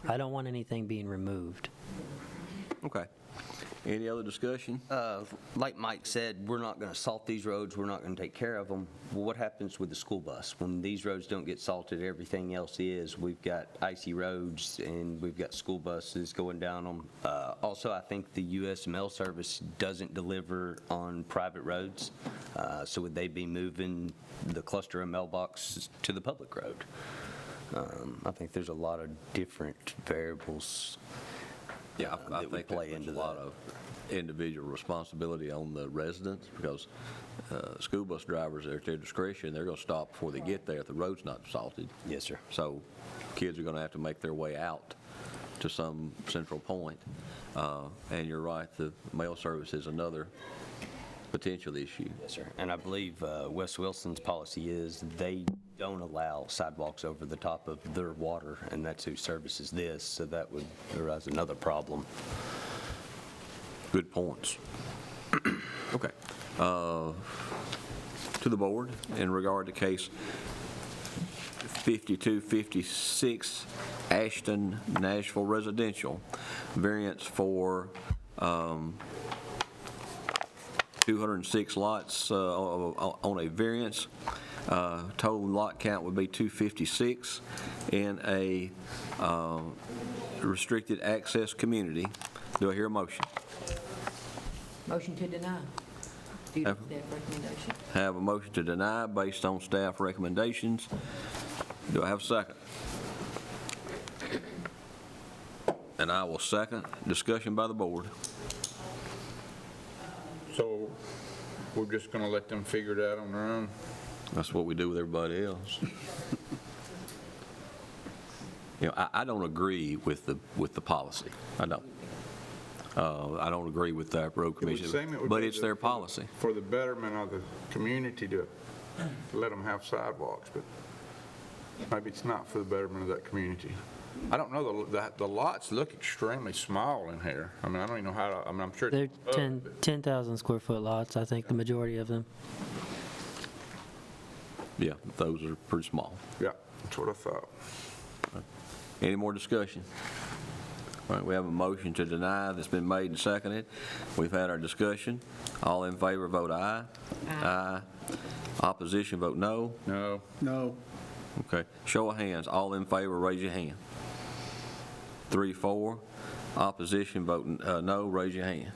I don't want anything being removed. Okay. Any other discussion? Like Mike said, we're not going to salt these roads, we're not going to take care of them. Well, what happens with the school bus? When these roads don't get salted, everything else is. We've got icy roads and we've got school buses going down them. Also, I think the U.S. Mail Service doesn't deliver on private roads, so would they be moving the cluster of mailboxes to the public road? I think there's a lot of different variables. Yeah, I that would think play there's into a lot of individual responsibility on the residents, because school bus drivers are at their discretion. They're going to stop before they get there if the road's not salted. Yes, sir. So kids are going to have to make their way out to some central point. And you're right, the mail service is another potential issue. Yes, sir. And I believe Wes Wilson's policy is they don't allow sidewalks over the top of their water, and that's who services this, so that would arise another problem. Good points. Okay. To the board, in regard to case 5256 Ashton Nashville Residential, variance for 206 lots on a variance. Total lot count would be 256 in a restricted access community. Do I hear a motion? Motion to deny due to staff recommendation. Have a motion to deny based on staff recommendations. Do I have a second? And I will second. Discussion by the board. So we're just going to let them figure it out on their own? That's what we do with everybody else. You know, I don't agree with the policy. I don't. I don't agree with that road commission, but it's their policy. For the betterment of the community to let them have sidewalks, but maybe it's not for the betterment of that community. I don't know, the lots look extremely small in here. I mean, I don't even know how to, I mean, I'm sure. They're 10,000 square foot lots, I think, the majority of them. Yeah, those are pretty small. Yeah, that's what I thought. Any more discussion? All right, we have a motion to deny that's been made and seconded. We've had our discussion. All in favor vote aye. Aye. Opposition vote no. No. No. Okay. Show of hands. All in favor, raise your hand. 3, 4. Opposition vote no, raise your hand.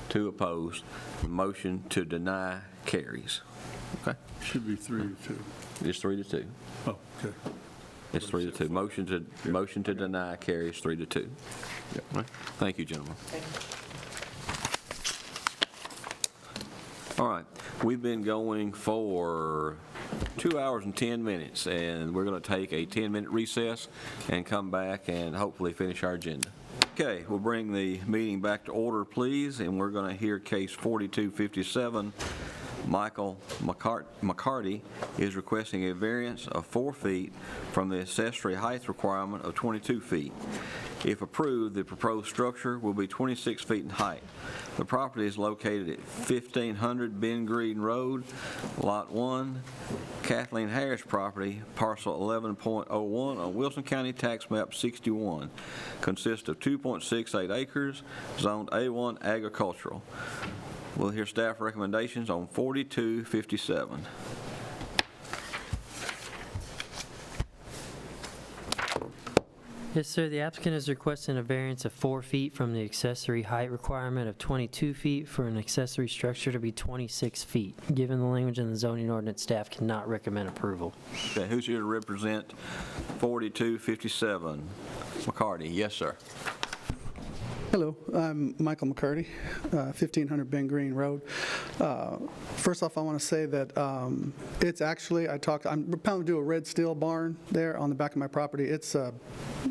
2 opposed. Motion to deny carries. Okay. Should be 3 to 2. It's 3 to 2. Oh, okay. It's 3 to 2. Motion to deny carries 3 to 2. All right. Thank you, gentlemen. All right. We've been going for 2 hours and 10 minutes, and we're going to take a 10-minute recess and come back and hopefully finish our agenda. Okay, we'll bring the meeting back to order, please, and we're going to hear case 4257. Michael McCarty is requesting a variance of 4 feet from the accessory height requirement of 22 feet. If approved, the proposed structure will be 26 feet in height. The property is located at 1500 Ben Green Road, Lot 1, Kathleen Harris property, parcel 11.01 on Wilson County Tax Map 61. Consists of 2.68 acres, zoned A1 agricultural. We'll hear staff recommendations on 4257. Yes, sir. The applicant is requesting a variance of 4 feet from the accessory height requirement of 22 feet for an accessory structure to be 26 feet. Given the language in the zoning ordinance, staff cannot recommend approval. Okay, who's here to represent 4257? McCarty, yes, sir. Hello, I'm Michael McCurdy, 1500 Ben Green Road. First off, I want to say that it's actually, I'm planning to do a red steel barn there on the back of my property. It's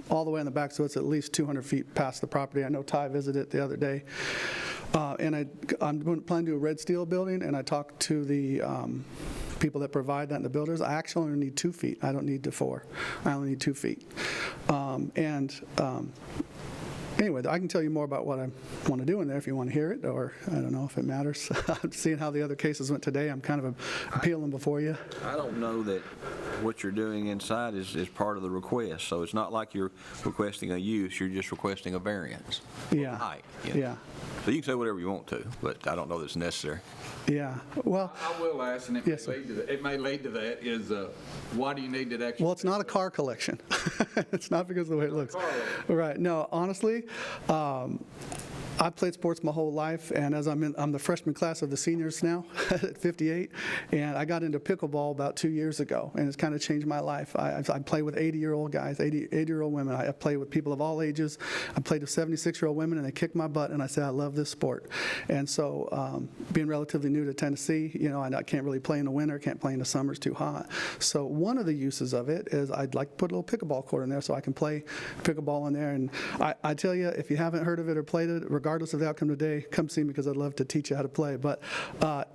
all the way in the back, so it's at least 200 feet past the property. I know Ty visited it the other day. And I'm planning to do a red steel building, and I talked to the people that provide that in the builders. I actually only need 2 feet. I don't need the 4. I only need 2 feet. Anyway, I can tell you more about what I want to do in there if you want to hear it, or I don't know if it matters. Seeing how the other cases went today, I'm kind of appealing before you. I don't know that what you're doing inside is part of the request, so it's not like you're requesting a use, you're just requesting a variance. Yeah. Height. You know. Yeah. So you can say whatever you want to, but I don't know that it's necessary. Yeah. Well, I will ask, and it may lead to that, is why do you need that extra? well, it's not a car collection. It's not because of the way it looks. Right. No, honestly, I played sports my whole life, and as I'm the freshman class of the seniors now at 58, and I got into pickleball about 2 years ago, and it's kind of changed my life. I play with 80-year-old guys, 80-year-old women. I play with people of all ages. I played with 76-year-old women, and they kicked my butt, and I said, I love this sport. And so being relatively new to Tennessee, you know, I can't really play in the winter, can't play in the summer, it's too hot. So one of the uses of it is I'd like to put a little pickleball court in there so I can play pickleball in there. And I tell you, if you haven't heard of it or played it, regardless of the outcome today, come see me because I'd love to teach you how to play. But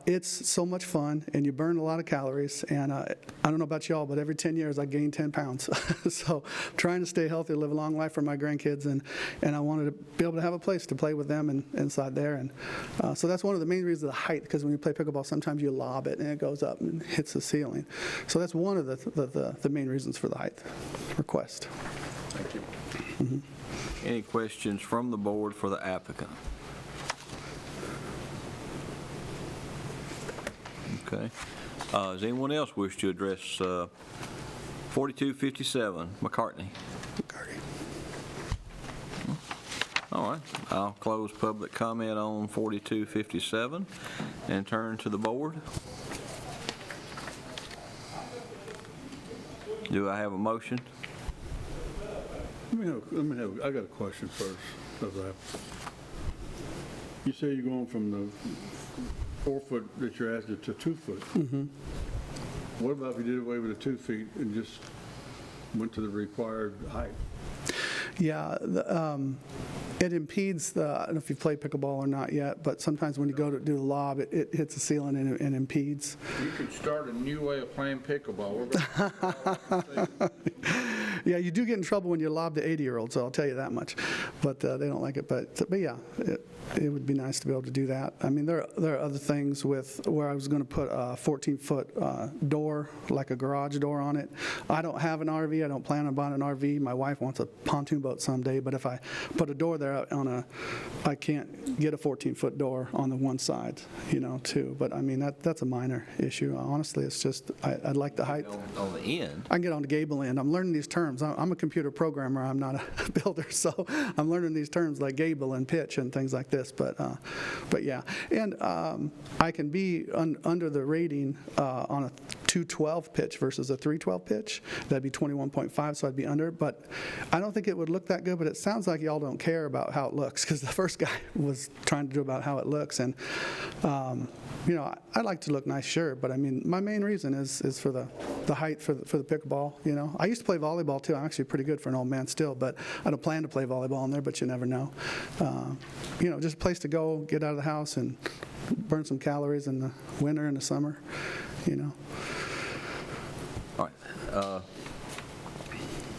it's so much fun, and you burn a lot of calories. And I don't know about y'all, but every 10 years I gain 10 pounds. So trying to stay healthy, live a long life for my grandkids, and I wanted to be able to have a place to play with them and inside there. And so that's one of the main reasons, the height, because when you play pickleball, sometimes you lob it and it goes up and hits the ceiling. So that's one of the main reasons for the height request. Thank you. Mm-hmm. Any questions from the board for the applicant? Okay. Does anyone else wish to address 4257, McCartney? All right. I'll close public comment on 4257 and turn to the board. Do I have a motion? I got a question first. You say you're going from the 4 foot that you're asking to 2 foot. Mm-hmm. What about if you did away with the 2 feet and just went to the required height? Yeah, it impedes the, I don't know if you've played pickleball or not yet, but sometimes when you go to do the lob, it hits the ceiling and impedes. You could start a new way of playing pickleball. Yeah, you do get in trouble when you lob to 80-year-olds, so I'll tell you that much. But they don't like it. But yeah, it would be nice to be able to do that. I mean, there are other things with where I was going to put a 14-foot door, like a garage door on it. I don't have an RV. I don't plan on buying an RV. My wife wants a pontoon boat someday, but if I put a door there I can't get a 14-foot door on the one side, you know, too. But I mean, that's a minor issue. Honestly, it's just I'd like the height. On the end? I can get on the gable end. I'm learning these terms. terms. I'm a computer programmer, I'm not a builder, so I'm learning these terms like gable and pitch and things like this, but yeah. And I can be under the rating on a 212 pitch versus a 312 pitch. That'd be 21.5, so I'd be under, but I don't think it would look that good, but it sounds like y'all don't care about how it looks, because the first guy was trying to do about how it looks, and you know, I like to look nice, sure, but I mean, my main reason is for the height for the pickleball, you know. I used to play volleyball too. I'm actually pretty good for an old man still, but I don't plan to play volleyball in there, but you never know. You know, just a place to go, get out of the house and burn some calories in the winter and the summer, you know. All right.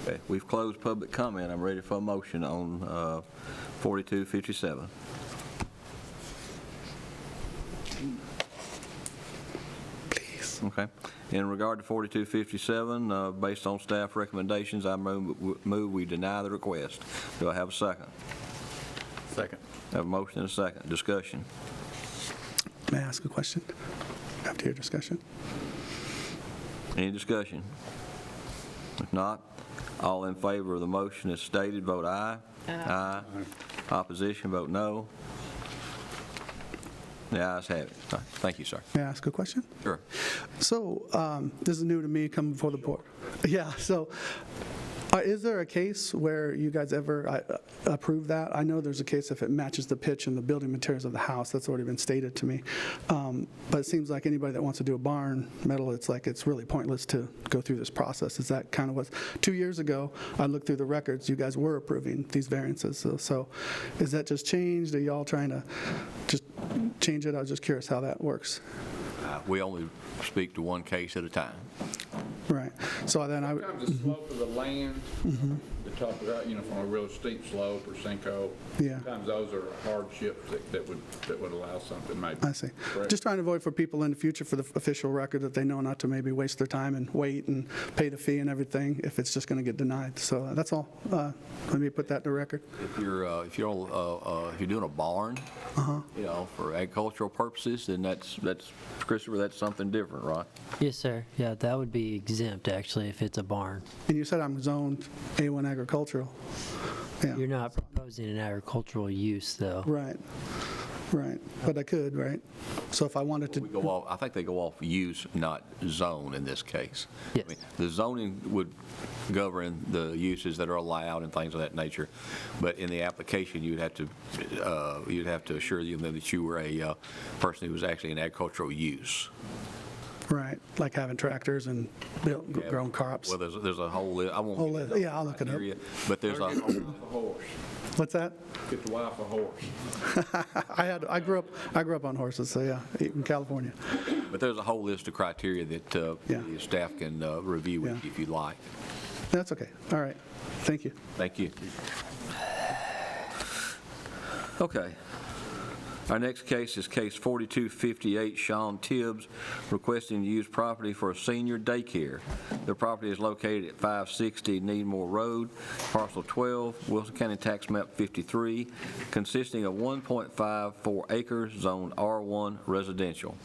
Okay, we've closed public comment. I'm ready for a motion on 4257. Please. Okay. In regard to 4257, based on staff recommendations, I move we deny the request. Do I have a second? Second. I have a motion and a second. Discussion. May I ask a question after your discussion? Any discussion? If not, all in favor of the motion as stated, vote aye. Aye. Opposition, vote no. The ayes have it. Thank you, sir. May I ask a question? Sure. So this is new to me coming before the board. Yeah, so is there a case where you guys ever approve that? I know there's a case if it matches the pitch and the building materials of the house. That's already been stated to me. But it seems like anybody that wants to do a barn metal, it's like it's really pointless to go through this process. Is that kind of what, 2 years ago, I looked through the records, you guys were approving these variances. So is that just changed? Are y'all trying to just change it? I was just curious how that works. We only speak to one case at a time. Right. So then I. Sometimes the slope of the land, the top of that, you know, from a real steep slope or sinkhole. Yeah. Sometimes those are hardships that would allow something maybe. I see. Correct. Just trying to avoid for people in the future for the official record that they know not to maybe waste their time and wait and pay the fee and everything if it's just going to get denied. So that's all. Let me put that in the record. If you're doing a barn, you know, for agricultural purposes, then that's Christopher, that's something different, right? Yes, sir. Yeah, that would be exempt, actually, if it's a barn. And you said I'm zoned A1 agricultural. Yeah. You're not proposing an agricultural use, though. Right. Right. But I could, right? So if I wanted to. We go off, I think they go off use, not zone in this case. Yes. I mean, the zoning would govern the uses that are allowed and things of that nature, but in the application, you'd have to assure them that you were a person who was actually in agricultural use. Right. Like having tractors and grown crops. Well, there's a whole list. I won't. Whole list. Yeah, I'll look it up. But there's a horse. What's that? Get the wife a horse. I grew up on horses, so yeah, in California. But there's a whole list of criteria that the staff can review with you if you'd like. That's okay. All right. Thank you. Thank you. Okay. Our next case is case 4258, Sean Tibbs, requesting to use property for a senior daycare. The property is located at 560 Needmore Road, parcel 12, Wilson County Tax Map 53, consisting of 1.54 acres, zone R1 residential.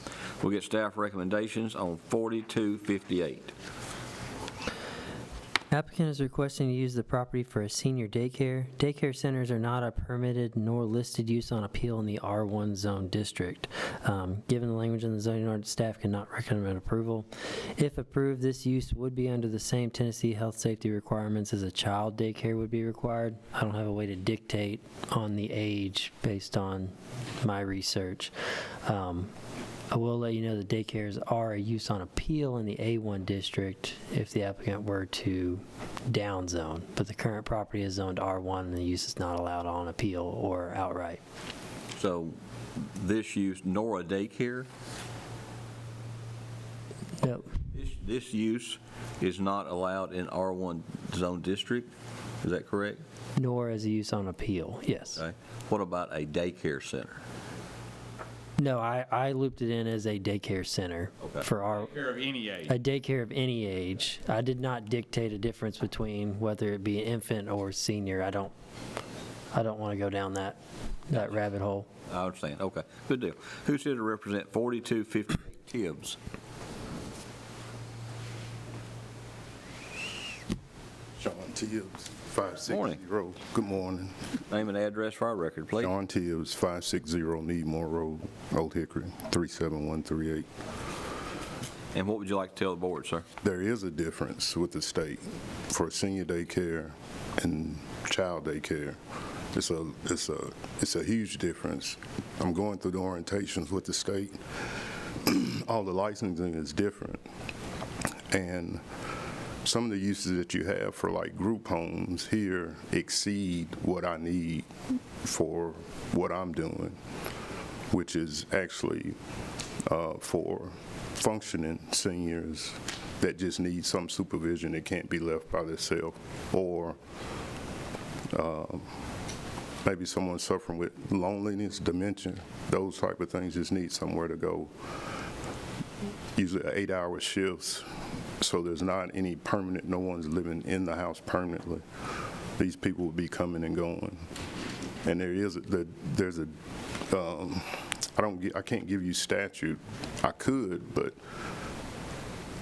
We'll get staff recommendations on 4258. Applicant is requesting to use the property for a senior daycare. Daycare centers are not a permitted nor listed use on appeal in the R1 zone district. Given the language in the zoning ordinance, staff cannot recommend approval. If approved, this use would be under the same Tennessee health safety requirements as a child daycare would be required. I don't have a way to dictate on the age based on my research. I will let you know that daycares are a use on appeal in the A1 district if the applicant were to downzone, but the current property is zoned R1 and the use is not allowed on appeal or outright. So this use, nor a daycare? Yep. This use is not allowed in R1 zone district, is that correct? Nor as a use on appeal, yes. Okay. What about a daycare center? No, I looped it in as a daycare center for our Daycare of any age. a daycare of any age. I did not dictate a difference between whether it be an infant or senior. I don't want to go down that rabbit hole. I understand. Okay, good deal. Who's here to represent 4258 Tibbs? Sean. Tibbs, 560. Morning. Good morning. Name and address for our record, please. John Tibbs, 560 Needmore Road, Old Hickory, 37138. And what would you like to tell the board, sir? There is a difference with the state for senior daycare and child daycare. It's a huge difference. I'm going through the orientations with the state. All the licensing is different. And some of the uses that you have for like group homes here exceed what I need for what I'm doing, which is actually for functioning seniors that just need some supervision that can't be left by themselves, or maybe someone suffering with loneliness, dementia, those type of things just need somewhere to go. Usually 8-hour shifts, so there's not any permanent, no one's living in the house permanently. These people will be coming and going. And I can't give you statute. I could, but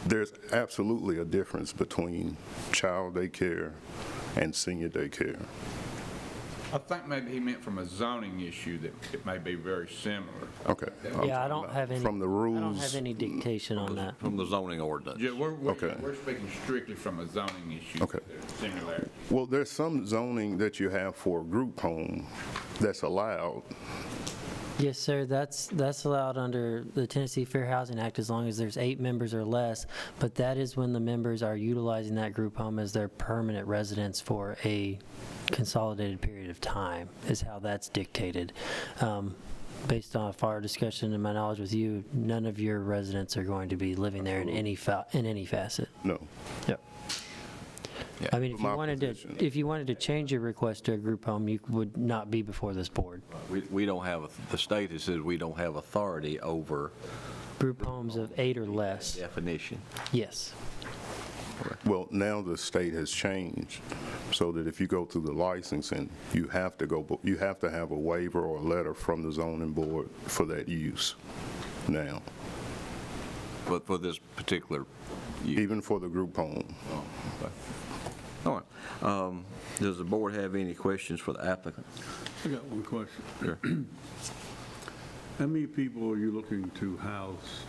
there's absolutely a difference between child daycare and senior daycare. I think maybe he meant from a zoning issue that it may be very similar. Okay. Yeah, I don't have any. From the rules. I don't have any dictation on that. From the zoning ordinance. Yeah, we're Okay. speaking strictly from a zoning issue. Okay. Similarity. Well, there's some zoning that you have for a group home that's allowed. Yes, sir, that's allowed under the Tennessee Fair Housing Act as long as there's 8 members or less, but that is when the members are utilizing that group home as their permanent residence for a consolidated period of time, is how that's dictated. Based on our discussion and my knowledge with you, none of your residents are going to be living there in any facet. No. Yep. I mean, if you wanted to change your request to a group home, you would not be before this board. We don't have, the state has said we don't have authority over Group homes of 8 or less. definition. Yes. Well, now the state has changed, so that if you go through the licensing, you have to have a waiver or a letter from the zoning board for that use now. But for this particular Even for the group home. Oh, okay. All right. Does the board have any questions for the applicant? I got one question. Sure. How many people are you looking to house?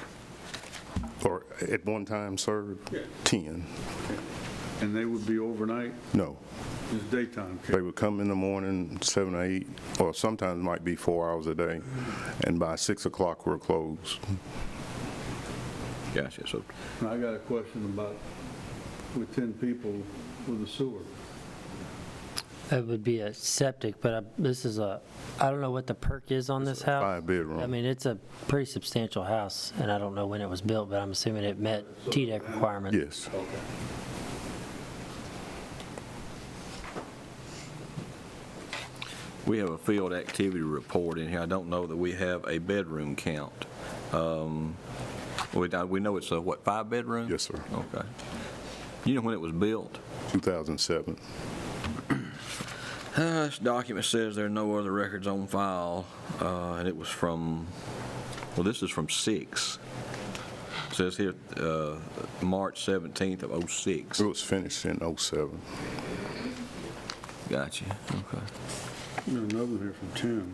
Or at one time served? 10. And they would be overnight? No. Just daytime care? They would come in the morning, 7 or 8, or sometimes might be 4 hours a day, and by 6 o'clock we're closed. Gotcha. So And I got a question about with 10 people with a sewer. It would be a septic, but this is I don't know what the perk is on this house. 5-bedroom. I mean, it's a pretty substantial house, and I don't know when it was built, but I'm assuming it met TDEC requirements. Yes. we have a field activity report in here. I don't know that we have a bedroom count. We know it's a, what, 5 bedroom? Yes, sir. Okay. You know when it was built? 2007. This document says there are no other records on file, and it was from, well, this is from 6. It says here March 17th of 06. It was finished in 07. Gotcha. Okay. There's another one here from 10.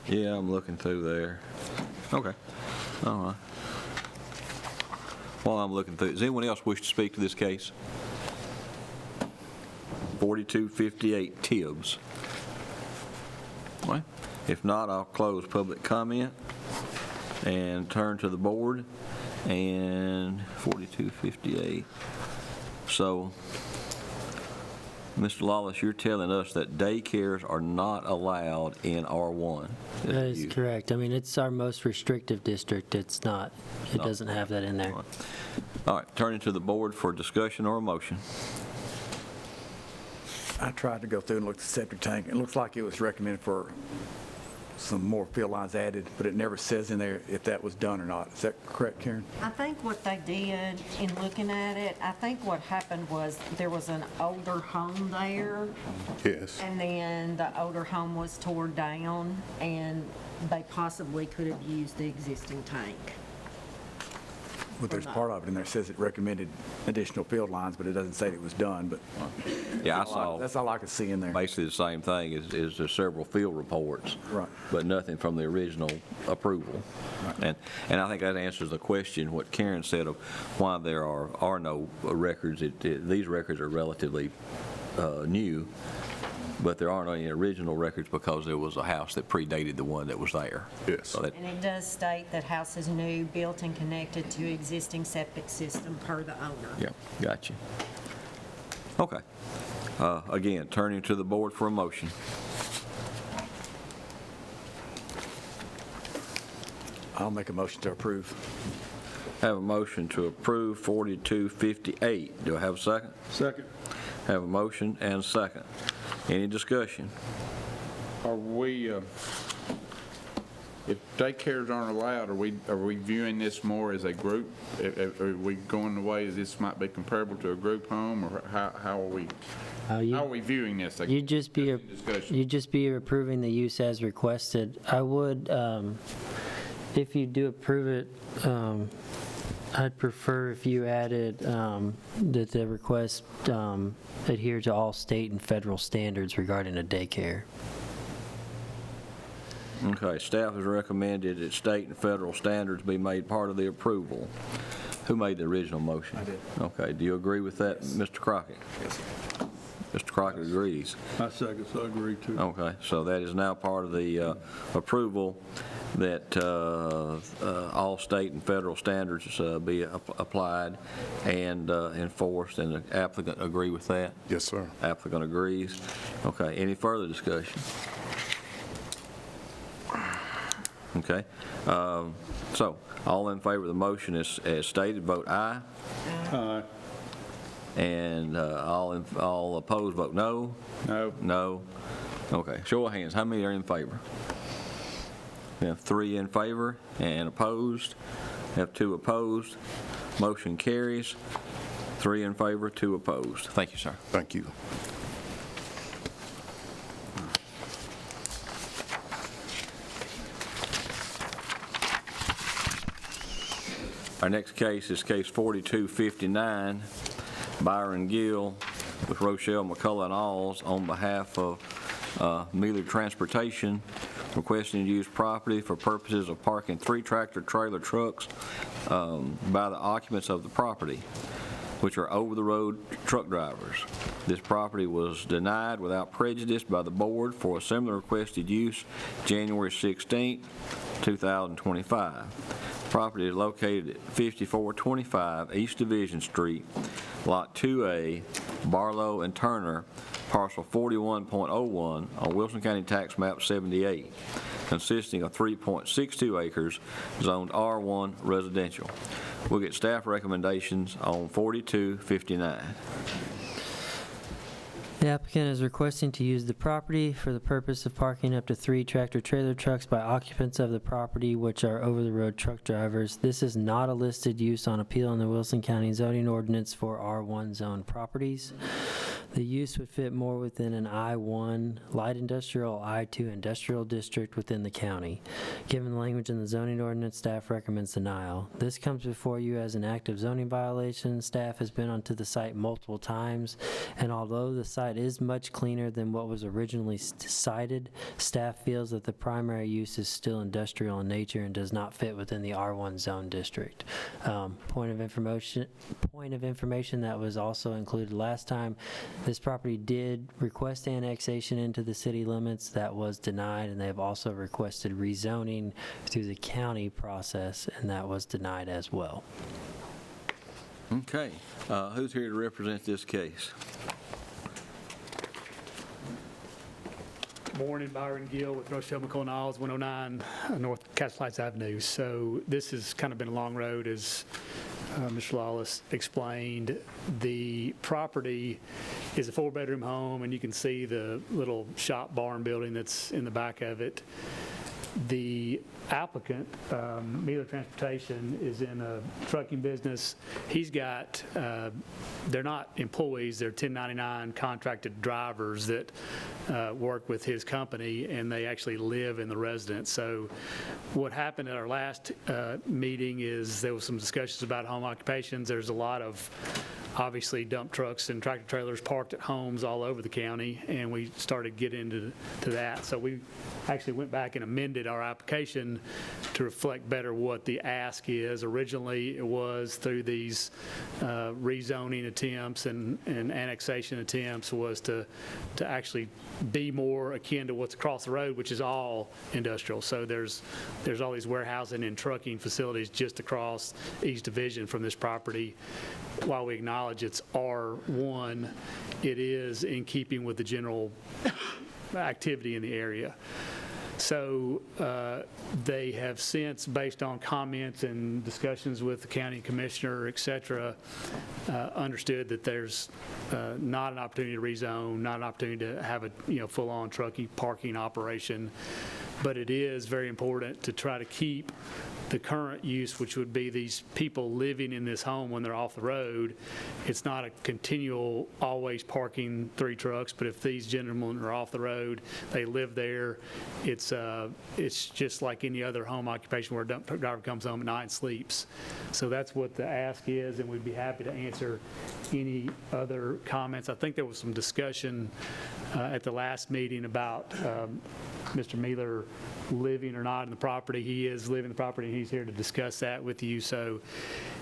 Yeah, I'm looking through there. Okay. All right. While I'm looking through, does anyone else wish to speak to this case? 4258 Tibbs. All right. If not, I'll close public comment and turn to the board. And 4258. So, Mr. Lawless, you're telling us that daycares are not allowed in R1. That is correct. I mean, it's our most restrictive district. It doesn't have that in there. All right, turning to the board for discussion or a motion. I tried to go through and look at the septic tank. It looks like it was recommended for some more field lines added, but it never says in there if that was done or not. Is that correct, Karen? I think what they did in looking at it, I think what happened was there was an older home there. Yes. And then the older home was torn down, and they possibly could have used the existing tank. Well, there's part of it in there, says it recommended additional field lines, but it doesn't say it was done, but Yeah, I saw. that's all I could see in there. Basically the same thing, is there's several field reports. Right. But nothing from the original approval. And I think that answers the question, what Karen said of why there are no records. These records are relatively new, but there aren't any original records because there was a house that predated the one that was there. Yes. So that, And it does state that house is new, built and connected to existing septic system per the owner. yeah, gotcha. Okay. Again, turning to the board for a motion. I'll make a motion to approve. Have a motion to approve 4258. Do I have a second? Second. Have a motion and a second. Any discussion? Are we, if daycares aren't allowed, are we viewing this more as a group? Are we going the way as this might be comparable to a group home, or how are we viewing this? You'd just be approving the use as requested. I would, if you do approve it, I'd prefer if you added that the request adhere to all state and federal standards regarding a daycare. Okay, staff has recommended that state and federal standards be made part of the approval. Who made the original motion? I did. Okay, do you agree with that, Mr. Crockett? Yes. Mr. Crockett agrees. I second, so I agree too. Okay, so that is now part of the approval that all state and federal standards be applied and enforced, and the applicant agree with that? Yes, sir. Applicant agrees. Okay, any further discussion? Okay, so all in favor of the motion as stated, vote aye. Aye. And all opposed, vote no. No. No. Okay, show of hands, how many are in favor? We have 3 in favor and opposed. We have 2 opposed. Motion carries. 3 in favor, 2 opposed. Thank you, sir. Thank you. Our next case is case 4259, Byron Gill with Rochelle McCullough and Alls on behalf of Mealer Transportation, requesting to use property for purposes of parking 3 tractor-trailer trucks by the occupants of the property, which are over-the-road truck drivers. This property was denied without prejudice by the board for a similar requested use January 16, 2025. Property is located at 5425 East Division Street, Lot 2A, Barlow and Turner, parcel 41.01 on Wilson County Tax Map 78, consisting of 3.62 acres, zoned R1 residential. We'll get staff recommendations on 4259. The applicant is requesting to use the property for the purpose of parking up to 3 tractor-trailer trucks by occupants of the property, which are over-the-road truck drivers. This is not a listed use on appeal in the Wilson County zoning ordinance for R1 zone properties. The use would fit more within an I1 light industrial, I2 industrial district within the county. Given the language in the zoning ordinance, staff recommends denial. This comes before you as an active zoning violation. Staff has been onto the site multiple times, and although the site is much cleaner than what was originally cited, staff feels that the primary use is still industrial in nature and does not fit within the R1 zone district. Point of information that was also included last time, this property did request annexation into the city limits. That was denied, and they have also requested rezoning through the county process, and that was denied as well. Okay, who's here to represent this case? Morning, Byron Gill with Rochelle McCullough and Alls, 109 North Castle Heights Avenue. So this has kind of been a long road, as Mr. Lawless explained. The property is a 4-bedroom home, and you can see the little shop barn building that's in the back of it. The applicant, Mueller Transportation, is in a trucking business. He's got, they're not employees, they're 1099 contracted drivers that work with his company, and they actually live in the residence. So what happened at our last meeting is there was some discussions about home occupations. There's a lot of, obviously, dump trucks and tractor trailers parked at homes all over the county, and we started getting into that. So we actually went back and amended our application to reflect better what the ask is. Originally, it was through these rezoning attempts and annexation attempts was to actually be more akin to what's across the road, which is all industrial. So there's all these warehousing and trucking facilities just across East Division from this property. While we acknowledge it's R1, it is in keeping with the general activity in the area. So they have since, based on comments and discussions with the county commissioner, et cetera, understood that there's not an opportunity to rezone, not an opportunity to have a full-on trucking parking operation. But it is very important to try to keep the current use, which would be these people living in this home when they're off the road. It's not a continual, always parking 3 trucks, but if these gentlemen are off the road, they live there, it's just like any other home occupation where a dump truck driver comes home at night and sleeps. So that's what the ask is, and we'd be happy to answer any other comments. I think there was some discussion at the last meeting about Mr. Mueller living or not in the property. He is living in the property, and he's here to discuss that with you. So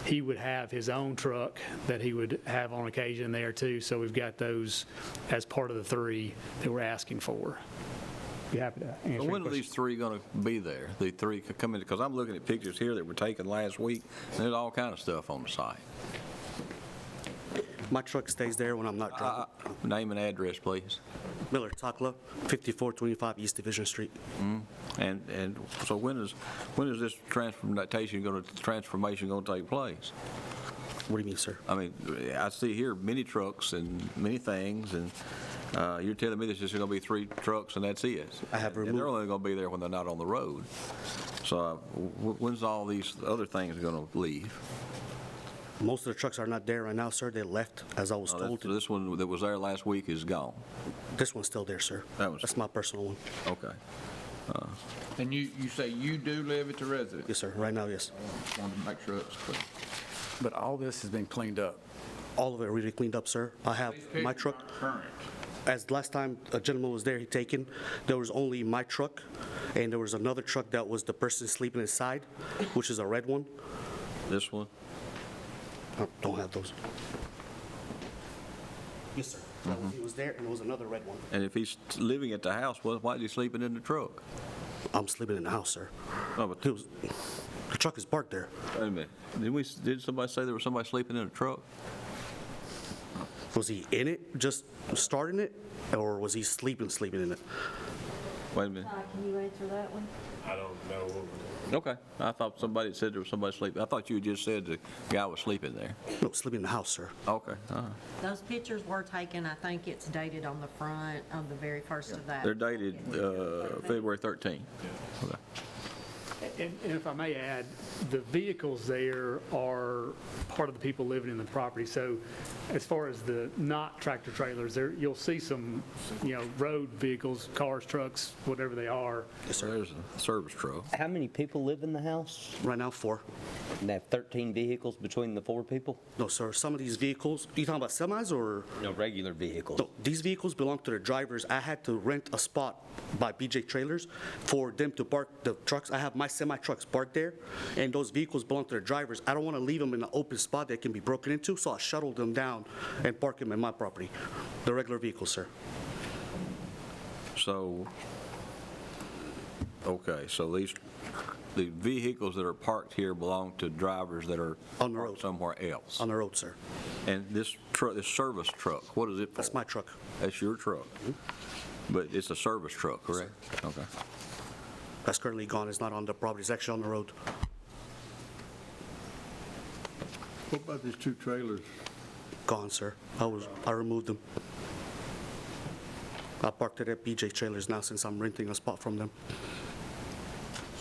he would have his own truck that he would have on occasion there too. So we've got those as part of the 3 that we're asking for. Be happy to answer. So when are these 3 going to be there? The 3 could come in, because I'm looking at pictures here that were taken last week, and there's all kind of stuff on the site. My truck stays there when I'm not driving. Name and address, please. Miller Takla, 5425 East Division Street. And so when is this transformation going to take place? What do you mean, sir? I mean, I see here many trucks and many things, and you're telling me there's just going to be 3 trucks and that's it. I have removed. And they're only going to be there when they're not on the road. So when's all these other things going to leave? Most of the trucks are not there right now, sir. They left, as I was told. So this one that was there last week is gone? This one's still there, sir. That's my personal one. Okay. And you say you do live at the residence? Yes, sir. Right now, yes. Wanted to make sure that's clear. But all this has been cleaned up. All of it really cleaned up, sir. I have my truck. Current. As last time a gentleman was there, he taken, there was only my truck, and there was another truck that was the person sleeping inside, which is a red one. This one? I don't have those. Yes, sir. He was there, and there was another red one. And if he's living at the house, why is he sleeping in the truck? I'm sleeping in the house, sir. Oh, but the truck is parked there. Wait a minute. Did somebody say there was somebody sleeping in a truck? Was he in it, just starting it, or was he sleeping in it? Wait a minute. Can you answer that one? I don't know. Okay. I thought somebody said there was somebody sleeping. I thought you just said the guy was sleeping there. No, sleeping in the house, sir. Okay. All right. Those pictures were taken, I think it's dated on the front of the very first of that. They're dated February 13th. Okay. And if I may add, the vehicles there are part of the people living in the property. So as far as the not tractor trailers, there, you'll see some, road vehicles, cars, trucks, whatever they are. Yes, sir. There's a service truck. How many people live in the house? Right now, 4. And they have 13 vehicles between the 4 people? No, sir. Some of these vehicles, you talking about semis or? No, regular vehicles. No, these vehicles belong to the drivers. I had to rent a spot by BJ Trailers for them to park the trucks. I have my semi-trucks parked there, and those vehicles belong to the drivers. I don't want to leave them in an open spot that can be broken into, so I shuttle them down and park them in my property. The regular vehicles, sir. So, okay, so the vehicles that are parked here belong to drivers that are on the road somewhere else? On the road, sir. And this truck, this service truck, what is it for? That's my truck. That's your truck? But it's a service truck, correct? Okay. That's currently gone. It's not on the property. It's actually on the road. What about these 2 trailers? Gone, sir. I removed them. I parked it at BJ Trailers now since I'm renting a spot from them.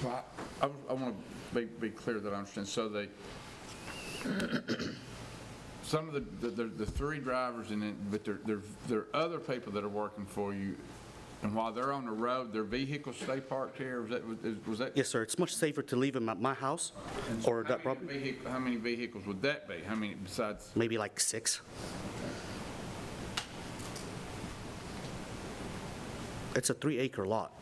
So I want to be clear that I understand. So they, some of the three drivers in it, but there are other people that are working for you, and while they're on the road, their vehicles stay parked here? Was that? Yes, sir. It's much safer to leave them at my house or that property. How many vehicles would that be? How many besides? Maybe like 6. It's a 3-acre lot.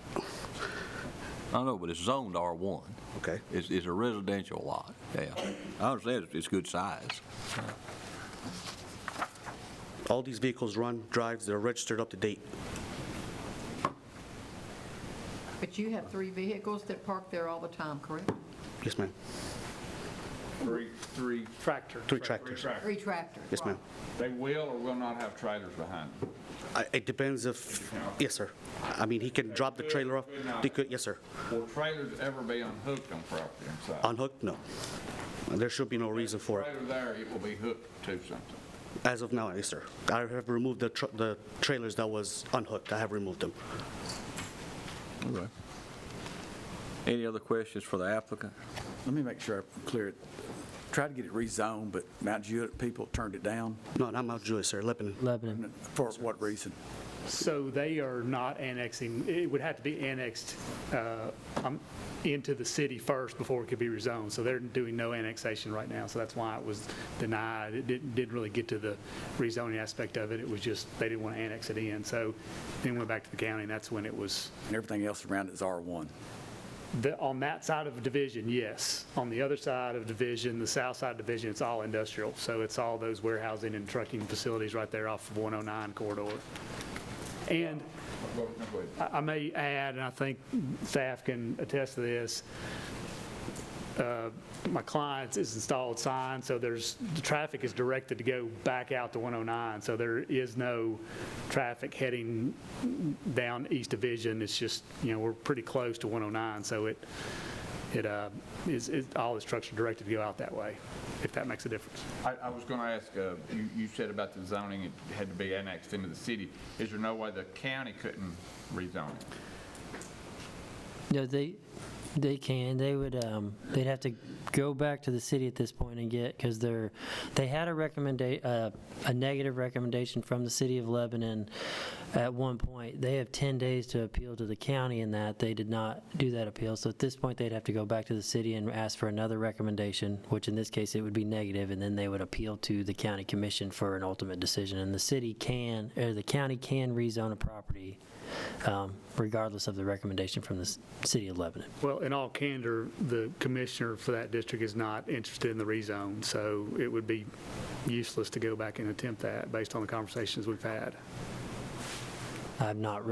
I know, but it's zoned R1. Okay. It's a residential lot, yeah. I understand it's good size. All these vehicles run, drives, they're registered up to date. But you have 3 vehicles that park there all the time, correct? Yes, ma'am. Three Tractor. 3 tractors. 3 tractors. Yes, ma'am. They will or will not have trailers behind them? It depends if, yes, sir. I mean, he can drop the trailer off. He could, yes, sir. Will trailers ever be unhooked on property inside? Unhooked? No. There should be no reason for it. Trailer there, it will be hooked to something. As of now, yes, sir. I have removed the trailers that was unhooked. I have removed them. All right. Any other questions for the applicant? Let me make sure I'm clear. Tried to get it rezoned, but Mount Juliet people turned it down. No, not Mount Juliet, sir. Lebanon. Lebanon. For what reason? So they are not annexing, it would have to be annexed into the city first before it could be rezoned. So they're doing no annexation right now, so that's why it was denied. It didn't really get to the rezoning aspect of it. It was just, they didn't want to annex it in. So then went back to the county, and that's when it was. And everything else around it is R1. On that side of Division, yes. On the other side of Division, the south side of Division, it's all industrial. So it's all those warehousing and trucking facilities right there off of 109 corridor. And I may add, and I think staff can attest to this, my clients is installed signs, so the traffic is directed to go back out to 109. So there is no traffic heading down East Division. It's just, we're pretty close to 109, so all the trucks are directed to go out that way, if that makes a difference. I was going to ask, you said about the zoning, it had to be annexed into the city. Is there no way the county couldn't rezone it? No, they can. They would, they'd have to go back to the city at this point and get, because they had a negative recommendation from the city of Lebanon at one point. They have 10 days to appeal to the county, and that they did not do that appeal. So at this point, they'd have to go back to the city and ask for another recommendation, which in this case, it would be negative, and then they would appeal to the county commission for an ultimate decision. And the city can, or the county can rezone a property regardless of the recommendation from the city of Lebanon. Well, in all candor, the commissioner for that district is not interested in the rezone, so it would be useless to go back and attempt that based on the conversations we've had. I've not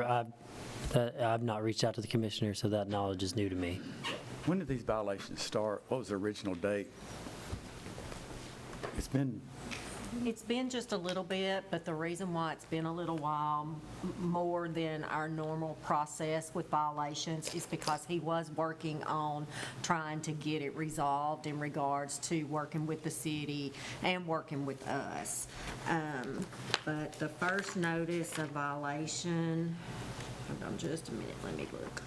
reached out to the commissioner, so that knowledge is new to me. When did these violations start? What was the original date? It's been just a little bit, but the reason why it's been a little while more than our normal process with violations is because he was working on trying to get it resolved in regards to working with the city and working with us. But the first notice of violation, hold on just a minute, let me look.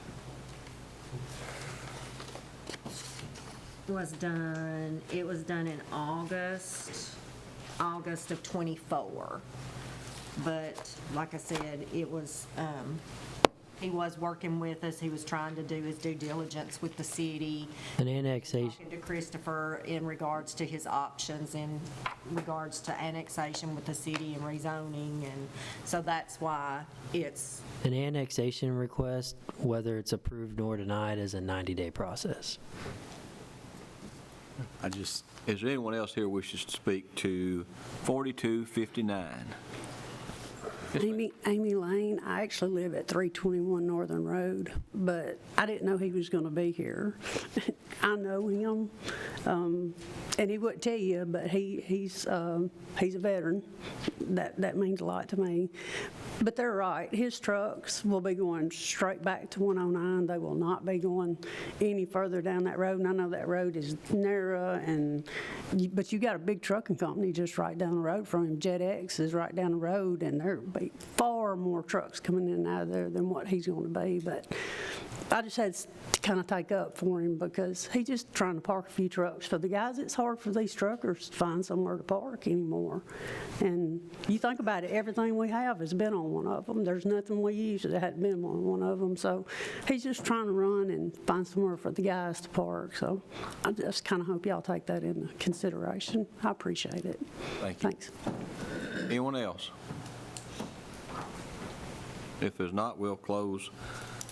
It was done in August of '24. But like I said, it was, he was working with us. He was trying to do his due diligence with the city. An annexation. Talking to Christopher in regards to his options in regards to annexation with the city and rezoning. And so that's why it's. An annexation request, whether it's approved or denied, is a 90-day process. Is there anyone else here wishes to speak to 4259? Amy Lane. I actually live at 321 Northern Road, but I didn't know he was going to be here. I know him, and he wouldn't tell you, but he's a veteran. That means a lot to me. But they're right. His trucks will be going straight back to 109. They will not be going any further down that road. And I know that road is narrow, but you got a big trucking company just right down the road from him. JetX is right down the road, and they're far are more trucks coming in and out of there than what he's going to be, but I just had to kind of take up for him because he's just trying to park a few trucks. For the guys, it's hard for these truckers to find somewhere to park anymore. And you think about it, everything we have has been on one of them. There's nothing we use that hadn't been on one of them. So he's just trying to run and find somewhere for the guys to park. So I just kind of hope y'all take that into consideration. I appreciate it. Thank you. Thanks. Anyone else? If there's not, we'll close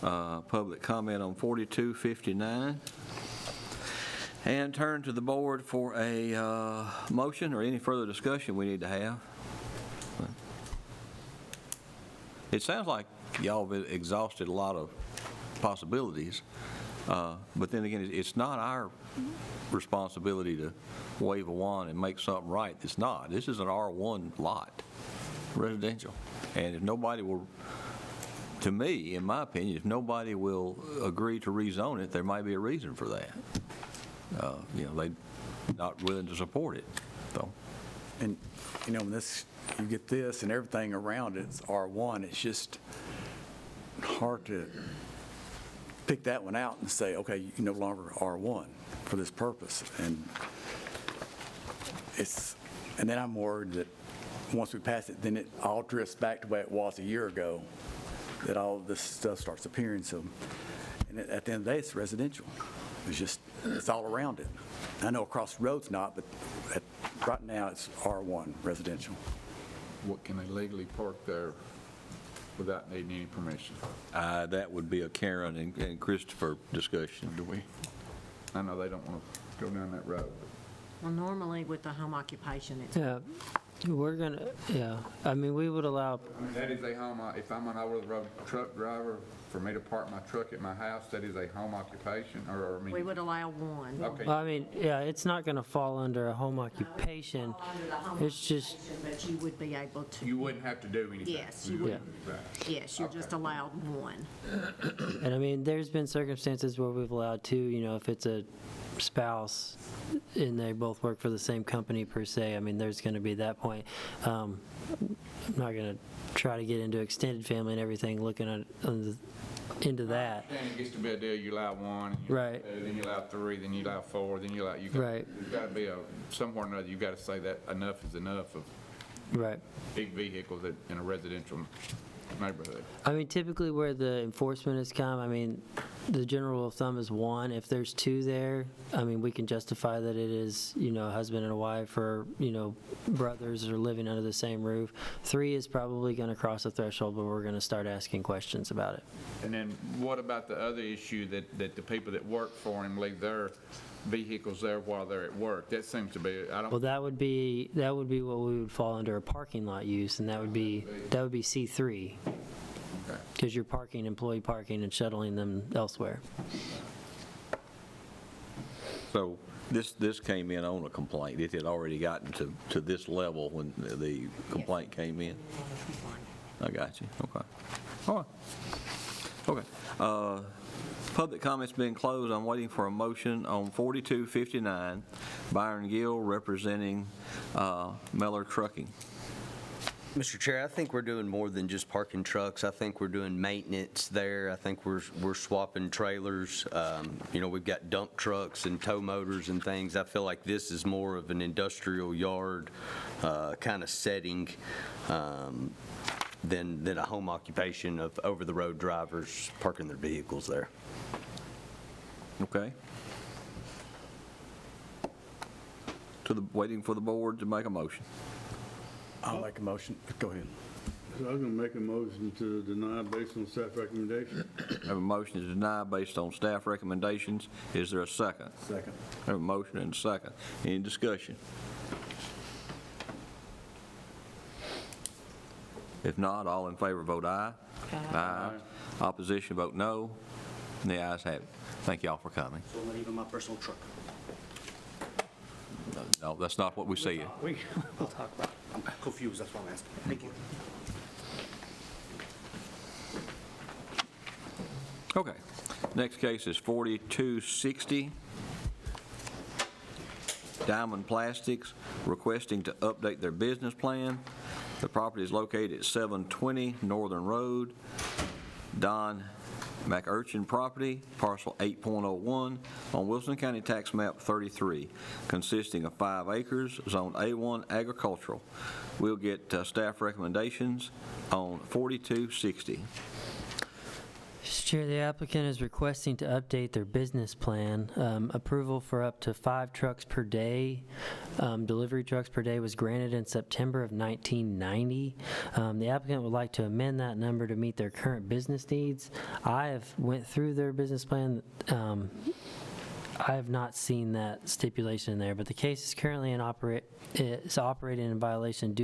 public comment on 4259 and turn to the board for a motion or any further discussion we need to have. It sounds like y'all have exhausted a lot of possibilities, but then again, it's not our responsibility to wave a wand and make something right. It's not. This is an R1 lot, residential, and if nobody will, to me, in my opinion, if nobody will agree to rezone it, there might be a reason for that. They're not willing to support it, so. And, when you get this and everything around it's R1, it's just hard to pick that one out and say, okay, you no longer R1 for this purpose. And then I'm worried that once we pass it, then it all drifts back to the way it was a year ago, that all of this stuff starts appearing. So, and at the end of the day, it's residential. It's all around it. I know across the road's not, but right now it's R1 residential. What can they legally park there without needing any permission? That would be a Karen and Christopher discussion. Do we? I know they don't want to go down that road. Well, normally with the home occupation, it's Yeah, we're gonna, I mean, we would allow, That is a home, if I'm an over-the-road truck driver, for me to park my truck at my house, that is a home occupation, or, I mean... we would allow one. Okay. I mean, it's not gonna fall under a home occupation. Under the home It's just, occupation, but you would be able to. You wouldn't have to do anything. Yes, you would. Yes, you're just allowed one. and I mean, there's been circumstances where we've allowed two, if it's a spouse and they both work for the same company per se, I mean, there's gonna be that point. I'm not gonna try to get into extended family and everything, looking at into that. Then it gets to be a deal, you allow one, you allow Right. two, then you allow three, then you allow four, then you allow, Right. there's got to be somewhere or another, you've got to say that enough is enough of Right. big vehicles in a residential neighborhood. I mean, typically where the enforcement has come, I mean, the general rule of thumb is one. If there's two there, I mean, we can justify that it is, a husband and a wife or, brothers are living under the same roof. Three is probably going to cross the threshold, but we're going to start asking questions about it. And then what about the other issue that the people that work for him leave their vehicles there while they're at work? That seems to be, Well, that would be what we would fall under a parking lot use, and that would be C3. Because you're parking, employee parking, and shuttling them elsewhere. So this came in on a complaint. It had already gotten to this level when the complaint came in. I got you. Okay. All right. Okay. Public comment's been closed. I'm waiting for a motion on 4259. Byron Gill representing Meller Trucking. Mr. Chair, I think we're doing more than just parking trucks. I think we're doing maintenance there. I think we're swapping trailers. We've got dump trucks and tow motors and things. I feel like this is more of an industrial yard kind of setting than a home occupation of over-the-road drivers parking their vehicles there. Okay. Waiting for the board to make a motion. I'll make a motion. Go ahead. So I was going to make a motion to deny based on staff recommendation. Have a motion to deny based on staff recommendations. Is there a second? Second. Have a motion and a second. Any discussion? If not, all in favor vote aye. Aye. Opposition vote no. And the ayes have it. Thank you all for coming. So I'm not even my personal truck. No, that's not what we said. We'll talk about it. I'm confused, that's why I'm asking. Thank you. Okay. Next case is 4260. Diamond Plastics requesting to update their business plan The property is located at 720 Northern Road, Don McUrchin property, parcel 8.01, on Wilson County Tax Map 33, consisting of 5 acres, Zone A1 agricultural. We'll get staff recommendations on 4260. Mr. Chair, the applicant is requesting to update their business plan. Approval for up to 5 trucks per day, delivery trucks per day, was granted in September of 1990. The applicant would like to amend that number to meet their current business needs. I have went through their business plan. I have not seen that stipulation in there, but the case is currently operating in violation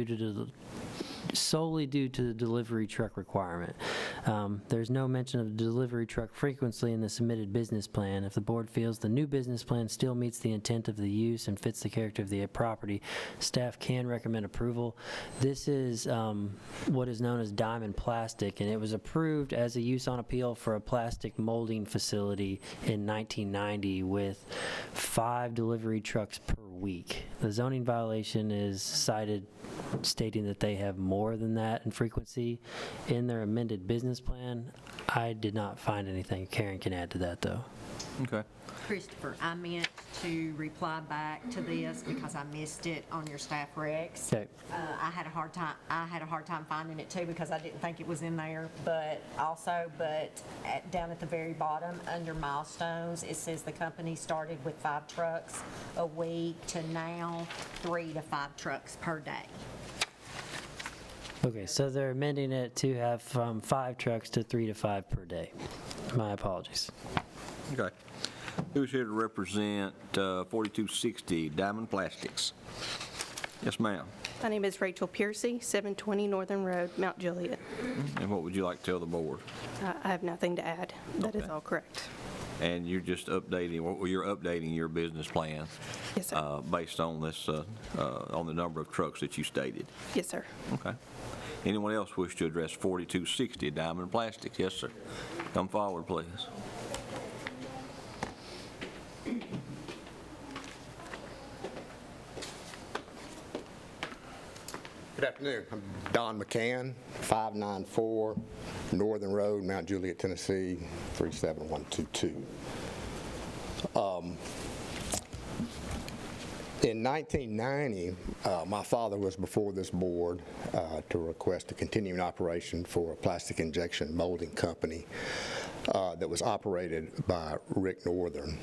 solely due to the delivery truck requirement. There's no mention of the delivery truck frequency in the submitted business plan. If the board feels the new business plan still meets the intent of the use and fits the character of the property, staff can recommend approval. This is what is known as Diamond Plastic, and it was approved as a use on appeal for a plastic molding facility in 1990 with 5 delivery trucks per week. The zoning violation is cited stating that they have more than that in frequency. In their amended business plan, I did not find anything. Karen can add to that, though. Okay. Christopher, I meant to reply back to this because I missed it on your staff recs. Okay. I had a hard time finding it too because I didn't think it was in there, but down at the very bottom under milestones, it says the company started with 5 trucks a week to now 3 to 5 trucks per day. Okay, so they're amending it to have from 5 trucks to 3 to 5 per day. My apologies. Okay. Who's here to represent 4260 Diamond Plastics? Yes, ma'am. My name is Rachel Piercy, 720 Northern Road, Mount Juliet. And what would you like to tell the board? I have nothing to add. That is Okay. all correct. And you're just updating, well, you're updating your business plan? Yes, sir. Based on this, on the number of trucks that you stated? Yes, sir. Okay. Anyone else wish to address 4260 Diamond Plastics? Yes, sir. Come forward, please. Good afternoon. I'm Don McCann, 594 Northern Road, Mount Juliet, Tennessee, 37122. In 1990, my father was before this board to request a continuing operation for a plastic injection molding company that was operated by Rick Northern.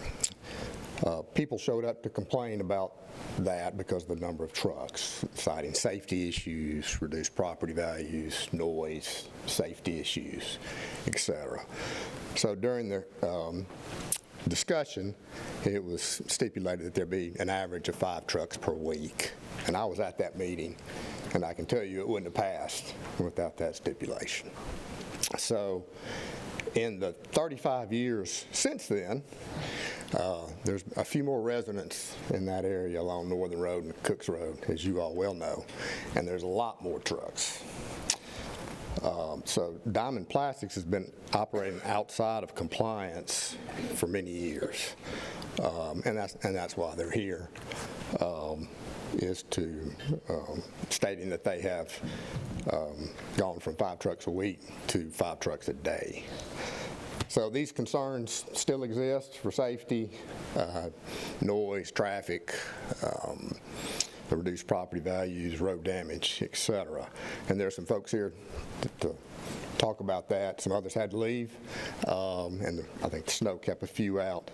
People showed up to complain about that because of the number of trucks, citing safety issues, reduced property values, noise, safety issues, etc. So during the discussion, it was stipulated that there be an average of 5 trucks per week. And I was at that meeting, and I can tell you it wouldn't have passed without that stipulation. So in the 35 years since then, there's a few more residents in that area along Northern Road and Cooks Road, as you all well know, and there's a lot more trucks. So Diamond Plastics has been operating outside of compliance for many years, and that's why they're here, is to stating that they have gone from 5 trucks a week to 5 trucks a day. So these concerns still exist for safety, noise, traffic, the reduced property values, road damage, etc. And there's some folks here to talk about that. Some others had to leave, and I think the snow kept a few out.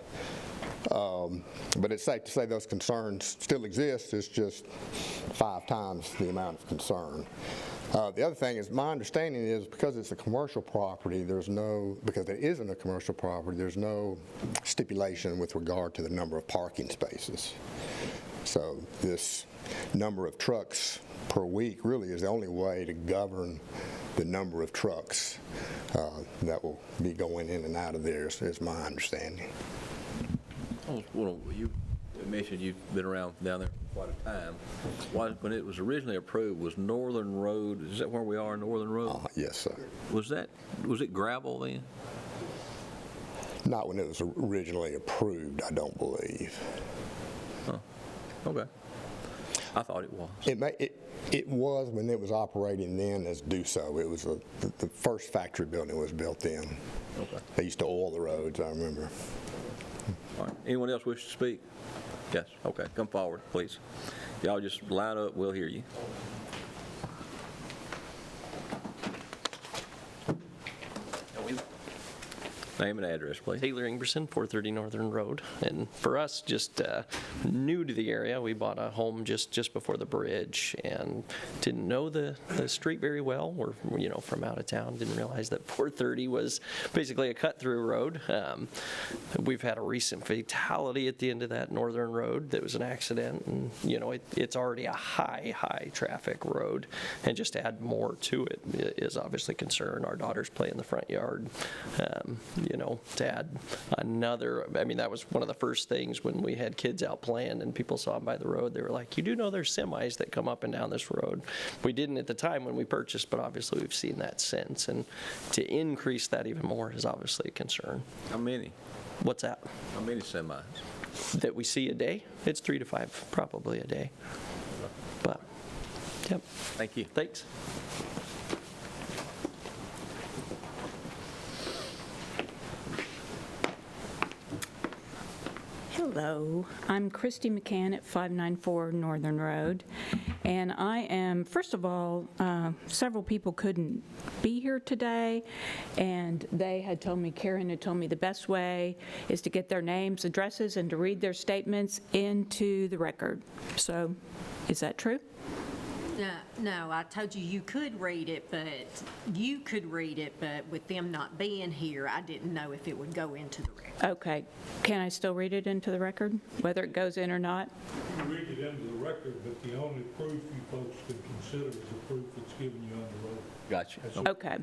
But it's safe to say those concerns still exist. It's just 5 times the amount of concern. The other thing is, my understanding is because it's a commercial property, because it isn't a commercial property, there's no stipulation with regard to the number of parking spaces. So this number of trucks per week really is the only way to govern the number of trucks that will be going in and out of there, is my understanding. Well, you mentioned you've been around down there for quite a time. When it was originally approved, was Northern Road, is that where we are, Northern Road? Yes, sir. Was it gravel then? Not when it was originally approved, I don't believe. Huh. Okay. I thought it was. It was when it was operating then as DUSO. It was the first factory building was built in. Okay. They used to oil the roads, I remember. All right. Anyone else wish to speak? Yes, okay, come forward, please. Y'all just line up, we'll hear you. Name and address, please. Taylor Ingerson, 430 Northern Road. And for us, just new to the area, we bought a home just before the bridge and didn't know the street very well. We're from out of town, didn't realize that 430 was basically a cut-through road. We've had a recent fatality at the end of that Northern Road that was an accident, and it's already a high traffic road, and just to add more to it is obviously a concern. Our daughters play in the front yard. To add another, that was one of the first things when we had kids out playing and people saw them by the road. They were like, you do know there's semis that come up and down this road. We didn't at the time when we purchased, but obviously we've seen that since. And to increase that even more is obviously a concern. How many? What's that? How many semis? That we see a day? It's 3 to 5 probably a day. But, yep. Thank you. Thanks. Hello, I'm Christy McCann at 594 Northern Road, and I am, first of all, several people couldn't be here today, and they had told me, Karen had told me the best way is to get their names, addresses, and to read their statements into the record. So, is that true? No, I told you you could read it, but with them not being here, I didn't know if it would go into the record. Okay. Can I still read it into the record, whether it goes in or not? You can read it into the record, but the only proof you folks could consider is the proof that's given you on the road. Gotcha. Okay.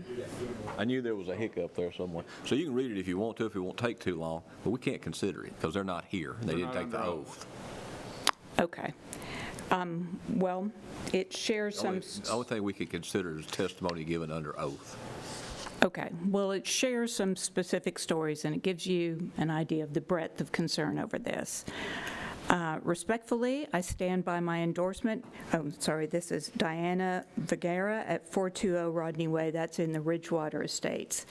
I knew there was a hiccup there somewhere. So you can read it if you want to, if it won't take too long, but we can't consider it because they're not here. They didn't take the oath. Okay. Well, it shares some... The only thing we could consider is testimony given under oath. Okay. Well, it shares some specific stories, and it gives you an idea of the breadth of concern over this. Respectfully, I stand by my endorsement. Oh, sorry, this is Diana Vergara at 420 Rodney Way. That's in the Ridgewater Estates.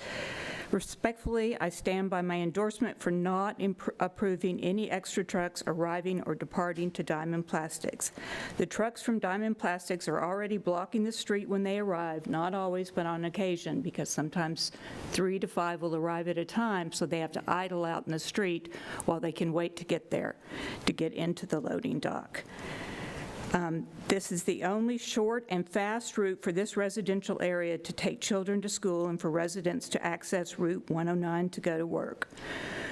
Respectfully, I stand by my endorsement for not approving any extra trucks arriving or departing to Diamond Plastics. The trucks from Diamond Plastics are already blocking the street when they arrive, not always, but on occasion, because sometimes 3 to 5 will arrive at a time, so they have to idle out in the street while they can wait to get there, to get into the loading dock. This is the only short and fast route for this residential area to take children to school and for residents to access Route 109 to go to work.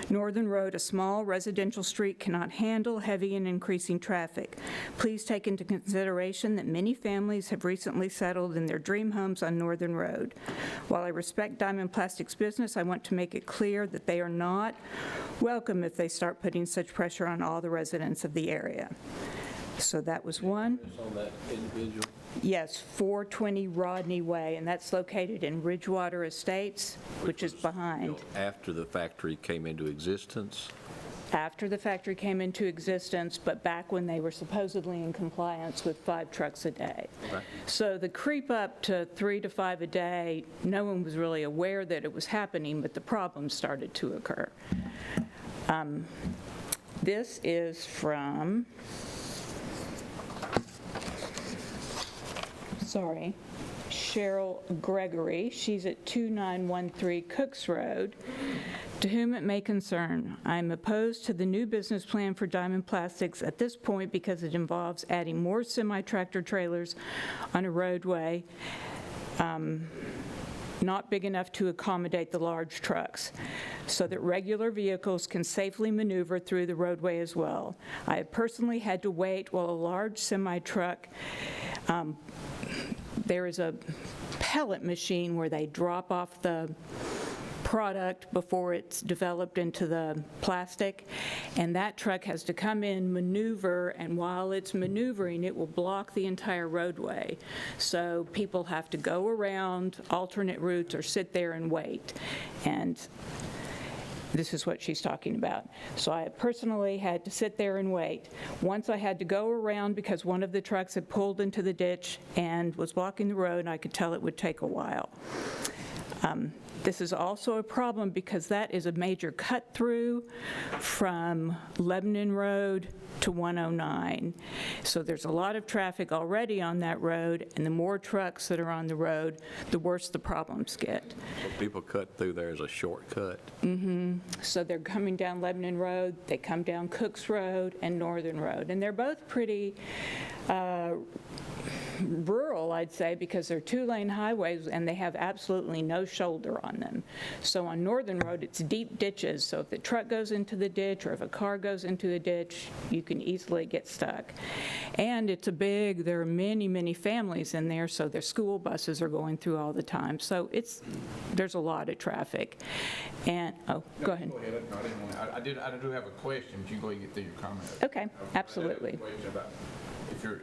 Northern Road, a small residential street, cannot handle heavy and increasing traffic. Please take into consideration that many families have recently settled in their dream homes on Northern Road. While I respect Diamond Plastics business, I want to make it clear that they are not welcome if they start putting such pressure on all the residents of the area. So that was one. On that individual? Yes, 420 Rodney Way, and that's located in Ridgewater Estates, which is behind. After the factory came into existence? After the factory came into existence, but back when they were supposedly in compliance with 5 trucks a day. Okay. So the creep up to 3 to 5 a day, no one was really aware that it was happening, but the problem started to occur. This is from... Cheryl Gregory. She's at 2913 Cooks Road. To whom it may concern, I am opposed to the new business plan for Diamond Plastics at this point because it involves adding more semi-tractor trailers on a roadway not big enough to accommodate the large trucks, so that regular vehicles can safely maneuver through the roadway as well. I have personally had to wait while a large semi-truck, there is a pellet machine where they drop off the product before it's developed into the plastic, and that truck has to come in, maneuver, and while it's maneuvering, it will block the entire roadway. So people have to go around alternate routes or sit there and wait. And This is what she's talking about. So I personally had to sit there and wait. Once I had to go around because one of the trucks had pulled into the ditch and was blocking the road, and I could tell it would take a while. This is also a problem because that is a major cut-through from Lebanon Road to 109. So there's a lot of traffic already on that road, and the more trucks that are on the road, the worse the problems get. People cut through there as a shortcut. So they're coming down Lebanon Road, they come down Cooks Road and Northern Road, and they're both pretty rural, I'd say, because they're two-lane highways and they have absolutely no shoulder on them. So on Northern Road, it's deep ditches, so if the truck goes into the ditch or if a car goes into the ditch, you can easily get stuck. And it's there are many, many families in there, so their school buses are going through all the time. So there's a lot of traffic. And, go ahead. Go ahead. No, I do have a question, but you go ahead and get through your comment. Okay, absolutely. I have a question about if you're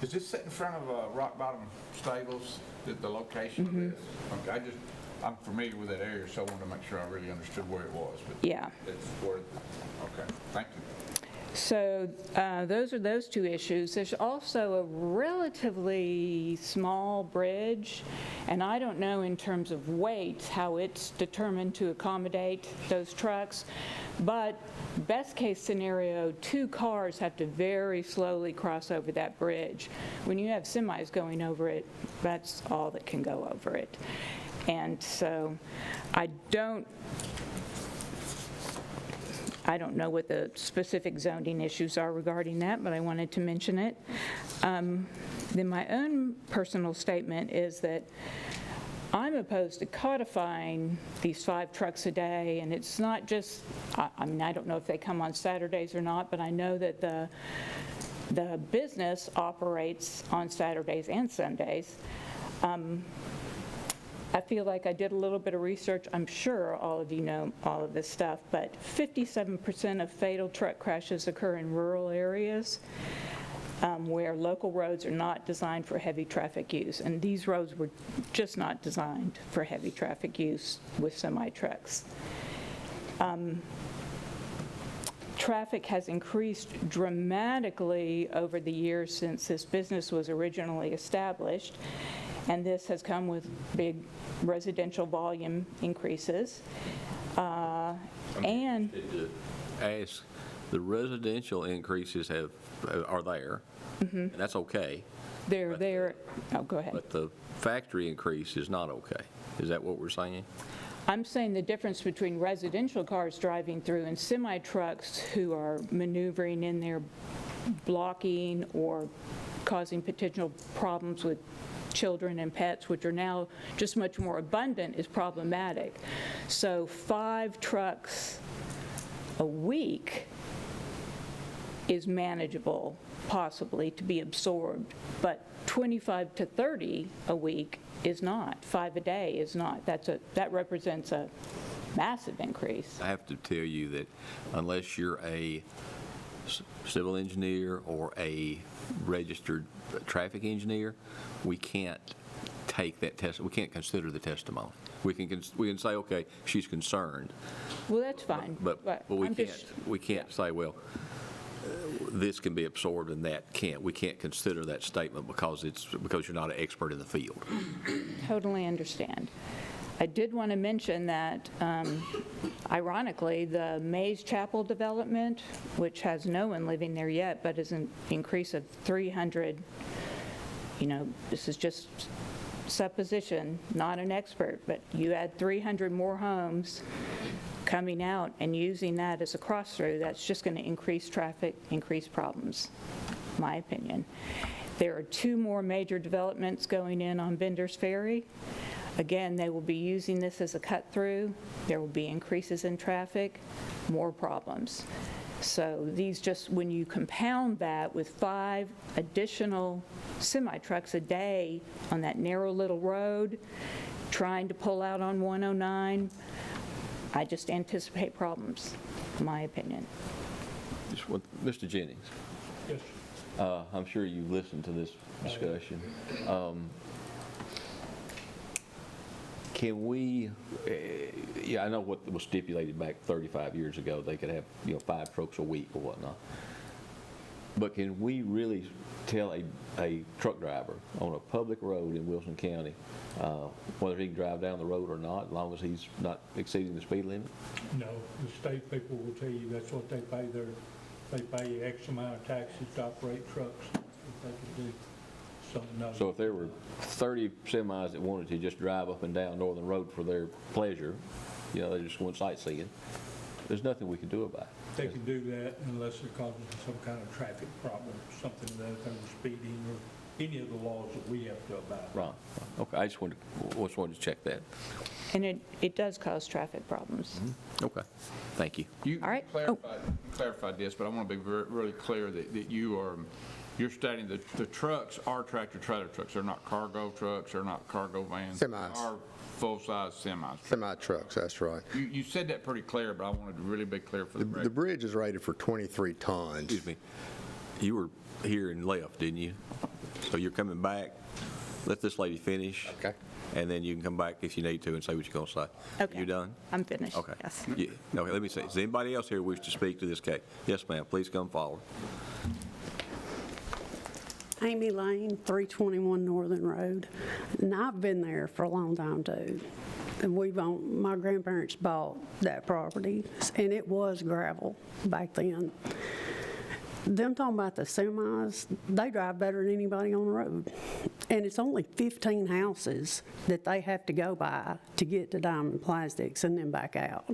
is this set in front of Rock Bottom Stables, the location of this? Okay, I'm familiar with that area, so I wanted to make sure I really understood where it was. But Yeah. It's where, okay, thank you. So those are those two issues. There's also a relatively small bridge, and I don't know in terms of weight how it's determined to accommodate those trucks, but best case scenario, 2 cars have to very slowly cross over that bridge. When you have semis going over it, that's all that can go over it. And so I don't know what the specific zoning issues are regarding that, but I wanted to mention it. Then my own personal statement is that I'm opposed to codifying these 5 trucks a day, and it's not just, I mean, I don't know if they come on Saturdays or not, but I know that the business operates on Saturdays and Sundays. I feel like I did a little bit of research. I'm sure all of you know all of this stuff, but 57% of fatal truck crashes occur in rural areas where local roads are not designed for heavy traffic use. And these roads were just not designed for heavy traffic use with semi-trucks. Traffic has increased dramatically over the years since this business was originally established. And this has come with big residential volume increases. And Ask, the residential increases are there, and that's okay, they're there, oh, go ahead. but the factory increase is not okay. Is that what we're saying? I'm saying the difference between residential cars driving through and semi-trucks who are maneuvering in there, blocking or causing potential problems with children and pets, which are now just much more abundant, is problematic. So 5 trucks a week is manageable, possibly, to be absorbed, but 25 to 30 a week is not. 5 a day is not. That represents a massive increase. I have to tell you that unless you're a civil engineer or a registered traffic engineer, we can't take that test. We can't consider the testimony. We can say, okay, she's concerned. Well, that's fine. But we can't say, well, this can be absorbed and that can't. We can't consider that statement because you're not an expert in the field. Totally understand. I did want to mention that, ironically, the Mays Chapel development, which has no one living there yet, but is an increase of 300, this is just supposition, not an expert, but you add 300 more homes coming out and using that as a cross-through, that's just going to increase traffic, increase problems, my opinion. There are 2 more major developments going in on Bender's Ferry. Again, they will be using this as a cut-through. There will be increases in traffic, more problems. So these when you compound that with 5 additional semi-trucks a day on that narrow little road, trying to pull out on 109, I just anticipate problems, in my opinion. Mr. Jennings. Yes. I'm sure you listened to this discussion. Can we, yeah, I know what was stipulated back 35 years ago, they could have, 5 trucks a week or whatnot. But can we really tell a truck driver on a public road in Wilson County whether he can drive down the road or not, as long as he's not exceeding the speed limit? No, the state people will tell you that's what they pay they pay X amount of taxes to operate trucks, if they can do. So, no. So if there were 30 semis that wanted to just drive up and down Northern Road for their pleasure, they just went sightseeing, there's nothing we can do about it. They can do that unless they're causing some kind of traffic problem, something that they're speeding or any of the laws that we have to abide by. Right. Okay, I just wanted to check that. And it does cause traffic problems. Okay, thank you. All right. Clarified this, but I want to be really clear that you're stating that the trucks are tractor-trailer trucks. They're not cargo trucks, they're not cargo vans. Semis. They are full-size semis. Semi-trucks, that's right. You said that pretty clear, but I wanted to really be clear for the The record. bridge is rated for 23 tons. Excuse me. You were here and left, didn't you? So you're coming back. Let this lady finish. Okay. And then you can come back if you need to and say what you're going to say. Okay. You done? I'm finished, Okay. yes. Yeah. Okay, let me see. Does anybody else here wish to speak to this case? Yes, ma'am. Please come forward. Amy Lane, 321 Northern Road. And I've been there for a long time, too. And my grandparents bought that property, and it was gravel back then. Them talking about the semis, they drive better than anybody on the road. And it's only 15 houses that they have to go by to get to Diamond Plastics and then back out.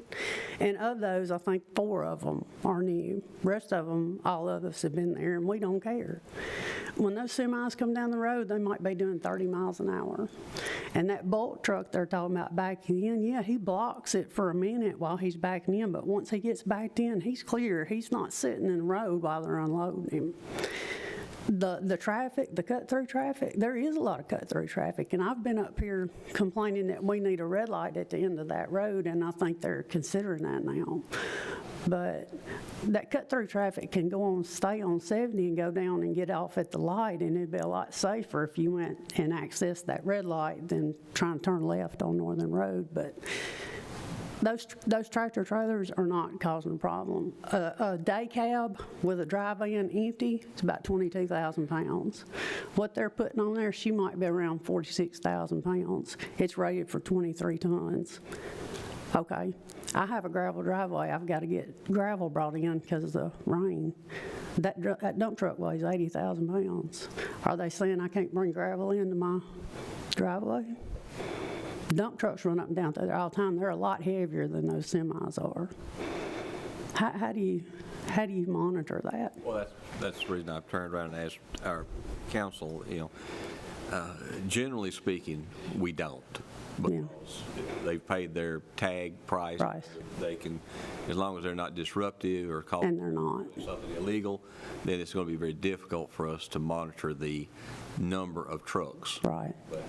And of those, I think 4 of them are new. Rest of them, all of us have been there, and we don't care. When those semis come down the road, they might be doing 30 miles an hour. And that bulk truck they're talking about backing in, yeah, he blocks it for a minute while he's backing in, but once he gets backed in, he's clear. He's not sitting in the road while they're unloading him. The traffic, the cut-through traffic, there is a lot of cut-through traffic, and I've been up here complaining that we need a red light at the end of that road, and I think they're considering that now. But that cut-through traffic can stay on 70 and go down and get off at the light, and it'd be a lot safer if you went and accessed that red light than trying to turn left on Northern Road. But those tractor trailers are not causing a problem. A day cab with a drive-in empty, it's about 22,000 pounds. What they're putting on there, she might be around 46,000 pounds. It's rated for 23 tons. Okay, I have a gravel driveway. I've got to get gravel brought in because of the rain. That dump truck weighs 80,000 pounds. Are they saying I can't bring gravel into my driveway? Dump trucks run up and down through there all the time. They're a lot heavier than those semis are. How do you monitor that? Well, that's the reason I've turned around and asked our council, generally speaking, we don't. Because they've paid their tag price. They can, as long as they're not disruptive or causing and they're not something illegal, then it's going to be very difficult for us to monitor the number of trucks. Right. But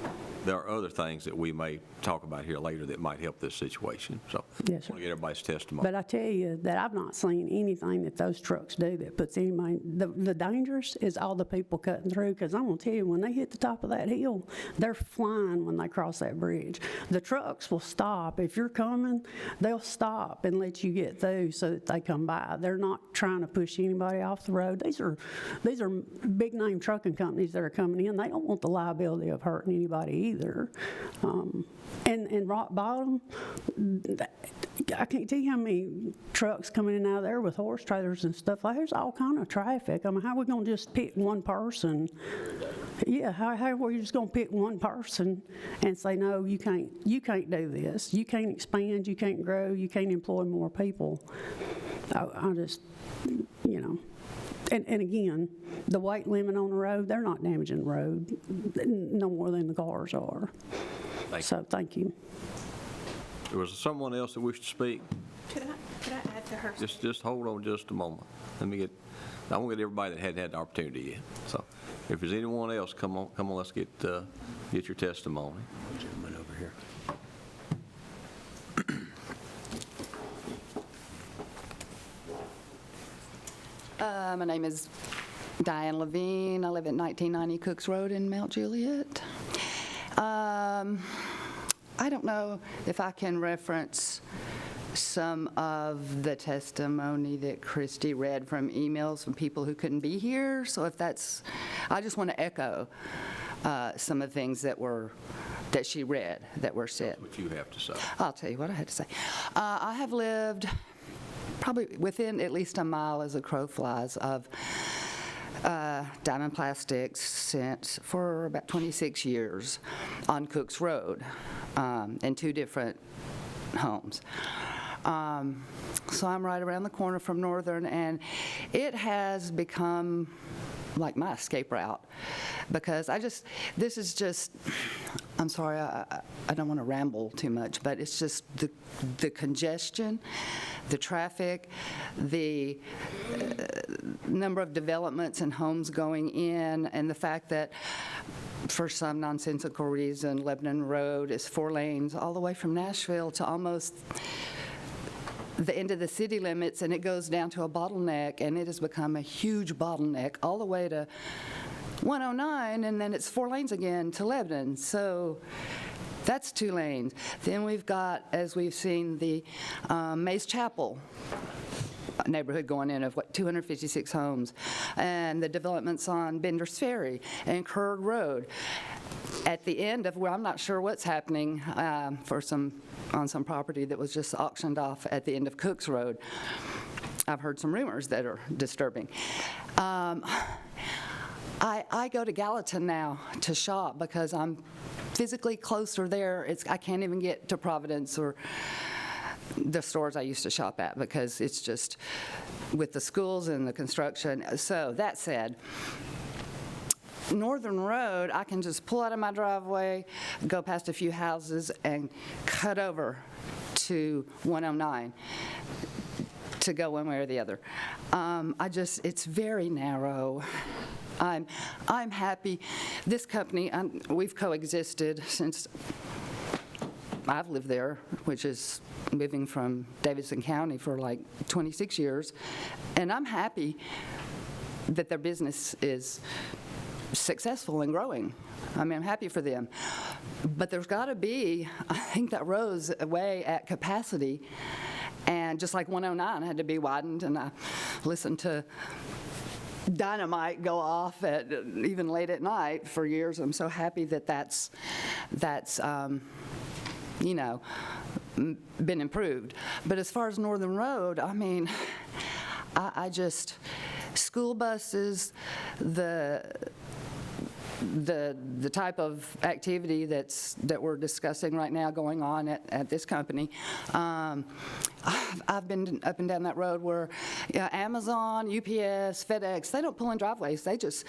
there are other things that we may talk about here later that might help this situation. So I want to get everybody's testimony. But I tell you that I've not seen anything that those trucks do that puts anybody, the dangerous is all the people cutting through, because I'm going to tell you, when they hit the top of that hill, they're flying when they cross that bridge. The trucks will stop. If you're coming, they'll stop and let you get through so that they come by. They're not trying to push anybody off the road. These are big name trucking companies that are coming in. They don't want the liability of hurting anybody either. And rock bottom, I can't tell you how many trucks coming in and out of there with horse trailers and stuff. There's all kind of traffic. I mean, how are we going to just pick one person? Yeah, how are we just going to pick one person and say, no, you can't do this. You can't expand, you can't grow, you can't employ more people. I just, And again, the weight limit on the road, they're not damaging the road no more than the cars are. Thank you. There was someone else that wished to speak? Could I add to her? Just hold on just a moment. I want to get everybody that hadn't had the opportunity yet. So if there's anyone else, come on, let's get your testimony. Gentleman over here. My name is Diane Levine. I live at 1990 Cooks Road in Mount Juliet. I don't know if I can reference some of the testimony that Christy read from emails from people who couldn't be here. So if that's, I just want to echo some of the things that she read, that were said. What you have to say. I'll tell you what I had to say. I have lived probably within at least a mile as a crow flies of Diamond Plastics for about 26 years on Cooks Road in 2 different homes. So I'm right around the corner from Northern, and it has become like my escape route, because this is just, I'm sorry, I don't want to ramble too much, but it's just the congestion, the traffic, the number of developments and homes going in, and the fact that for some nonsensical reason, Lebanon Road is 4 lanes all the way from Nashville to almost the end of the city limits, and it goes down to a bottleneck, and it has become a huge bottleneck all the way to 109, and then it's 4 lanes again to Lebanon. So that's 2 lanes. Then we've got, as we've seen, the Mays Chapel neighborhood going in of 256 homes, and the developments on Bender's Ferry and Kerr Road. At the end of where I'm not sure what's happening on some property that was just auctioned off at the end of Cooks Road. I've heard some rumors that are disturbing. I go to Gallatin now to shop because I'm physically closer there. I can't even get to Providence or the stores I used to shop at, because it's just with the schools and the construction. So that said, Northern Road, I can just pull out of my driveway, go past a few houses, and cut over to 109 to go one way or the other. It's very narrow. I'm happy. This company, we've coexisted since I've lived there, which is moving from Davidson County for like 26 years, and I'm happy that their business is successful and growing. I mean, I'm happy for them. But there's got to be, I think that road's way at capacity, and just like 109 had to be widened, and I listened to dynamite go off at even late at night for years. I'm so happy that that's been improved. But as far as Northern Road, I mean, I just, school buses, the type of activity that we're discussing right now going on at this company. I've been up and down that road where Amazon, UPS, FedEx, they don't pull in driveways. They just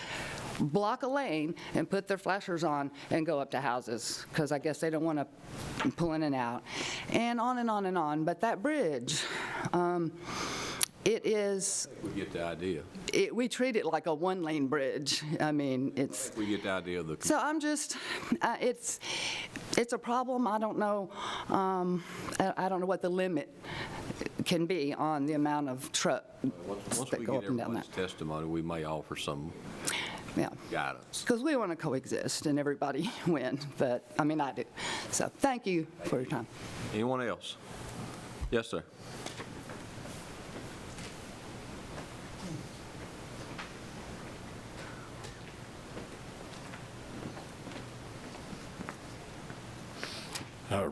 block a lane and put their flashers on and go up to houses, because I guess they don't want to pull in and out. And on and on and on. But that bridge, it is. We get the idea. We treat it like a 1-lane bridge. I mean, it's. We get the idea of the. So I'm just, it's a problem. I don't know. I don't know what the limit can be on the amount of truck that go up and down that. Once we get everyone's testimony, we may offer some guidance. Because we want to coexist and everybody win. But I mean, I do. So thank you for your time. Anyone else? Yes, sir.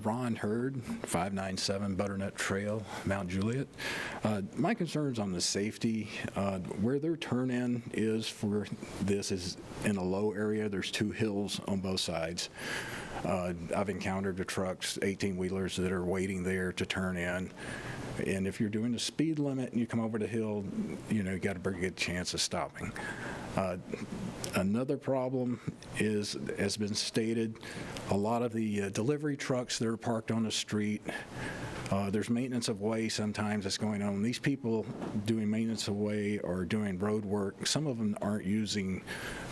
Ron Hurd, 597 Butternut Trail, Mount Juliet. My concerns on the safety, where their turn-in is for this is in a low area. There's 2 hills on both sides. I've encountered the trucks, 18-wheelers that are waiting there to turn in. And if you're doing the speed limit and you come over the hill, you got a pretty good chance of stopping. Another problem is, as been stated, a lot of the delivery trucks that are parked on the street, there's maintenance of way sometimes that's going on. These people doing maintenance of way or doing road work, some of them aren't using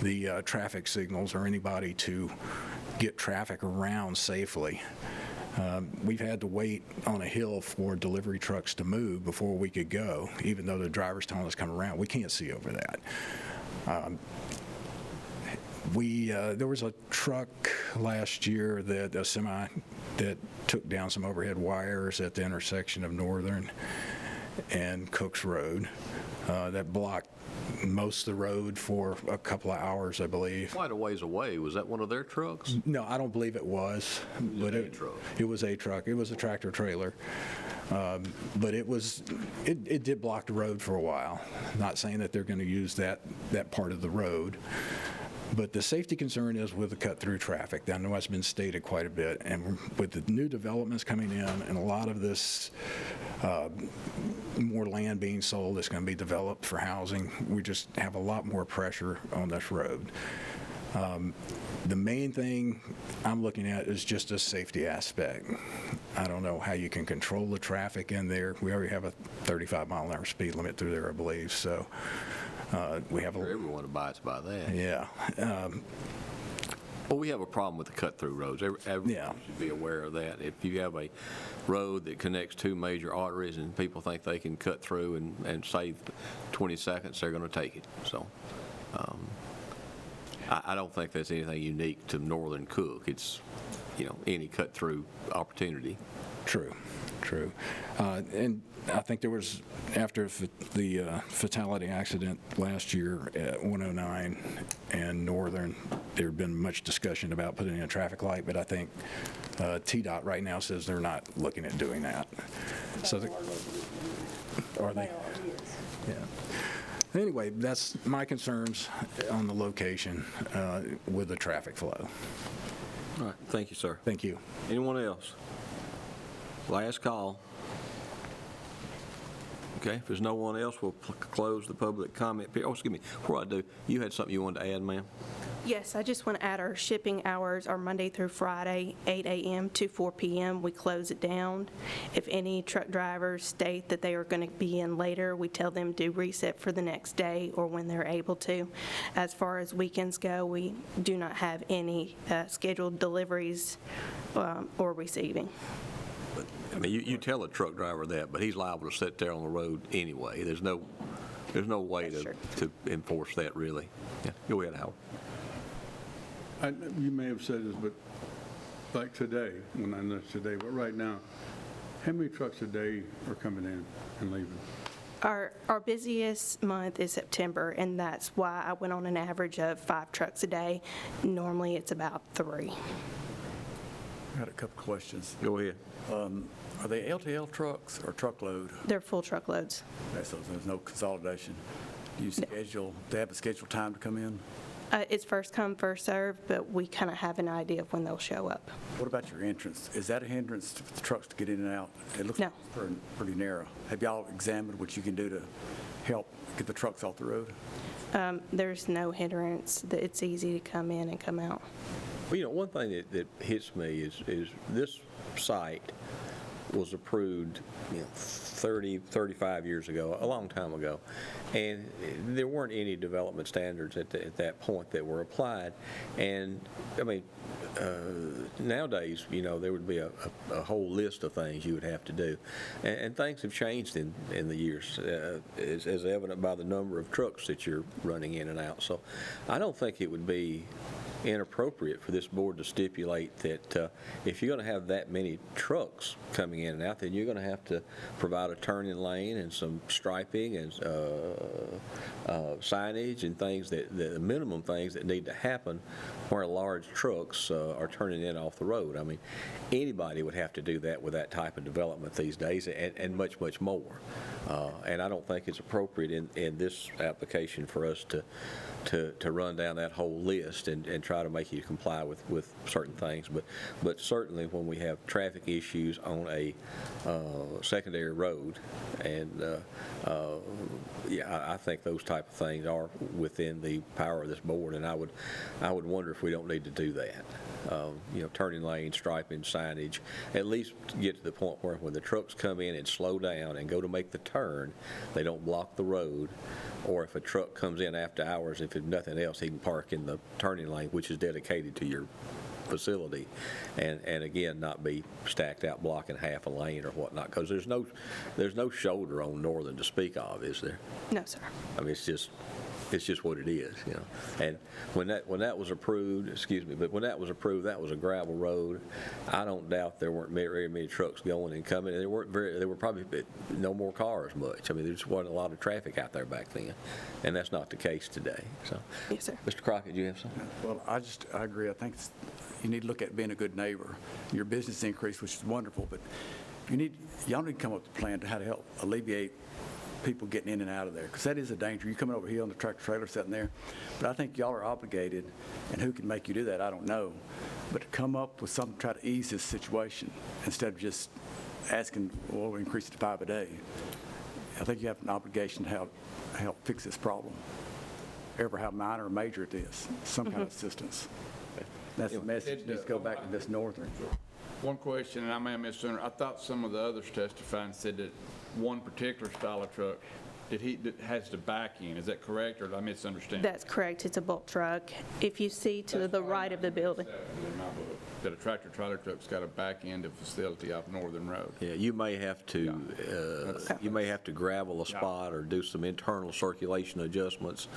the traffic signals or anybody to get traffic around safely. We've had to wait on a hill for delivery trucks to move before we could go, even though the driver's telling us to come around. We can't see over that. There was a truck last year that a semi that took down some overhead wires at the intersection of Northern and Cooks Road. That blocked most of the road for a couple of hours, I believe. Quite a ways away. Was that one of their trucks? No, I don't believe it was. But it was a truck. It was a tractor trailer. But it did block the road for a while. Not saying that they're going to use that part of the road. But the safety concern is with the cut-through traffic. I know that's been stated quite a bit. And with the new developments coming in and a lot of this more land being sold that's going to be developed for housing, we just have a lot more pressure on this road. The main thing I'm looking at is just a safety aspect. I don't know how you can control the traffic in there. We already have a 35-mile-an-hour speed limit through there, I believe, so we have Everyone abides by that. Yeah. Well, we have a problem with the cut-through roads. Everyone should be aware of that. If you have a road that connects two major arteries and people think they can cut through and save 20 seconds, they're going to take it. So I don't think that's anything unique to Northern Cook. It's, any cut-through opportunity. True. And I think there was, after the fatality accident last year at 109 and Northern, there had been much discussion about putting in a traffic light, but I think TDOT right now says they're not looking at doing that. So are they? Yeah. Anyway, that's my concerns on the location with the traffic flow. All right. Thank you, sir. Thank you. Anyone else? Last call. Okay, if there's no one else, we'll close the public comment period. Oh, excuse me, before I do, you had something you wanted to add, ma'am? Yes, I just want to add our shipping hours are Monday through Friday, 8 a.m. to 4 p.m. We close it down. If any truck drivers state that they are going to be in later, we tell them to reset for the next day or when they're able to. As far as weekends go, we do not have any scheduled deliveries or receiving. I mean, you tell a truck driver that, but he's liable to sit there on the road anyway. There's no way to enforce that, really. Yeah, go ahead, Howard. You may have said this, but like today, when I know today, but right now, how many trucks a day are coming in and leaving? Our busiest month is September, and that's why I went on an average of 5 trucks a day. Normally, it's about 3. I had a couple questions. Go ahead. Are they LTL trucks or truckload? They're full truckloads. Okay, so there's no consolidation. Do you schedule, they have a scheduled time to come in? It's first come, first served, but we kind of have an idea of when they'll show up. What about your entrance? Is that a hindrance to the trucks to get in and out? It looks No. pretty narrow. Have y'all examined what you can do to help get the trucks off the road? There's no hindrance. It's easy to come in and come out. Well, one thing that hits me is this site was approved 30, 35 years ago, a long time ago, and there weren't any development standards at that point that were applied. And I mean, nowadays, there would be a whole list of things you would have to do, and things have changed in the years, as evident by the number of trucks that you're running in and out. So I don't think it would be inappropriate for this board to stipulate that if you're going to have that many trucks coming in and out, then you're going to have to provide a turning lane and some striping and signage and things the minimum things that need to happen where large trucks are turning in off the road. I mean, anybody would have to do that with that type of development these days, and much, much more. And I don't think it's appropriate in this application for us to run down that whole list and try to make you comply with certain things. But certainly when we have traffic issues on a secondary road, and I think those type of things are within the power of this board, and I would wonder if we don't need to do that. Turning lane, striping, signage, at least get to the point where when the trucks come in and slow down and go to make the turn, they don't block the road. Or if a truck comes in after hours, if it's nothing else, he can park in the turning lane, which is dedicated to your facility, and again, not be stacked out blocking half a lane or whatnot, because there's no shoulder on Northern to speak of, is there? No, sir. I mean, it's just It's just what it is, you know. And when that was approved, but when that was approved, that was a gravel road. I don't doubt there weren't very many trucks going and coming. There were probably no more cars much. I mean, there just wasn't a lot of traffic out there back then, and that's not the case today. So, Yes, sir. Mr. Crockett, do you have something? Well, I agree. I think you need to look at being a good neighbor. Your business increase, which is wonderful, but y'all need to come up with a plan to how to help alleviate people getting in and out of there, because that is a danger. You coming over here on the tractor trailer sitting there, but I think y'all are obligated, and who can make you do that, I don't know, but to come up with something to try to ease this situation instead of just asking, well, we'll increase it to 5 a day. I think you have an obligation to help fix this problem, ever how minor or major it is, some kind of assistance. That's the message. Let's go back to this northern. One question, and I may have misunderstood. I thought some of the others testified and said that one particular style of truck, that has the back end. Is that correct, or did I misunderstand? That's correct. It's a bulk truck. If you see to the right of the building. That a tractor trailer truck's got a back end of facility off Northern Road. Yeah, you may have to gravel a spot or do some internal circulation adjustments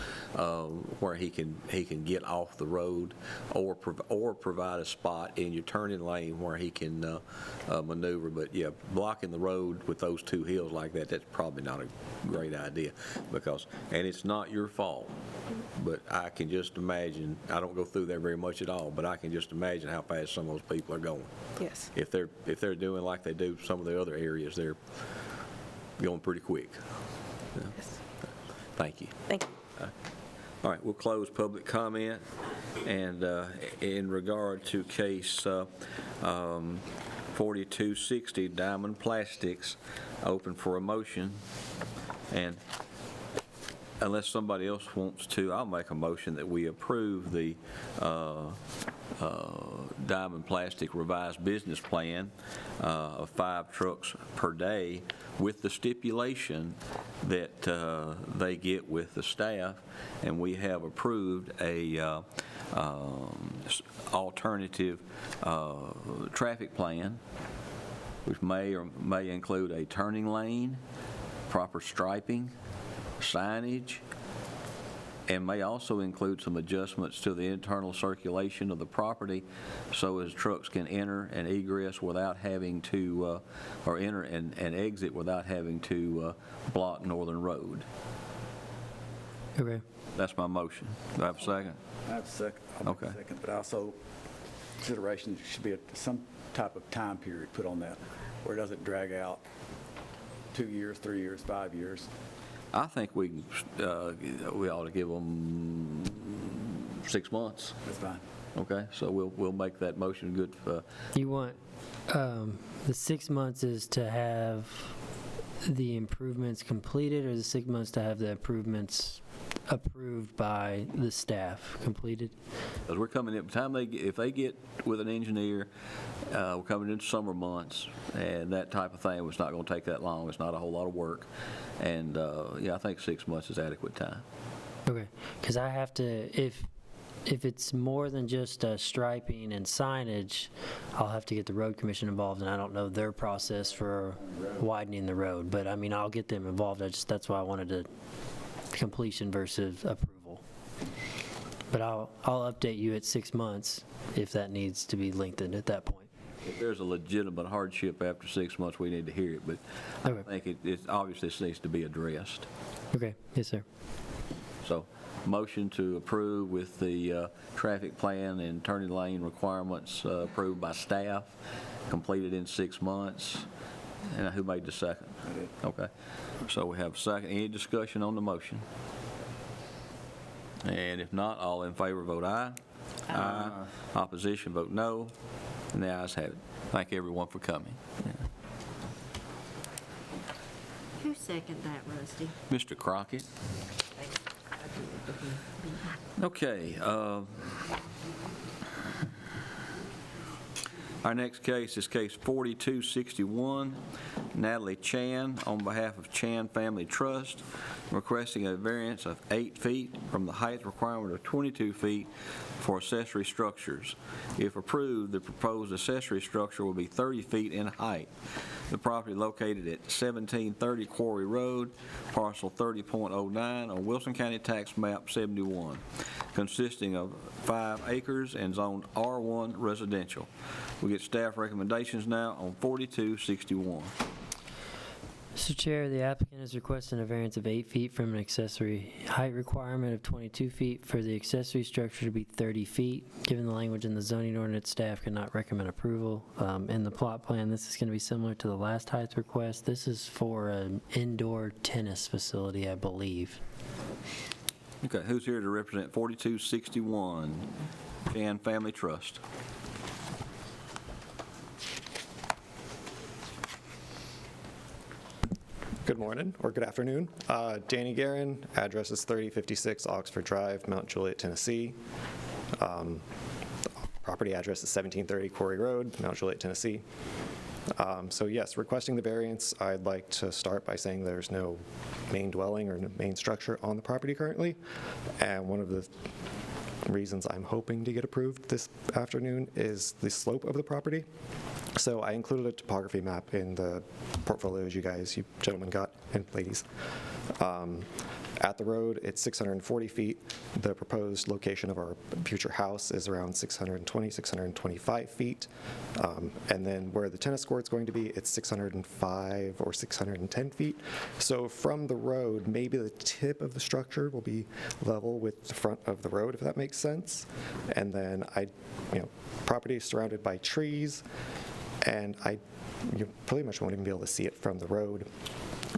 where he can get off the road, or provide a spot in your turning lane where he can maneuver. But yeah, blocking the road with those two hills like that's probably not a great idea, and it's not your fault. But I can just imagine, I don't go through there very much at all, but I can just imagine how fast some of those people are going. Yes. If they're doing like they do some of the other areas, they're going pretty quick. Yeah. Yes. Thank you. Thank you. All right, we'll close public comment. And in regard to case 4260, Diamond Plastics, open for a motion. And unless somebody else wants to, I'll make a motion that we approve the Diamond Plastic revised business plan of 5 trucks per day, with the stipulation that they get with the staff, and we have approved a alternative traffic plan, which may or may include a turning lane, proper striping, signage, and may also include some adjustments to the internal circulation of the property so as trucks can enter and egress without having to, or enter and exit without having to block Northern Road. Okay. That's my motion. Do I have a second? I have a second. I'll make a Okay. second, but also consideration should be some type of time period put on that where it doesn't drag out 2 years, 3 years, 5 years. I think we ought to give them 6 months. That's fine. Okay, so we'll make that motion good for, You want, the 6 months is to have the improvements completed, or the 6 months to have the improvements approved by the staff completed? because we're coming in, if they get with an engineer, we're coming into summer months, and that type of thing, it's not going to take that long. It's not a whole lot of work. And, yeah, I think 6 months is adequate time. Okay, because I have to, if it's more than just striping and signage, I'll have to get the road commission involved, and I don't know their process for widening the road. But, I mean, I'll get them involved. That's why I wanted to completion versus approval. But I'll update you at 6 months if that needs to be lengthened at that point. If there's a legitimate hardship after 6 months, we need to hear it, but Okay. I think it obviously this needs to be addressed. Okay, yes, sir. So, motion to approve with the traffic plan and turning lane requirements approved by staff, completed in 6 months. And who made the second? I did. Okay. So we have a second. Any discussion on the motion? And if not, all in favor vote aye. Aye. Opposition vote no. And the ayes have it. Thank everyone for coming. Who seconded that, Rusty? Mr. Crockett. Okay. Our next case is case 4261, Natalie Chan, on behalf of Chan Family Trust, requesting a variance of 8 feet from the height requirement of 22 feet for accessory structures. If approved, the proposed accessory structure will be 30 feet in height. The property located at 1730 Quarry Road, parcel 30.09 on Wilson County Tax Map 71, consisting of 5 acres and zoned R1 residential. We get staff recommendations now on 4261. Mr. Chair, the applicant is requesting a variance of 8 feet from an accessory height requirement of 22 feet for the accessory structure to be 30 feet. Given the language in the zoning ordinance, staff cannot recommend approval. In the plot plan, this is going to be similar to the last height request. This is for an indoor tennis facility, I believe. Okay, who's here to represent 4261, Chan Family Trust? Good morning, or good afternoon. Danny Guerin, address is 3056 Oxford Drive, Mount Juliet, Tennessee. Property address is 1730 Quarry Road, Mount Juliet, Tennessee. So yes, requesting the variance, I'd like to start by saying there's no main dwelling or main structure on the property currently. And one of the reasons I'm hoping to get approved this afternoon is the slope of the property. So I included a topography map in the portfolios you gentlemen got, and ladies. At the road, it's 640 feet. The proposed location of our future house is around 620, 625 feet. And then where the tennis court's going to be, it's 605 or 610 feet. So from the road, maybe the tip of the structure will be level with the front of the road, if that makes sense. And then property is surrounded by trees, and you pretty much won't even be able to see it from the road.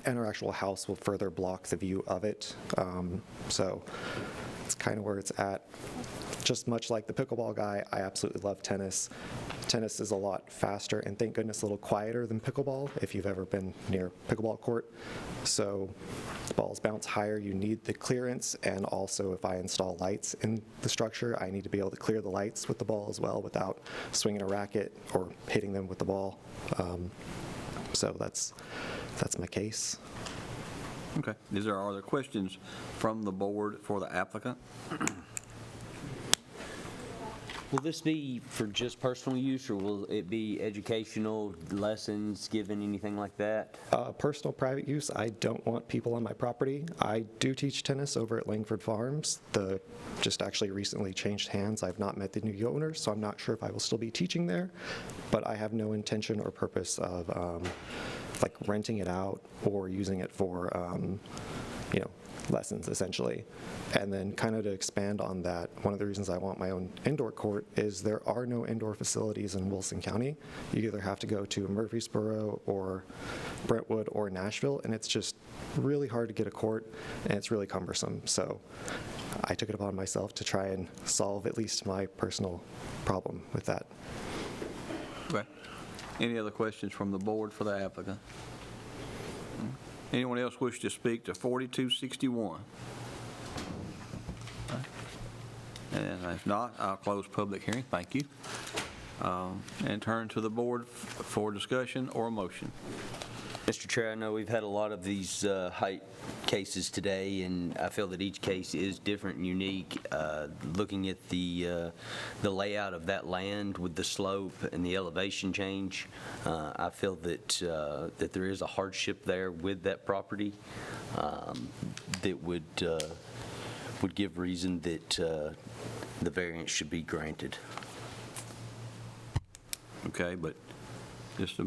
And our actual house will further block the view of it. So it's kind of where it's at. Just much like the pickleball guy, I absolutely love tennis. Tennis is a lot faster and, thank goodness, a little quieter than pickleball, if you've ever been near a pickleball court. So the balls bounce higher, you need the clearance, and also if I install lights in the structure, I need to be able to clear the lights with the ball as well without swinging a racket or hitting them with the ball. So that's my case. Okay. Is there other questions from the board for the applicant? Will this be for just personal use, or will it be educational lessons given, anything like that? Personal private use. I don't want people on my property. I do teach tennis over at Langford Farms. The just actually recently changed hands. I've not met the new owner, so I'm not sure if I will still be teaching there, but I have no intention or purpose of like renting it out or using it for lessons, essentially. And then kind of to expand on that, one of the reasons I want my own indoor court is there are no indoor facilities in Wilson County. You either have to go to Murfreesboro or Brentwood or Nashville, and it's just really hard to get a court, and it's really cumbersome. So I took it upon myself to try and solve at least my personal problem with that. Okay. Any other questions from the board for the applicant? Anyone else wish to speak to 4261? And if not, I'll close public hearing. Thank you. And turn to the board for discussion or a motion. Mr. Chair, I know we've had a lot of these height cases today, and I feel that each case is different and unique. Looking at the layout of that land with the slope and the elevation change, I feel that there is a hardship there with that property that would give reason that the variance should be granted. Okay, but just to,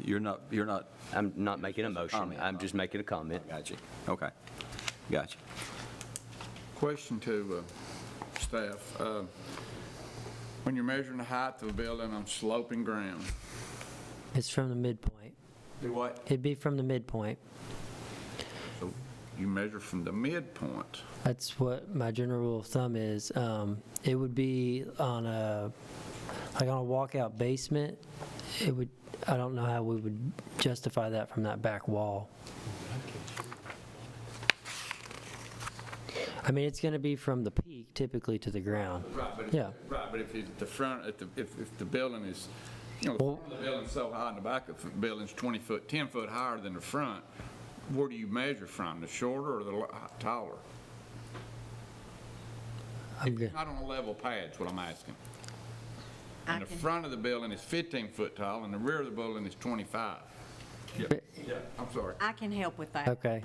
you're not. I'm not making a motion. I'm just making a comment. Got you. Okay. Got you. Question to staff. When you're measuring the height of a building on sloping ground. It's from the midpoint. Do what? It'd be from the midpoint. So you measure from the midpoint. That's what my general rule of thumb is. It would be on a walkout basement. It would. I don't know how we would justify that from that back wall. I mean, it's going to be from the peak typically to the ground. Right, but Yeah. if it's the front, if the building is, the front of the building's so high and the back of the building's 20 foot, 10 foot higher than the front, where do you measure from, the shorter or the taller? I'm good. Not on a level pad, is what I'm asking. And the front of the building is 15 foot tall and the rear of the building is 25. Yeah, I'm sorry. I can help with that. Okay.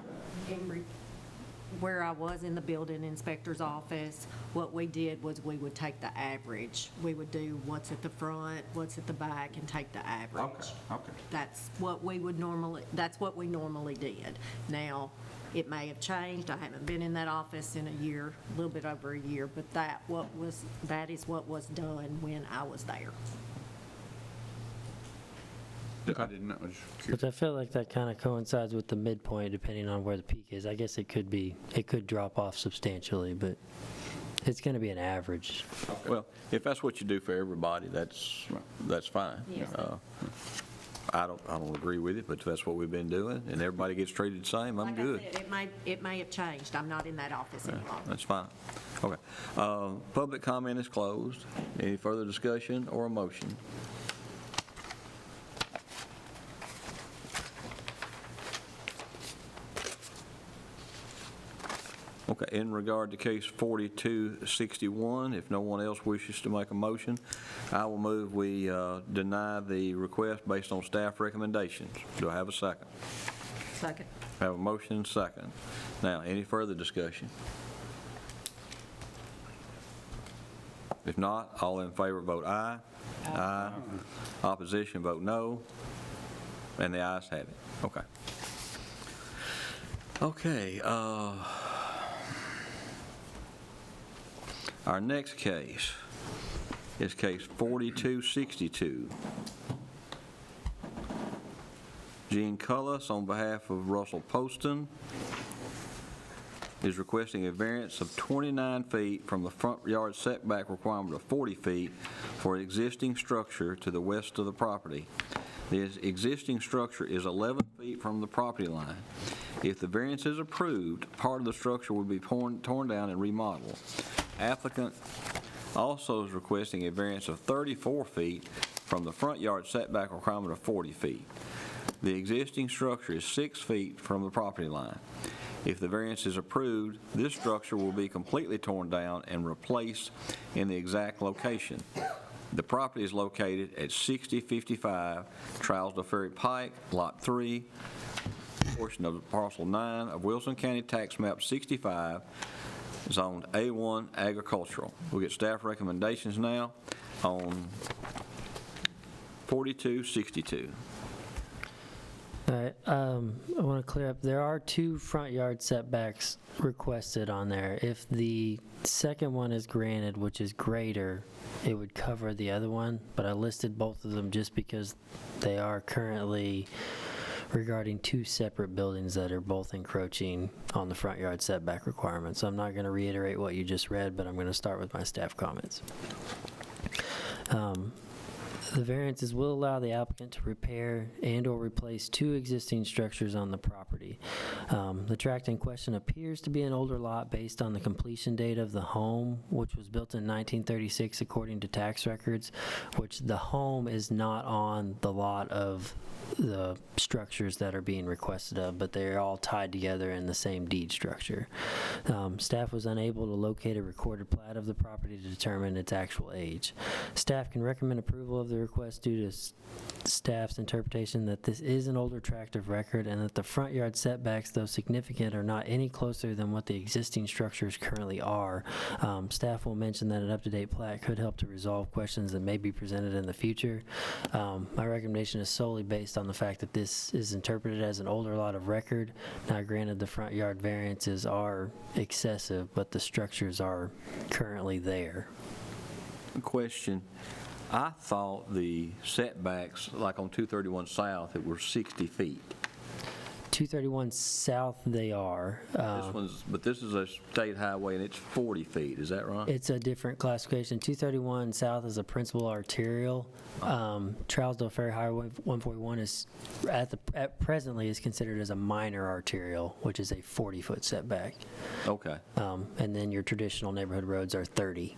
Where I was in the building inspector's office, what we did was we would take the average. We would do what's at the front, what's at the back, and take the average. Okay. That's what we normally did. Now, it may have changed. I haven't been in that office in a year, a little bit over a year, but that is what was done when I was there. I didn't know. I was curious. But I feel like that kind of coincides with the midpoint, depending on where the peak is. I guess it could drop off substantially, but it's going to be an average. Well, if that's what you do for everybody, that's fine. Yes. I don't agree with it, but if that's what we've been doing, and everybody gets treated the same, I'm Like good. I said, it may have changed. I'm not in that office any longer. That's fine. Okay. Public comment is closed. Any further discussion or a motion? Okay, in regard to case 4261, if no one else wishes to make a motion, I will move we deny the request based on staff recommendations. Do I have a second? Second. I have a motion and second. Now, any further discussion? If not, all in favor vote aye. Aye. Opposition vote no. And the ayes have it. Okay. Okay. Our next case is case 4262. Gene Cullis, on behalf of Russell Poston, is requesting a variance of 29 feet from the front yard setback requirement of 40 feet for an existing structure to the west of the property. The existing structure is 11 feet from the property line. If the variance is approved, part of the structure will be torn down and remodeled. Applicant also is requesting a variance of 34 feet from the front yard setback requirement of 40 feet. The existing structure is 6 feet from the property line. If the variance is approved, this structure will be completely torn down and replaced in the exact location. The property is located at 6055 Trousdale Ferry Pike, Lot 3, portion of Parcel 9 of Wilson County Tax Map 65, zoned A1 Agricultural. We'll get staff recommendations now on 4262. All right, I want to clear up, there are 2 front yard setbacks requested on there. If the second one is granted, which is greater, it would cover the other one, but I listed both of them just because they are currently regarding 2 separate buildings that are both encroaching on the front yard setback requirement. So I'm not going to reiterate what you just read, but I'm going to start with my staff comments. The variances will allow the applicant to repair and/or replace 2 existing structures on the property. The tract in question appears to be an older lot based on the completion date of the home, which was built in 1936 according to tax records, which the home is not on the lot of the structures that are being requested of, but they're all tied together in the same deed structure. Staff was unable to locate a recorded plat of the property to determine its actual age. Staff can recommend approval of the request due to staff's interpretation that this is an older tract of record and that the front yard setbacks, though significant, are not any closer than what the existing structures currently are. Staff will mention that an up-to-date plat could help to resolve questions that may be presented in the future. My recommendation is solely based on the fact that this is interpreted as an older lot of record. Now, granted, the front yard variances are excessive, but the structures are currently there. Question. I thought the setbacks, like on 231 South, it were 60 feet. 231 south they are. But this is a state highway and it's 40 feet, is that right? It's a different classification. 231 south is a principal arterial. Trousdale Ferry Highway 141 is presently is considered as a minor arterial, which is a 40-foot setback. Okay. And then your traditional neighborhood roads are 30.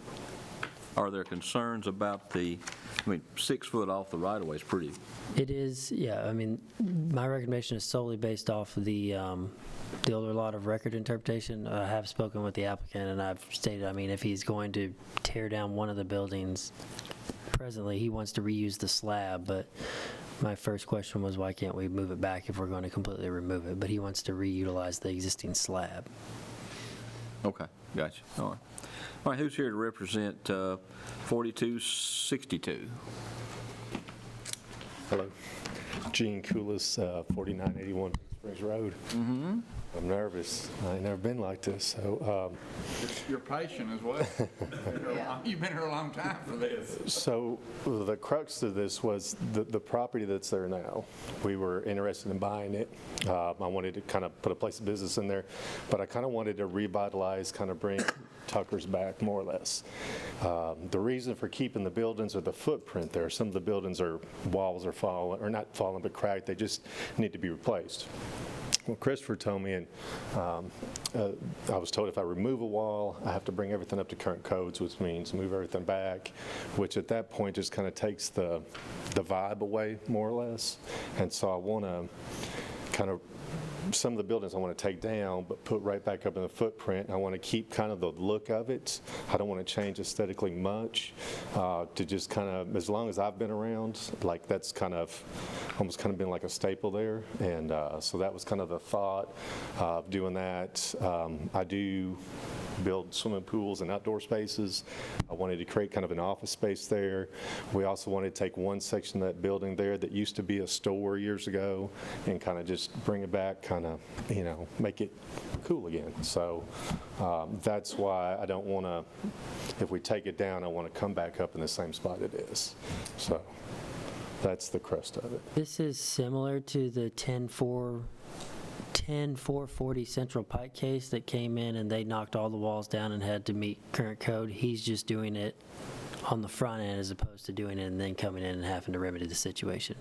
Are there concerns about 6 foot off the right-of-way is pretty, It is, yeah. I mean, my recommendation is solely based off of the older lot of record interpretation. I have spoken with the applicant, and I've stated, I mean, if he's going to tear down one of the buildings, presently he wants to reuse the slab, but my first question was, why can't we move it back if we're going to completely remove it? But he wants to reutilize the existing slab. okay, gotcha, all right. All right, who's here to represent 4262? Hello. Gene Coolis, 4981 Springs Road. Mm-hmm. I'm nervous. I ain't never been like this, so. You're patient as well. You've been here a long time for this. So the crux of this was the property that's there now. We were interested in buying it. I wanted to kind of put a place of business in there, but I kind of wanted to revitalize, kind of bring Tucker's back, more or less. The reason for keeping the buildings or the footprint there, some of the buildings are, walls are falling, or not falling, but cracked. They just need to be replaced. Well, Christopher told me, and I was told if I remove a wall, I have to bring everything up to current codes, which means move everything back, which at that point just kind of takes the vibe away, more or less. And so I want to kind of, some of the buildings I want to take down, but put right back up in the footprint. I want to keep kind of the look of it. I don't want to change aesthetically much, to just kind of, as long as I've been around, like that's kind of, almost kind of been like a staple there. And so that was kind of the thought of doing that. I do build swimming pools and outdoor spaces. I wanted to create kind of an office space there. We also wanted to take one section of that building there that used to be a store years ago and kind of just bring it back, kind of, you know, make it cool again. So that's why I don't want to, if we take it down, I want to come back up in the same spot it is. So that's the crust of it. This is similar to the 10440 Central Pike case that came in and they knocked all the walls down and had to meet current code. He's just doing it on the front end as opposed to doing it and then coming in and having to remedy the situation.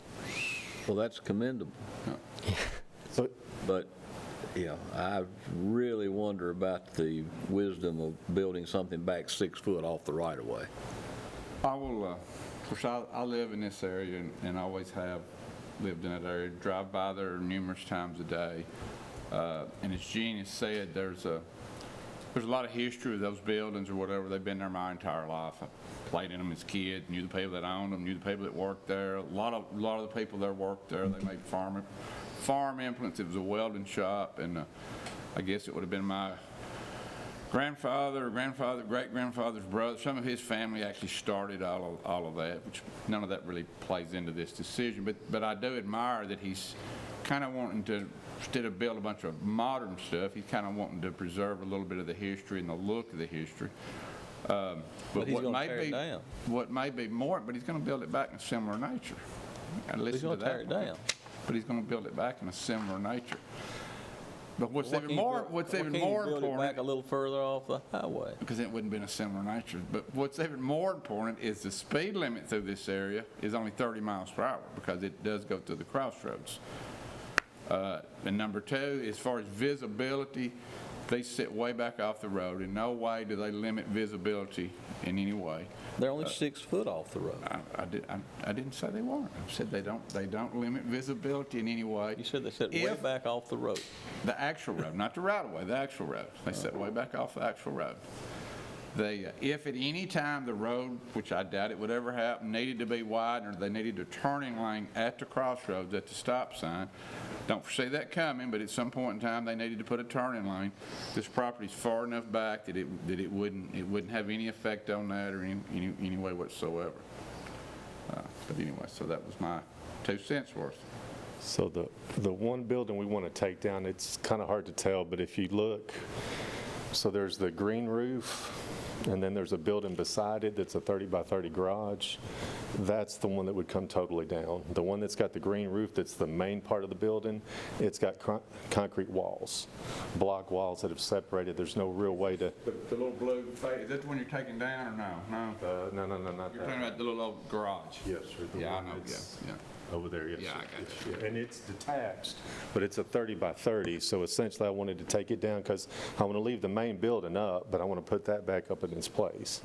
Well, that's commendable. But, you know, I really wonder about the wisdom of building something back 6 foot off the right-of-way. I will, of course, I live in this area and always have lived in that area. Drive by there numerous times a day. And as Gene has said, there's a lot of history with those buildings or whatever. They've been there my entire life. I played in them as a kid, knew the people that owned them, knew the people that worked there. A lot of the people that worked there, they made farm implements. It was a welding shop, and I guess it would have been my grandfather, great-grandfather's brother. Some of his family actually started all of that, which none of that really plays into this decision. But I do admire that he's kind of wanting to, instead of build a bunch of modern stuff, he's kind of wanting to preserve a little bit of the history and the look of the history. But he's going to tear it down. What may be more, but he's going to build it back in a similar nature. He's going to tear it down. But he's going to build it back in a similar nature. But what's even more important, build it back a little further off the highway? Because it wouldn't have been a similar nature. But what's even more important is the speed limit through this area is only 30 miles per hour because it does go through the crossroads. And number two, as far as visibility, they sit way back off the road. In no way do they limit visibility in any way. They're only 6 foot off the road. I didn't say they weren't. I said they don't limit visibility in any way. You said they sit way back off the road. The actual road, not the right-of-way, the actual road. They sit way back off the actual road. They, if at any time the road, which I doubt it would ever happen, needed to be widened or they needed a turning lane at the crossroads at the stop sign, don't foresee that coming, but at some point in time they needed to put a turning lane. This property's far enough back that it wouldn't have any effect on that or any way whatsoever. But anyway, so that was my 2 cents worth. So the one building we want to take down, it's kind of hard to tell, but if you look, so there's the green roof, and then there's a building beside it that's a 30 by 30 garage. That's the one that would come totally down. The one that's got the green roof, that's the main part of the building, it's got concrete walls, block walls that have separated. There's no real way to. The little blue, is that the one you're taking down or no? No? No, not You're that. talking about the little old garage? Yes, sir. the Yeah, I one know, that's yeah. Over there, yes. Yeah, sir. I got Yes, yeah. And it's detached, but it's a 30 by 30, so essentially I wanted to take it down because I want to leave the main building up, but I want to put that back up in its place.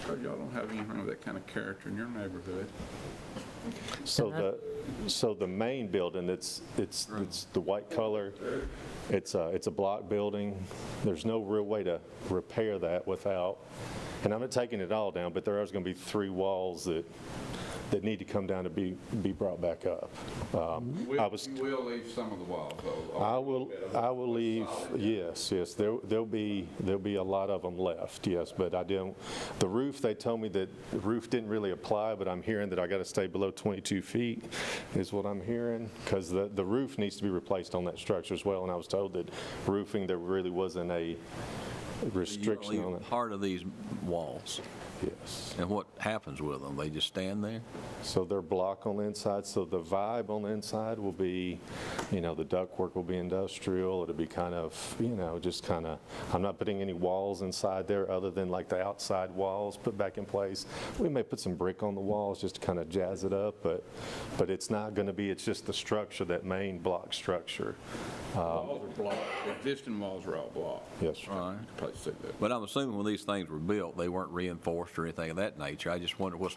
So y'all don't have anything of that kind of character in your neighborhood? So the main building, it's the white color, it's a block building. There's no real way to repair that without, and I'm not taking it all down, but there is going to be 3 walls that need to come down to be brought back up. You will leave some of the walls, though? I will leave, yes, there'll be a lot of them left, yes, but I didn't, the roof, they told me that the roof didn't really apply, but I'm hearing that I got to stay below 22 feet, is what I'm hearing, because the roof needs to be replaced on that structure as well, and I was told that roofing, there really wasn't a restriction on it. Part of these walls. Yes. And what happens with them? They just stand there? So they're block on the inside, so the vibe on the inside will be, the ductwork will be industrial, it'll be kind of, just kind of, I'm not putting any walls inside there other than like the outside walls put back in place. We may put some brick on the walls just to kind of jazz it up, but it's not going to be, it's just the structure, that main block structure. Walls are blocked, the existing walls are all blocked. Yes, sir. Right. Probably see that. But I'm assuming when these things were built, they weren't reinforced or anything of that nature. I just wonder what's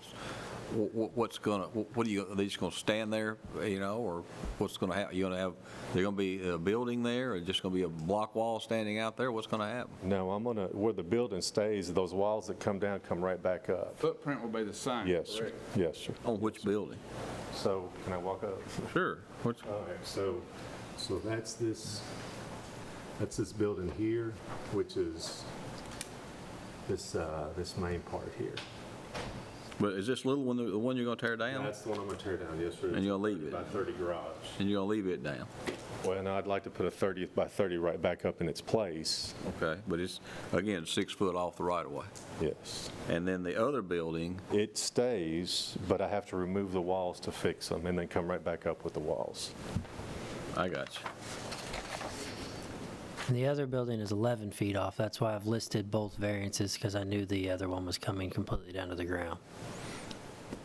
going to, what are you, are they just going to stand there, or what's going to happen? They're going to be a building there, or just going to be a block wall standing out there? What's going to happen? No, where the building stays, those walls that come down come right back up. Footprint will be the same, Yes, sir. correct? Yes, sir. On which building? So, can I walk up? Sure. All right, so that's this building here, which is this main part here. But is this little one the one you're going to tear down? That's the one I'm going to tear down, yes, sir. And you're going to leave it? By 30 garage. And you're going to leave it down? Well, no, I'd like to put a 30 by 30 right back up in its place. Okay, but it's, again, 6 foot off the right-of-way. Yes. And then the other building, It stays, but I have to remove the walls to fix them and then come right back up with the walls. I got you. And the other building is 11 feet off. That's why I've listed both variances, because I knew the other one was coming completely down to the ground.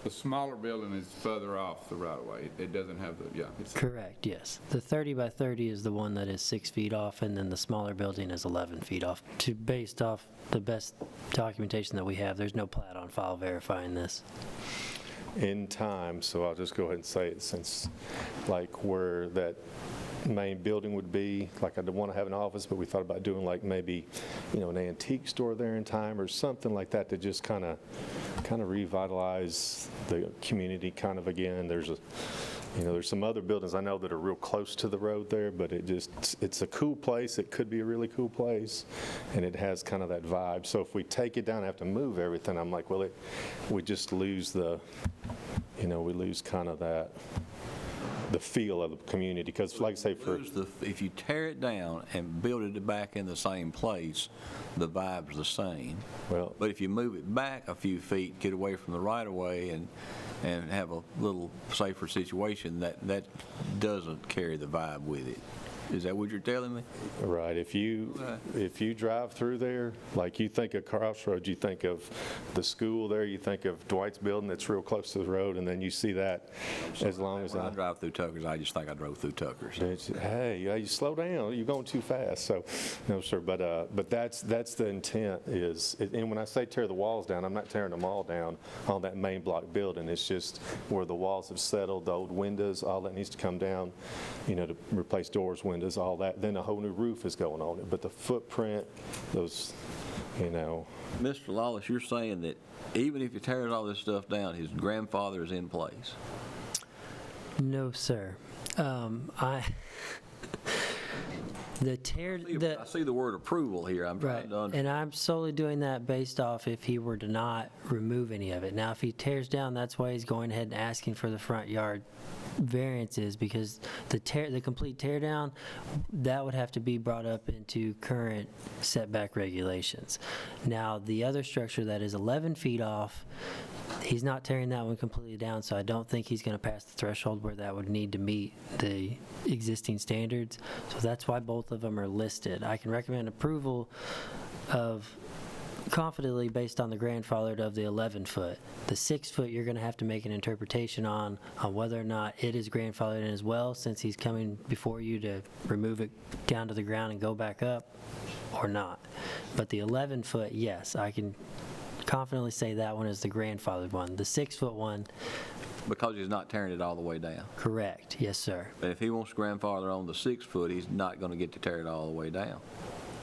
The smaller building is further off the right-of-way. It doesn't have the, it's Correct, yes. The 30 by 30 is the one that is 6 feet off, and then the smaller building is 11 feet off. Based off the best documentation that we have, there's no plat on file verifying this. In time, so I'll just go ahead and say it, since like where that main building would be, like I don't want to have an office, but we thought about doing like maybe, an antique store there in time or something like that to just kind of revitalize the community kind of again. There's some other buildings I know that are real close to the road there, but it's a cool place. It could be a really cool place, and it has kind of that vibe. So if we take it down and have to move everything, I'm like, well, we just lose we lose kind of the feel of the community, because like I say, if you tear it down and build it back in the same place, the vibe's the same. Well, but if you move it back a few feet, get away from the right-of-way and have a little safer situation, that doesn't carry the vibe with it. Is that what you're telling me? Right. If you drive through there, like you think of Crossroads, you think of the school there, you think of Dwight's building that's real close to the road, and then you see that as long as when I drive through Tucker's, I just think I drove through Tucker's. Hey, you slow down. You're going too fast. So, no, sir. But that's the intent is. And when I say tear the walls down, I'm not tearing them all down on that main block building. It's just where the walls have settled, the old windows, all that needs to come down. To replace doors, windows, all that. Then a whole new roof is going on it. But the footprint, those, Mr. Lawless, you're saying that even if you tear all this stuff down, his grandfather is in place? The tear, I see the word approval here. I'm trying right, to and I'm solely doing that based off if he were to not remove any of it. Now, if he tears down, that's why he's going ahead and asking for the front yard variances, because the complete tear down, that would have to be brought up into current setback regulations. Now, the other structure that is 11 feet off, he's not tearing that one completely down, so I don't think he's going to pass the threshold where that would need to meet the existing standards. So that's why both of them are listed. I can recommend approval of confidently based on the grandfathered of the 11-foot. The 6-foot, you're going to have to make an interpretation on whether or not it is grandfathered in as well, since he's coming before you to remove it down to the ground and go back up, or not. But the 11-foot, yes, I can confidently say that one is the grandfathered one. The 6-foot one, because he's not tearing it all the way down. correct, yes, sir. But if he wants to grandfather on the 6-foot, he's not going to get to tear it all the way down.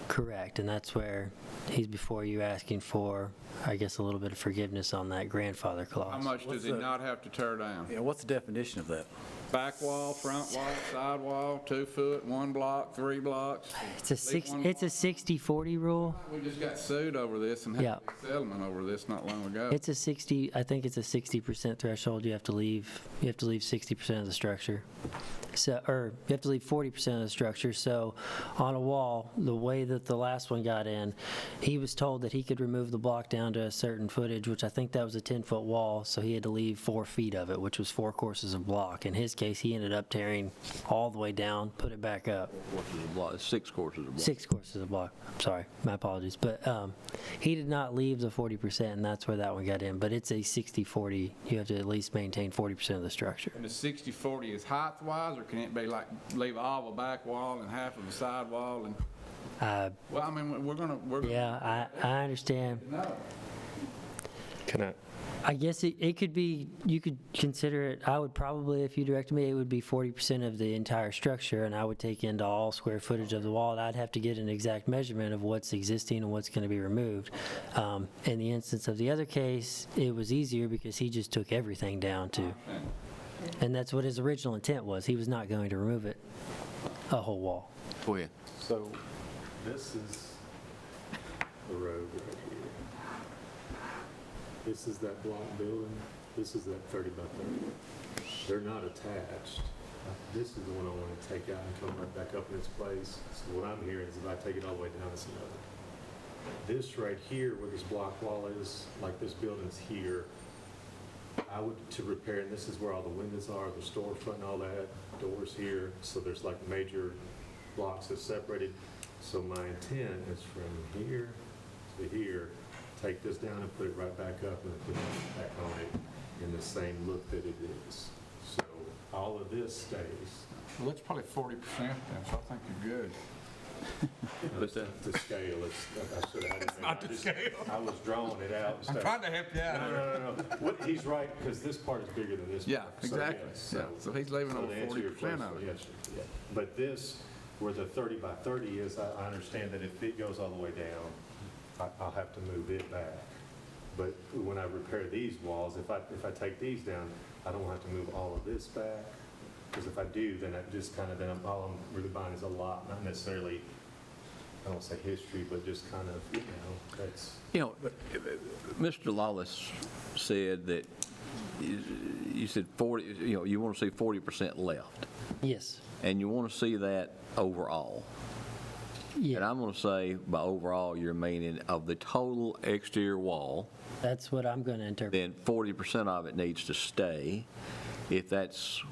Correct, and that's where he's before you asking for, I guess, a little bit of forgiveness on that grandfather clause. How much does he not have to tear down? Yeah, what's the definition of that? Back wall, front wall, side wall, 2 foot, 1 block, 3 blocks? It's a 60-40 rule. We just got sued over this and had Yeah. a settlement over this not long ago. It's a 60, I think it's a 60% threshold. You have to leave 60% of the structure. So, or you have to leave 40% of the structure. So on a wall, the way that the last one got in, he was told that he could remove the block down to a certain footage, which I think that was a 10-foot wall, so he had to leave 4 feet of it, which was 4 courses of block. In his case, he ended up tearing all the way down, put it back up. 6 courses of block. 6 courses of block. Sorry, my apologies. But he did not leave the 40%, and that's where that one got in. But it's a 60-40. You have to at least maintain 40% of the structure. And the 60-40 is height-wise, or can it be like leave all the back wall and half of the side wall? And well, I mean, we're gonna. Yeah, I understand. No. Can I guess it could be, you could consider it, I would probably, if you directed me, it would be 40% of the entire structure, and I would take into all square footage of the wall, and I'd have to get an exact measurement of what's existing and what's going to be removed. In the instance of the other case, it was easier because he just took everything down too. And that's what his original intent was. He was not going to remove it, a whole wall. Go ahead. So this is the road right here. This is that block building. This is that 30 by 30. They're not attached. This is the one I want to take out and come right back up in its place. So what I'm hearing is if I take it all the way down, it's another. This right here, where this block wall is, like this building's here, I would, to repair, and this is where all the windows are, the storefront and all that, doors here, so there's like major blocks that's separated. So my intent is from here to here, take this down and put it right back up and put it back on it in the same look that it is. So all of this stays. Well, that's probably 40% then, so I think you're good. It's not the scale, I should have had it. It's not the scale. I was drawing it out. I'm trying to help you out. No. What, he's right, because this part is bigger than this. Yeah, part. So, exactly. yes, Yeah, so he's leaving over to answer your 40% question, of it. yes, yeah. But this, where the 30 by 30 is, I understand that if it goes all the way down, I'll have to move it back. But when I repair these walls, if I take these down, I don't have to move all of this back. Because if I do, then I just kind of, all I'm really buying is a lot, not necessarily, I don't say history, but just kind of, that's. Mr. Lawless said that you said 40, you want to see 40% left. Yes. And you want to see that overall. Yeah. And I'm going to say by overall, you're meaning of the total exterior wall. That's what I'm going to interpret. Then 40% of it needs to stay. If that's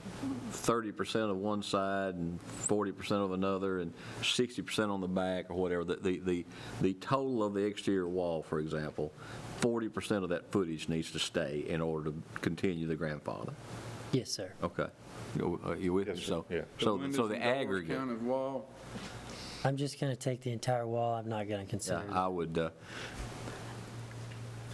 30% of one side and 40% of another and 60% on the back or whatever, the total of the exterior wall, for example, 40% of that footage needs to stay in order to continue the grandfather. Yes, sir. Okay. You with me? So the aggregate. Counted wall. I'm just going to take the entire wall. I'm not going to consider. I would.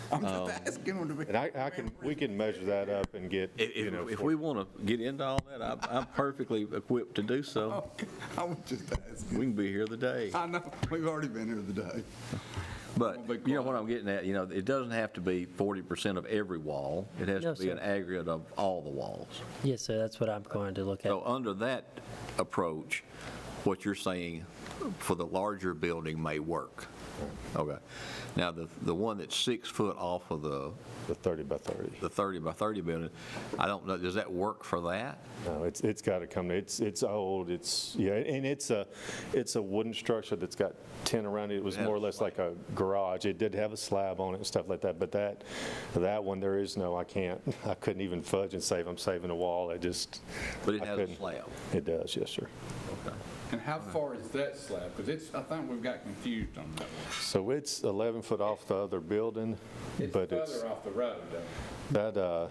I'm just asking them to be. And we can measure that up and get, If we want to get into all that, I'm perfectly equipped to do so. I was just asking. We can be here the day. I know, we've already been here today. But, you know what I'm getting at, it doesn't have to be 40% of every wall. It has No, to be sir. an aggregate of all the walls. Yes, sir. That's what I'm going to look at. So under that approach, what you're saying, for the larger building may work. Okay. Now, the one that's 6 foot off of the 30 by 30. The 30 by 30 building, I don't know, does that work for that? No, it's got to come, it's old, and it's a wooden structure that's got tin around it. It was more or less like a garage. It did have a slab on it and stuff like that, but that one, there is no, I couldn't even fudge and save, I'm saving a wall. But it has a slab? It does, yes, sir. Okay. And how far is that slab? Because I think we've got confused on that one. So it's 11 foot off the other building, but it's further off the road, though.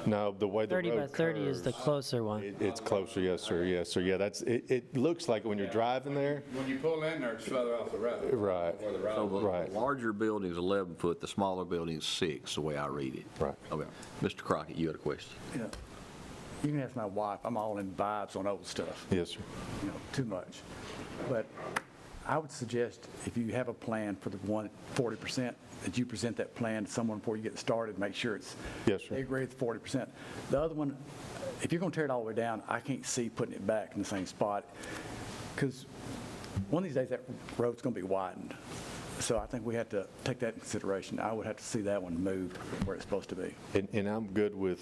No, the way the road 30 by 30 is the curves, closer one. It's closer, yes, sir, yes, sir. Yeah, it looks like when you're driving there. When you pull in there, it's further off the road. Right. Where the road So the Right. larger building's 11 foot, the smaller building's 6, the way I read it. Right. Okay. Mr. Crockett, you had a question? Yeah. You can ask my wife, I'm all in vibes on old stuff, Yes, sir. too much. But I would suggest if you have a plan for the 40%, that you present that plan to someone before you get started, make sure Yes, sir. they agree with 40%. The other one, if you're going to tear it all the way down, I can't see putting it back in the same spot, because one of these days that road's going to be widened. So I think we have to take that into consideration. I would have to see that one moved where it's supposed to be. And I'm good with,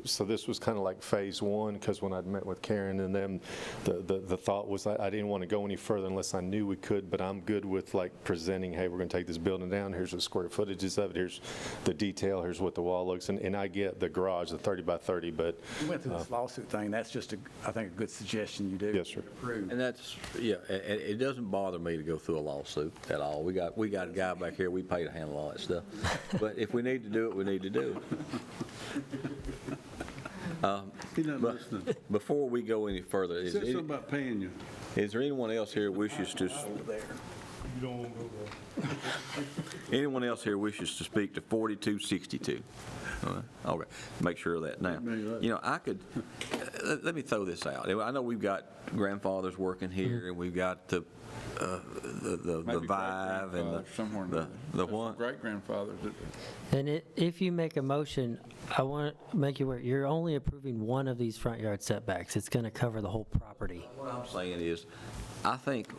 so this was kind of like phase one, because when I'd met with Karen and them, the thought was I didn't want to go any further unless I knew we could, but I'm good with like presenting, hey, we're going to take this building down, here's the square footages of it, here's the detail, here's what the wall looks, and I get the garage, the 30 by 30, but. We went through this lawsuit thing, that's just, I think, a good suggestion you do. Yes, sir. Approve. And that's, yeah, it doesn't bother me to go through a lawsuit at all. We got a guy back here, we pay to handle all that stuff. But if we need to do it, we need to do it. He's not listening. Before we go any further, He said something about paying you. is there anyone else here wishes to, You don't want to go there. anyone else here wishes to speak to 4262? All right, okay, make sure of that. Now, I could, let me throw this out. I know we've got grandfathers working here, and we've got the Vive and the what? Great-grandfathers. And if you make a motion, I want to make you aware, you're only approving one of these front yard setbacks. It's going to cover the whole property. What I'm saying is, I think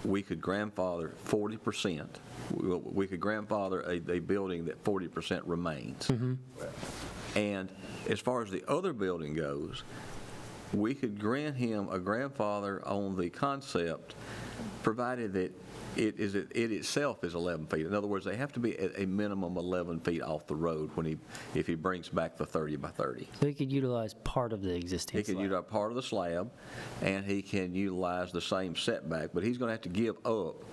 we could grandfather 40%. We could grandfather a building that 40% remains. And as far as the other building goes, we could grant him a grandfather on the concept, provided that it itself is 11 feet. In other words, they have to be at a minimum 11 feet off the road if he brings back the 30 by 30. So he could utilize part of the existing He can slab. utilize part of the slab, and he can utilize the same setback, but he's going to have to give up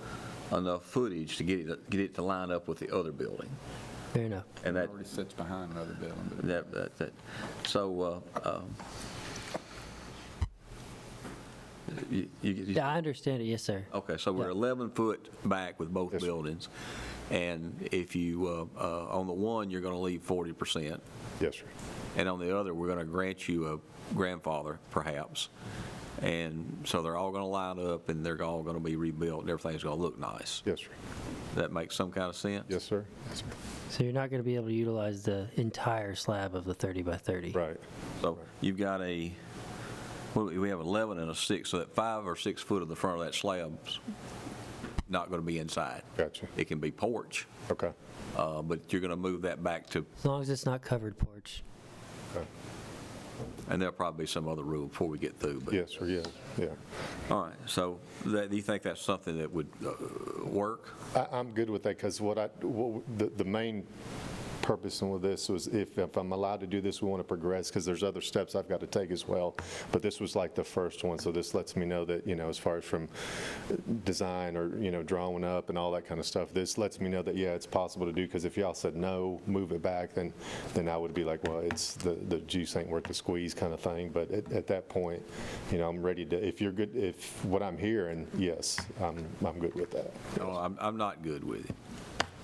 enough footage to get it to line up with the other building. Fair enough. And that Already sits behind another building. so. Yeah, I understand it, yes, sir. Okay, so we're 11 foot back with both buildings, and if you, on the one, you're going to leave 40%. Yes, sir. And on the other, we're going to grant you a grandfather, perhaps. And so they're all going to line up, and they're all going to be rebuilt, and everything's going to look nice. Yes, sir. That makes some kind of sense? Yes, sir. Yes, sir. So you're not going to be able to utilize the entire slab of the 30 by 30. Right. So you've got we have 11 and a 6, so that 5 or 6 foot of the front of that slab's not going to be inside. Gotcha. It can be porch. Okay. But you're going to move that back to, As long as it's not covered porch. Okay. and there'll probably be some other rule before we get through. But Yes, sir, yeah, yeah. all right, so do you think that's something that would work? I'm good with that, because the main purpose with this was if I'm allowed to do this, we want to progress, because there's other steps I've got to take as well. But this was like the first one, so this lets me know that, as far as from design or, drawing up and all that kind of stuff, this lets me know that, yeah, it's possible to do, because if y'all said no, move it back, then I would be like, well, it's the juice ain't worth the squeeze kind of thing. But at that point, I'm ready to, if you're good, if what I'm hearing, yes, I'm good with that. No, I'm not good with it.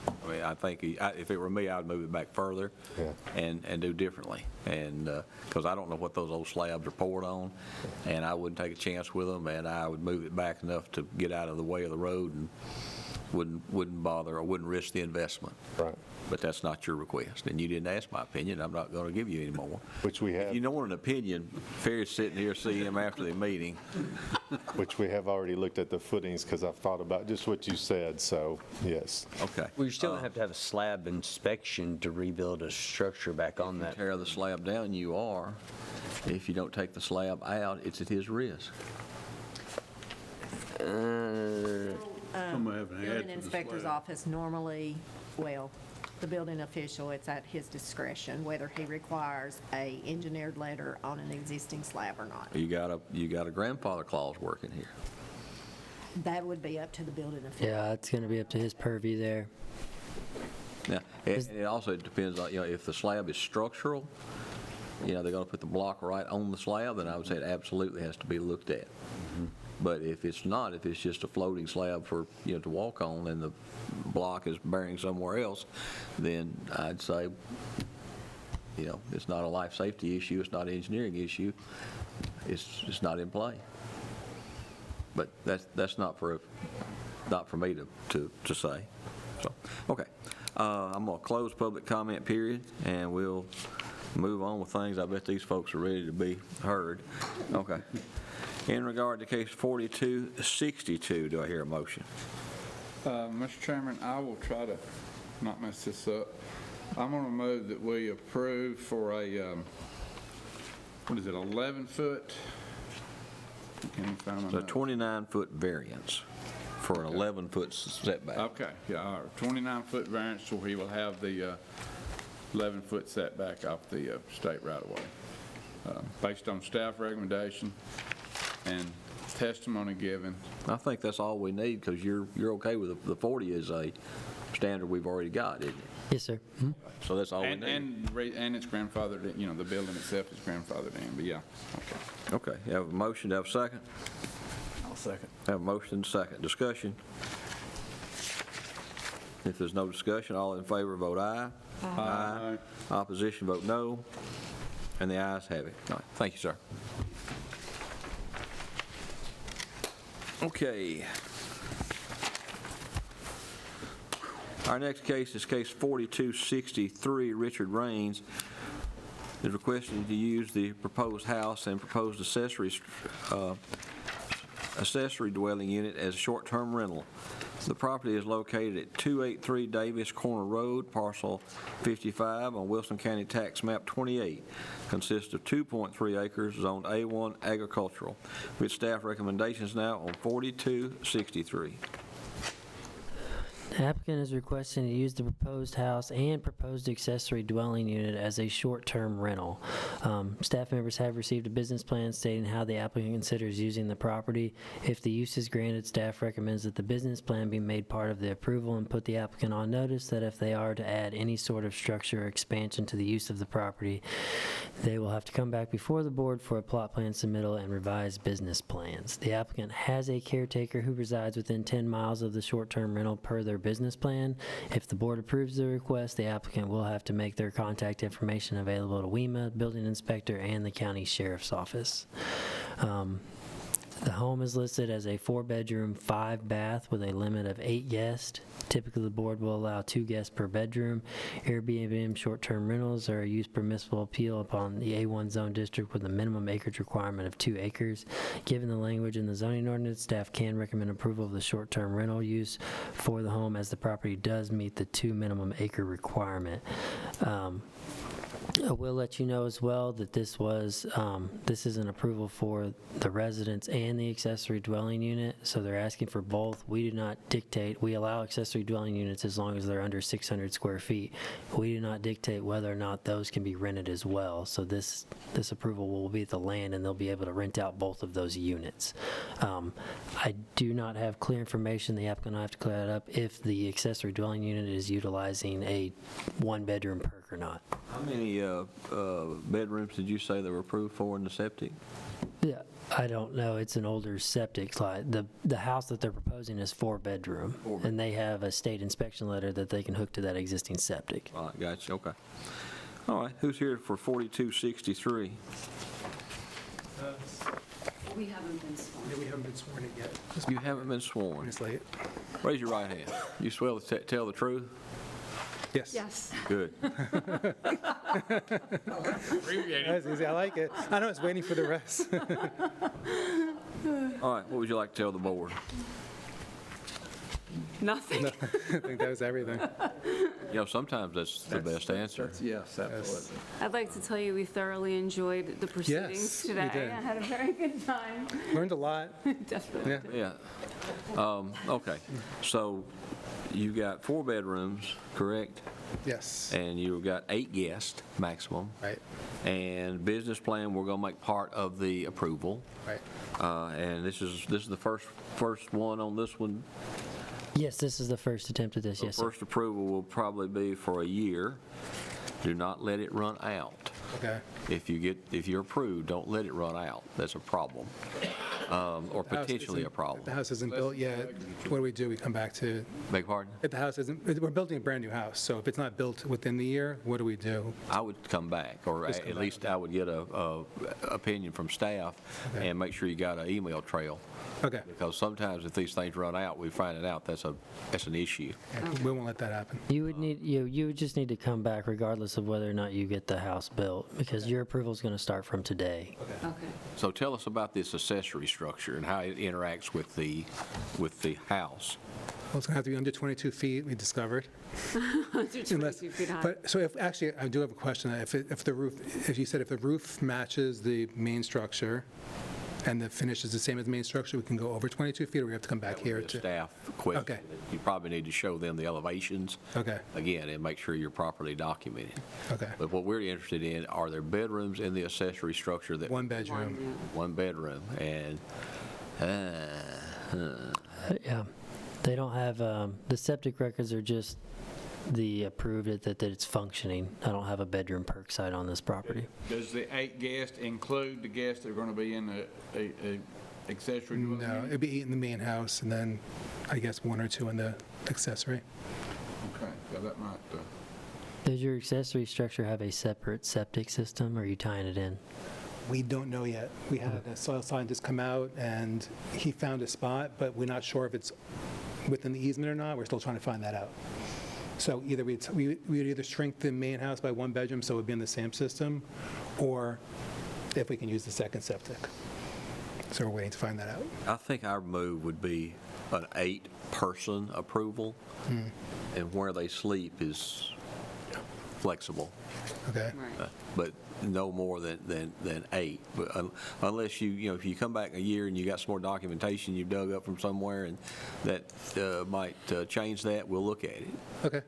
I mean, I think if it were me, I would move it back further and do differently. And because I don't know what those old slabs are poured on, and I wouldn't take a chance with them, and I would move it back enough to get out of the way of the road and wouldn't bother or wouldn't risk the investment. Right. But that's not your request, and you didn't ask my opinion. I'm not going to give you any more. Which we have. If you don't want an opinion, Ferry's sitting here, see him after the meeting. which we have already looked at the footings because I've thought about just what you said, so yes. Okay. Well, you still don't have to have a slab inspection to rebuild a structure back on that. Tear the slab down, you are. If you don't take the slab out, it's at his risk. Somebody have an add Building to the inspector's slab. office normally, well, the building official, it's at his discretion whether he requires a engineered letter on an existing slab or not. You got a grandfather clause working here. That would be up to the building official. Yeah, it's going to be up to his purview there. Yeah, and it also depends on, if the slab is structural, they're going to put the block right on the slab, then I would say it absolutely has to be looked at. But if it's not, if it's just a floating slab for, to walk on and the block is bearing somewhere else, then I'd say, it's not a life safety issue, it's not an engineering issue, it's not in play. But that's not for me to say. So, okay. I'm going to close public comment period, and we'll move on with things. I bet these folks are ready to be heard. Okay. In regard to case 4262, do I hear a motion? Mr. Chairman, I will try to not mess this up. I'm going to move that we approve for a, 11-foot? Can you find my So notes? 29-foot variance for an 11-foot setback. Okay, yeah, all right, 29-foot variance, so he will have the 11-foot setback off the state right-of-way. Based on staff recommendation and testimony given. I think that's all we need, because you're okay with the 40 is a standard we've already got, isn't it? Yes, sir. So that's all we need. And it's grandfathered, the building itself is grandfathered in, but yeah, okay. Okay, you have a motion, to have a second? I'll second. Have a motion and a second. Discussion? If there's no discussion, all in favor vote aye. Aye. Opposition vote no. And the ayes have it. All right, thank you, sir. Okay. Our next case is case 4263. Richard Raines is requesting to use the proposed house and proposed accessory dwelling unit as a short-term rental. The property is located at 283 Davis Corner Road, parcel 55 on Wilson County Tax Map 28. Consists of 2.3 acres, zoned A1 agricultural, with staff recommendations now on 4263. The applicant is requesting to use the proposed house and proposed accessory dwelling unit as a short-term rental. Staff members have received a business plan stating how the applicant considers using the property. If the use is granted, staff recommends that the business plan be made part of the approval and put the applicant on notice that if they are to add any sort of structure or expansion to the use of the property, they will have to come back before the board for a plot plan submittal and revised business plans. The applicant has a caretaker who resides within 10 miles of the short-term rental per their business plan. If the board approves the request, the applicant will have to make their contact information available to WEMA, building inspector, and the county sheriff's office. The home is listed as a 4-bedroom, 5-bath with a limit of 8 guests. Typically, the board will allow 2 guests per bedroom. Airbnb short-term rentals are a use permissible appeal upon the A1 zone district with a minimum acreage requirement of 2 acres. Given the language in the zoning ordinance, staff can recommend approval of the short-term rental use for the home as the property does meet the 2 minimum acre requirement. I will let you know as well that this is an approval for the residence and the accessory dwelling unit, so they're asking for both. We do not dictate. We allow accessory dwelling units as long as they're under 600 square feet. We do not dictate whether or not those can be rented as well. So this approval will be at the land, and they'll be able to rent out both of those units. I do not have clear information. The applicant will have to clear that up if the accessory dwelling unit is utilizing a 1-bedroom perk or not. How many bedrooms did you say they were approved for in the septic? Yeah, I don't know. It's an older septic slide. The house that they're proposing is 4-bedroom, and they have a state inspection letter that they can hook to that existing septic. All right, gotcha, okay. All right, who's here for 4263? We haven't been sworn. Yeah, we haven't been sworn in yet. You haven't been sworn. It's late. Raise your right hand. You swear to tell the truth? Yes. Yes. Good. That's easy. I like it. I know it's waiting for the rest. All right, what would you like to tell the board? Nothing. I think that was everything. You know, sometimes that's the best answer. Yes, absolutely. I'd like to tell you we thoroughly enjoyed the proceedings Yes, we today. did. I had a very good time. Learned a lot. Definitely. Yeah. Yeah. Okay, so you've got 4 bedrooms, correct? Yes. And you've got 8 guests maximum. Right. And business plan, we're going to make part of the approval. Right. And this is the first one on this one. Yes, this is the first attempt at this, So yes, sir. first approval will probably be for a year. Do not let it run out. Okay. If you're approved, don't let it run out. That's a problem, or The house potentially a isn't- problem. The house isn't built yet. What do we do? We come back to, Beg pardon? if the house isn't, we're building a brand-new house, so if it's not built within the year, what do we do? I would come back, or Just come at back. least I would get a opinion from staff Okay. and make sure you got an email trail. Okay. Because sometimes if these things run out, we find it out, that's an issue. We won't let that happen. You would just need to come back regardless of whether or not you get the house built, because your approval is going to start from today. Okay. So tell us about this accessory structure and how it interacts with the house. Well, it's going to have to be under 22 feet, we discovered. Under 22 feet high. But, so if, actually, I do have a question. If the roof, if you said if the roof matches the main structure and the finish is the same as the main structure, we can go over 22 feet, or we have to come back here The to? staff question. Okay. You probably need to show them the elevations. Okay. Again, and make sure you're properly documented. Okay. But what we're interested in, are there bedrooms in the accessory structure that? One bedroom. One bedroom, and, Yeah. They don't have, the septic records are just the approved it that it's functioning. I don't have a bedroom perk site on this property. Does the 8 guests include the guests that are going to be in the accessory dwelling No, unit? it'd be 8 in the main house, and then I guess 1 or 2 in the accessory. Okay, so that might, Does your accessory structure have a separate septic system, or are you tying it in? We don't know yet. We had a soil scientist come out, and he found a spot, but we're not sure if it's within the easement or not. We're still trying to find that out. So either we'd either shrink the main house by 1 bedroom so it would be in the same system, or if we can use the second septic. So we're waiting to find that out. I think our move would be an 8-person approval, and where they sleep is flexible. Okay. But no more than 8. But unless if you come back a year and you got some more documentation you dug up from somewhere and that might change that, we'll look at it. Okay.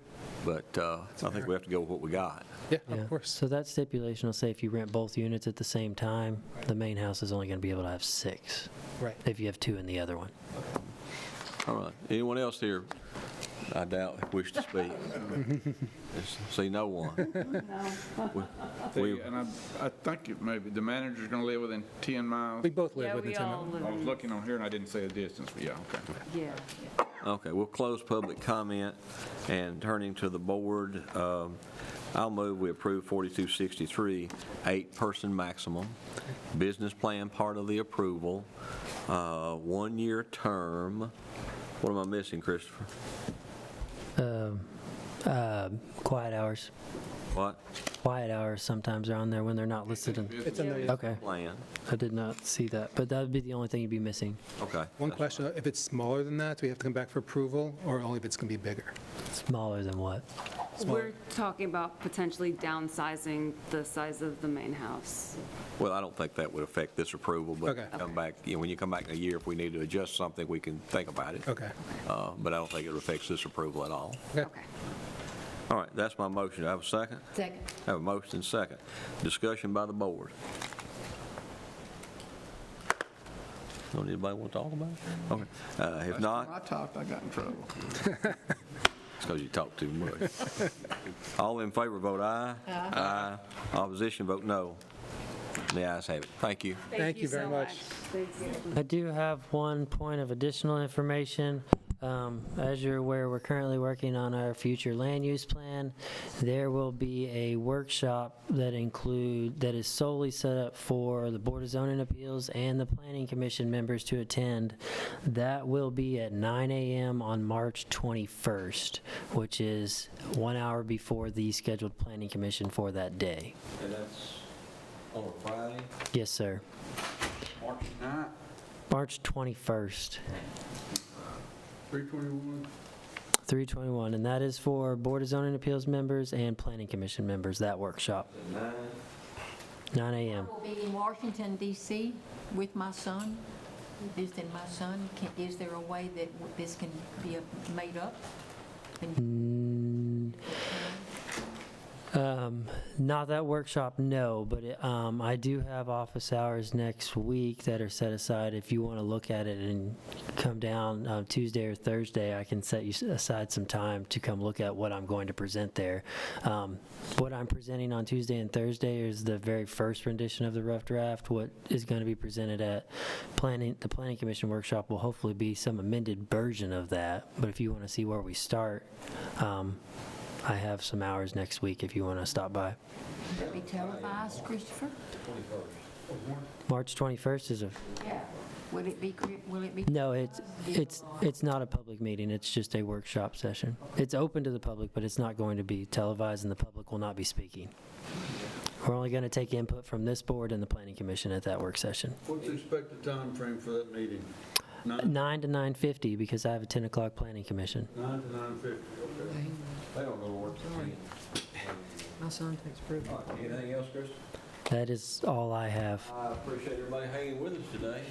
But I think we have to go with what we got. Yeah, Yeah. of course. So that stipulation will say if you rent both units at the same time, the main house is only going to be able to have 6. Right. If you have 2 in the other one. All right. Anyone else here, I doubt, wish to speak? See no one. and I think it maybe the manager's going to live within 10 miles. We both live Yeah, within we 10 all minutes. live I was in, looking on here and I didn't say a distance, but yeah, okay. yeah. Okay, we'll close public comment and turning to the board. I'll move we approve 4263, 8-person maximum. Business plan part of the approval, 1-year term. What am I missing, Christopher? Quiet hours. What? Quiet hours sometimes are on there when they're not listed in. It's on the, Okay. Plan. I did not see that, but that would be the only thing you'd be missing. Okay. one question, if it's smaller than that, do we have to come back for approval, or only if it's going to be bigger? Smaller than what? We're talking about potentially downsizing the size of the main house. Well, I don't think that would affect this approval, but Okay. come back, when you come back in a year, if we need to adjust something, we can think about it. Okay. But I don't think it affects this approval at all. Okay. All right, that's my motion. Do I have a second? Second. I have a motion and second. Discussion by the board. Don't anybody want to talk about it? Okay. If not, I talked, I got in trouble. it's because you talk too much. All in favor, vote aye. Aye. Opposition, vote no. The ayes have it. Thank you. Thank you very so much. Thank you. I do have one point of additional information. As you're aware, we're currently working on our future land use plan. There will be a workshop that is solely set up for the Board of Zoning Appeals and the Planning Commission members to attend. That will be at 9 a.m. on March 21st, which is 1 hour before the scheduled Planning Commission for that day. And that's on a Friday? Yes, sir. March 9th? March 21st, 321? 321, and that is for Board of Zoning Appeals members and Planning Commission members, that workshop. 9 a.m. I will be in Washington, D.C. with my son, visiting my son. Is there a way that this can be made up? Not that workshop, no, but I do have office hours next week that are set aside. If you want to look at it and come down Tuesday or Thursday, I can set you aside some time to come look at what I'm going to present there. What I'm presenting on Tuesday and Thursday is the very first rendition of the rough draft. What is going to be presented at the Planning Commission workshop will hopefully be some amended version of that. But if you want to see where we start, I have some hours next week if you want to stop by. Will it be televised, Christopher? March 21st is a... Yeah. Will it be? No, it's not a public meeting. It's just a workshop session. It's open to the public, but it's not going to be televised, and the public will not be speaking. We're only going to take input from this board and the Planning Commission at that work session. What's the expected time frame for that meeting? 9 to 9:50, because I have a 10 o'clock Planning Commission. 9 to 9:50, okay. They don't go to work. My son takes proof. Anything else, Chris? That is all I have. I appreciate everybody hanging with us today.